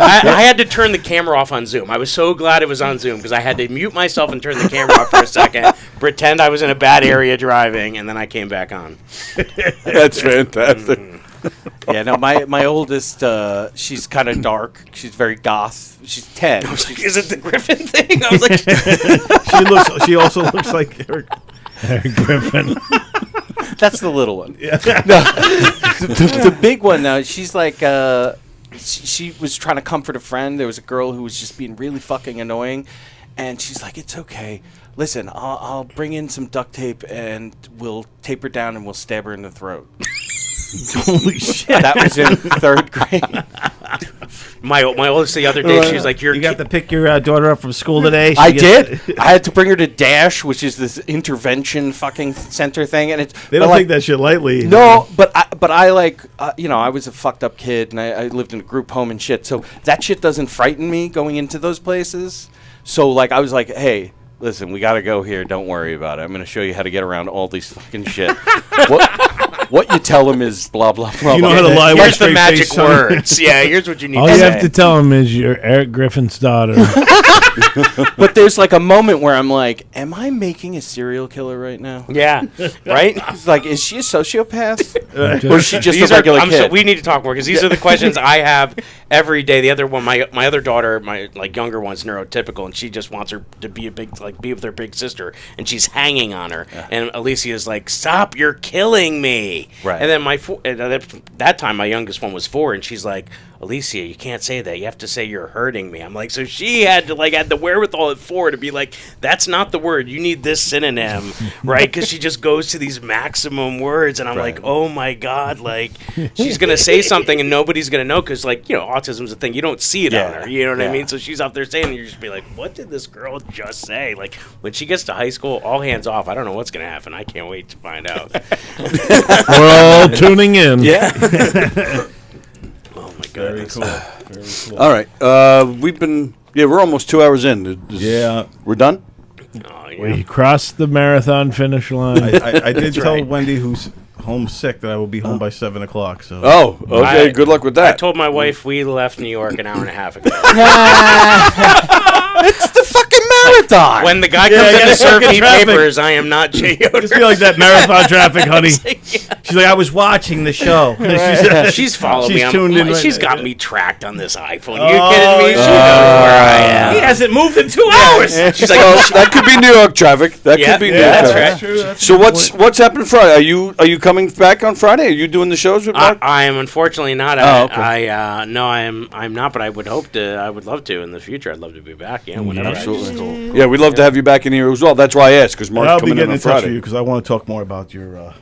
Speaker 4: I had to turn the camera off on Zoom. I was so glad it was on Zoom because I had to mute myself and turn the camera off for a second, pretend I was in a bad area driving, and then I came back on.
Speaker 1: That's fantastic.
Speaker 8: Yeah, no, my oldest, she's kind of dark. She's very goth. She's 10.
Speaker 4: I was like, is it the Griffin thing? I was like,
Speaker 3: She also looks like Eric.
Speaker 6: Eric Griffin.
Speaker 8: That's the little one. Yeah. No, the big one now. She's like, she was trying to comfort a friend. There was a girl who was just being really fucking annoying, and she's like, "It's okay. Listen, I'll bring in some duct tape and we'll tape her down and we'll stab her in the throat."
Speaker 3: Holy shit!
Speaker 8: That was in 3rd grade.
Speaker 4: my oldest the other day, she's like,
Speaker 3: you got to pick your daughter up from school today.
Speaker 8: I did. I had to bring her to Dash, which is this intervention fucking center thing, and
Speaker 3: they don't take that shit lightly.
Speaker 8: No, but I like, I was a fucked up kid, and I lived in a group home and shit, so that shit doesn't frighten me going into those places. So like, I was like, hey, listen, we got to go here. Don't worry about it. I'm going to show you how to get around all these fucking shit. What you tell them is blah, blah, blah.
Speaker 3: You know how to lie with
Speaker 4: here's the
Speaker 3: straight
Speaker 4: magic
Speaker 3: face, son.
Speaker 4: words. Yeah, here's what you need
Speaker 6: All
Speaker 4: to
Speaker 6: you
Speaker 4: say.
Speaker 6: have to tell him is you're Eric Griffin's daughter.
Speaker 8: But there's like a moment where I'm like, am I making a serial killer right now?
Speaker 4: Yeah, right?
Speaker 8: It's like, is she a sociopath? Or is she just
Speaker 4: These
Speaker 8: a regular
Speaker 4: so
Speaker 8: kid?
Speaker 4: we need to talk more because these are the questions I have every day. The other one, my other daughter, my younger one's neurotypical, and she just wants her to be be with her big sister, and she's hanging on her. Yeah. And Alicia's like, "Stop! You're killing me!"
Speaker 8: Right.
Speaker 4: And then that time my youngest one was 4, and she's like, "Alicia, you can't say that. You have to say you're hurting me." I'm like, so she had the wherewithal at 4 to be like, "That's not the word. You need this synonym," right? Because she just goes to these maximum words, and I'm like, oh my god, like she's gonna say something and nobody's gonna know because autism's a thing. You don't see it on her. You know what I mean? So she's out there saying, and you're just be like, what did this girl just say? Like when she gets to high school, all hands off. I don't know what's gonna happen. I can't wait to find out.
Speaker 6: We're all tuning in.
Speaker 8: Yeah.
Speaker 4: Oh my god,
Speaker 3: Very cool. Very cool.
Speaker 1: All right. We're almost 2 hours in. We're done?
Speaker 4: Oh, yeah.
Speaker 6: We crossed the marathon finish line.
Speaker 3: I did tell
Speaker 4: right.
Speaker 3: Wendy, who's homesick, that I will be home by 7 o'clock. So.
Speaker 1: Oh, okay. Good luck with that.
Speaker 4: I told my wife we left New York an hour and a half ago.
Speaker 8: It's the fucking marathon.
Speaker 4: When the guy comes in to serve me papers, I am not Jay Yoder.
Speaker 3: Just be like that marathon traffic, honey. She's like, I was watching the show.
Speaker 4: She's following
Speaker 3: She's
Speaker 4: me.
Speaker 3: tuned in right
Speaker 4: She's
Speaker 3: now.
Speaker 4: got me tracked on this iPhone. Are you kidding me? She knows where I am.
Speaker 3: He hasn't moved in 2 hours.
Speaker 4: She's like,
Speaker 1: That could be New York traffic. That could be New York
Speaker 4: that's
Speaker 1: traffic.
Speaker 4: right.
Speaker 3: True, that's
Speaker 1: So what's happening Friday? Are you coming back on Friday? Are you doing the shows with Mark?
Speaker 4: I am unfortunately not.
Speaker 1: Okay.
Speaker 4: No, I'm not. But I would hope to. I would love to in the future. I'd love to be back. Yeah, whenever.
Speaker 1: Absolutely. Yeah, we'd love to have you back in here as well. That's why I asked, because Mark's
Speaker 3: I'll be
Speaker 1: coming in
Speaker 3: getting
Speaker 1: on
Speaker 3: in touch with
Speaker 1: Friday.
Speaker 3: you because I want to talk more about your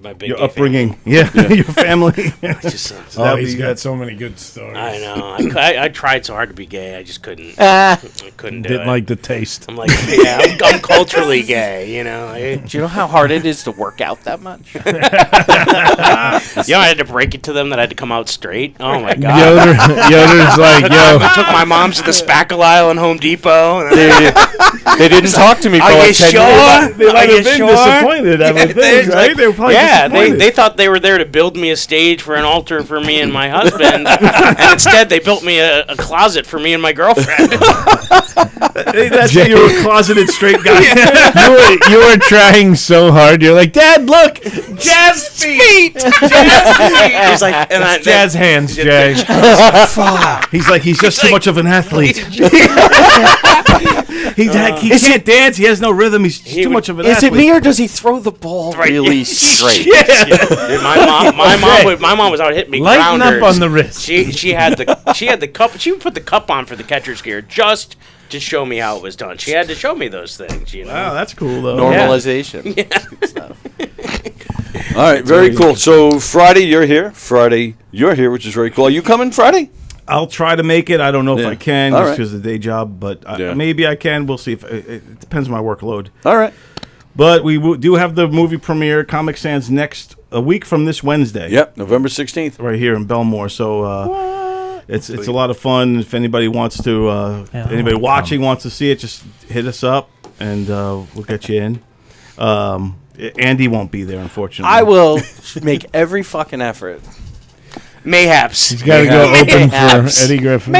Speaker 4: My big
Speaker 3: your
Speaker 4: gay
Speaker 3: upbringing. Yeah, your family.
Speaker 4: Just,
Speaker 6: Oh, he's got so many good stories.
Speaker 4: I know. I tried so hard to be gay. I just couldn't. I couldn't do
Speaker 6: Didn't
Speaker 4: it.
Speaker 6: like the taste.
Speaker 4: I'm like, yeah, I'm culturally gay. You know.
Speaker 8: Do you know how hard it is to work out that much?
Speaker 4: I had to break it to them that I had to come out straight. Oh my god.
Speaker 6: Yoder's like,
Speaker 4: I took my mom to the spackle aisle in Home Depot. And
Speaker 8: They didn't talk to me for
Speaker 4: Are
Speaker 8: like
Speaker 4: you
Speaker 8: 10
Speaker 4: sure?
Speaker 8: years.
Speaker 3: They might
Speaker 4: Are you
Speaker 3: have been
Speaker 4: sure?
Speaker 3: disappointed. I would think, right? They were probably disappointed.
Speaker 4: they thought they were there to build me a stage for an altar for me and my husband, and instead they built me a closet for me and my girlfriend.
Speaker 3: That's you were a closeted straight guy.
Speaker 6: you were trying so hard. You're like, Dad, look, jazz feet, jazz feet.
Speaker 4: He's like, and
Speaker 6: Jazz hands, Jay.
Speaker 3: He's like, he's just too much of an athlete. He can't dance. He has no rhythm. He's too much of an
Speaker 8: Is it
Speaker 3: athlete.
Speaker 8: me or does he throw the ball really
Speaker 4: He
Speaker 8: great.
Speaker 4: Dude, my mom was out hitting me
Speaker 6: Lighten
Speaker 4: grounders.
Speaker 6: up on the wrist.
Speaker 4: She had the cup. She would put the cup on for the catcher's gear just to show me how it was done. She had to show me those things. You know.
Speaker 3: Wow, that's cool though.
Speaker 8: Normalization.
Speaker 1: All right, very cool. So Friday, you're here, which is very cool. Are you coming Friday?
Speaker 3: I'll try to make it. I don't know if I can
Speaker 1: All
Speaker 3: just
Speaker 1: right.
Speaker 3: because of the day job, but
Speaker 1: Yeah.
Speaker 3: maybe I can. We'll see. If it depends on my workload.
Speaker 1: All right.
Speaker 3: But we do have the movie premiere, Comic Sans, a week from this Wednesday.
Speaker 1: Yep, November 16th.
Speaker 3: Right here in Belmore. So it's a lot of fun. If anybody wants to, anybody watching wants to see it, just hit us up and we'll get you in. Andy won't be there, unfortunately.
Speaker 8: I will make every fucking effort.
Speaker 4: Mayhaps.
Speaker 6: He's got to go open
Speaker 8: Mayhaps.
Speaker 6: for Eddie Griffin.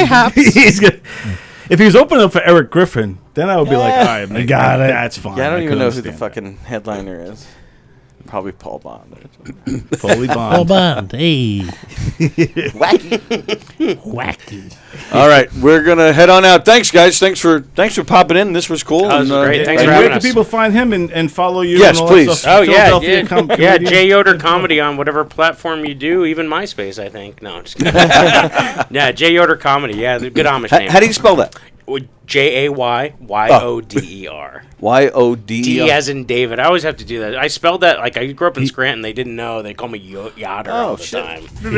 Speaker 3: If he was opening up for Eric Griffin, then I would be like, all right, man,
Speaker 6: got it.
Speaker 3: That's fine.
Speaker 8: Yeah, I don't even
Speaker 3: could
Speaker 8: know who the
Speaker 3: understand
Speaker 8: fucking headliner is. Probably Paul Bond.
Speaker 3: that. Foley Bond.
Speaker 6: Hold on. Hey.
Speaker 8: Wacky.
Speaker 1: All right, we're gonna head on out. Thanks, guys. Thanks for popping in. This was cool.
Speaker 4: That was great. Thanks
Speaker 3: And
Speaker 4: for
Speaker 3: where
Speaker 4: having
Speaker 3: can
Speaker 4: us.
Speaker 3: people find him and follow you?
Speaker 1: Yes,
Speaker 3: and all
Speaker 1: please.
Speaker 3: That stuff?
Speaker 4: Oh yeah,
Speaker 3: Philadelphia comedian?
Speaker 4: Jay Yoder comedy on whatever platform you do, even MySpace, I think. No, I'm just kidding. Yeah, Jay Yoder comedy. Yeah, the good Amish name.
Speaker 1: How do you spell that?
Speaker 4: JAYYODER.
Speaker 1: YODER.
Speaker 4: D as in David. I always have to do that. I spelled that like I grew up in Scranton. They didn't know. They call me Yoder all the time. And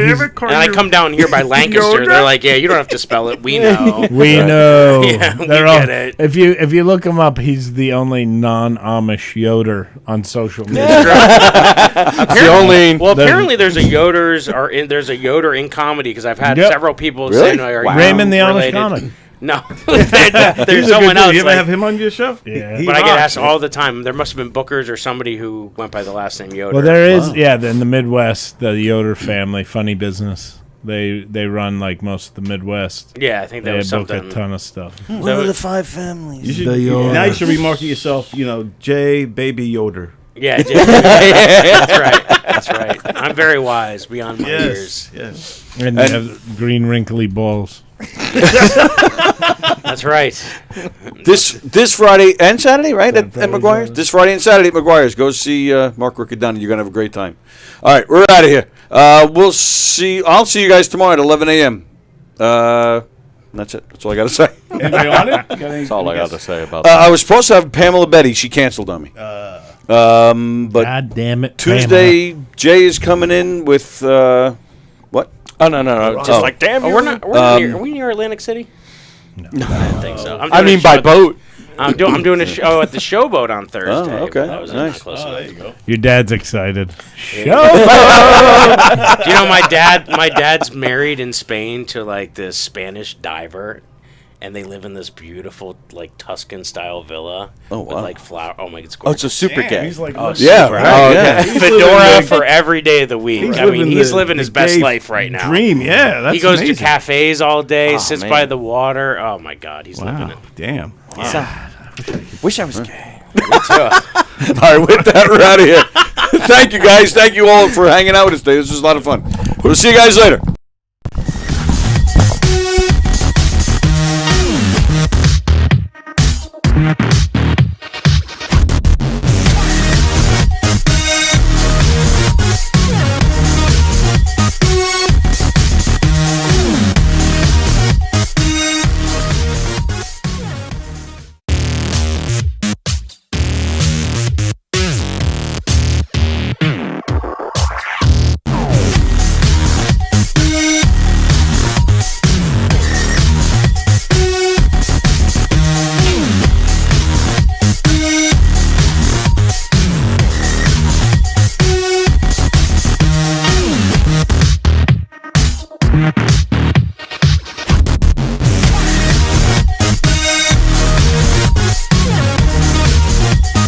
Speaker 4: I come down here by Lancaster. They're like, yeah, you don't have to spell it. We know.
Speaker 6: We know.
Speaker 4: Yeah, we
Speaker 6: They're all-
Speaker 4: get it.
Speaker 6: If you look him up, he's the only non-Amish Yoder on social media.
Speaker 1: The only.
Speaker 4: Well, apparently there's a there's a Yoder in comedy because I've had
Speaker 6: Yep.
Speaker 4: several people
Speaker 1: Really?
Speaker 4: say, "Are you
Speaker 6: Raymond the Amish
Speaker 4: related?"
Speaker 6: comic.
Speaker 4: No,
Speaker 3: He's
Speaker 4: there's
Speaker 3: a good
Speaker 4: someone
Speaker 3: dude.
Speaker 4: else.
Speaker 3: You ever
Speaker 4: like-
Speaker 3: have him on your show?
Speaker 6: Yeah.
Speaker 3: He
Speaker 4: but I get
Speaker 3: rocks,
Speaker 4: asked
Speaker 3: man.
Speaker 4: all the time. There must have been bookers or somebody who went by the last name Yoder.
Speaker 6: Well, there is, in the Midwest, the Yoder family, funny business. They run like most of the Midwest.
Speaker 4: Yeah, I think that
Speaker 6: They
Speaker 4: was
Speaker 6: book
Speaker 4: something.
Speaker 6: a ton of stuff.
Speaker 8: One of the 5 families.
Speaker 3: You should,
Speaker 6: The Yoder.
Speaker 3: now you should remarket yourself, J. Baby Yoder.
Speaker 4: Yeah, that's right. That's right. I'm very wise beyond my years.
Speaker 3: Yes.
Speaker 6: And they have green wrinkly balls.
Speaker 4: That's right.
Speaker 1: This Friday and Saturday, right? At McGuire's? This Friday and Saturday at McGuire's. Go see Mark Riccadonna. You're going to have a great time. All right, we're out of here. I'll see you guys tomorrow at 11 a.m. That's it. That's all I got to say.
Speaker 3: Anybody on it?
Speaker 8: That's all I got to say about
Speaker 1: I was supposed to have Pamela Betty. She canceled on me. But
Speaker 6: God damn it.
Speaker 1: Tuesday, Jay is coming in with what?
Speaker 8: Oh, no. Just like, damn
Speaker 4: Oh,
Speaker 8: you.
Speaker 4: we're not. Are we near Atlantic City? No, I don't think so.
Speaker 8: I mean, by boat.
Speaker 4: I'm doing a show at the Showboat on Thursday.
Speaker 1: Oh, okay.
Speaker 4: but that was
Speaker 1: Nice.
Speaker 4: not close enough.
Speaker 3: There you go.
Speaker 6: Your dad's excited.
Speaker 4: Do you know my dad's married in Spain to like this Spanish diver, and they live in this beautiful like Tuscan style villa.
Speaker 1: Oh,
Speaker 4: with
Speaker 1: wow.
Speaker 4: like flower. Oh my, it's
Speaker 8: Oh, it's
Speaker 4: gorgeous.
Speaker 8: a super gay.
Speaker 3: He's like,
Speaker 1: Yeah,
Speaker 4: Super.
Speaker 1: right.
Speaker 4: Oh,
Speaker 1: Yeah.
Speaker 4: Fedora for every day of the week. I mean, he's living his best
Speaker 3: gay
Speaker 4: life right now.
Speaker 3: Dream, yeah. That's
Speaker 4: He goes
Speaker 3: amazing.
Speaker 4: to cafes all day,
Speaker 8: Oh,
Speaker 4: sits
Speaker 8: man.
Speaker 4: by the water. Oh my God, he's living
Speaker 3: Wow,
Speaker 4: it.
Speaker 3: damn.
Speaker 8: Wish I was gay.
Speaker 1: All right, with that, we're out of here. Thank you, guys. Thank you all for hanging out with us today. This was a lot of fun. We'll see you guys later.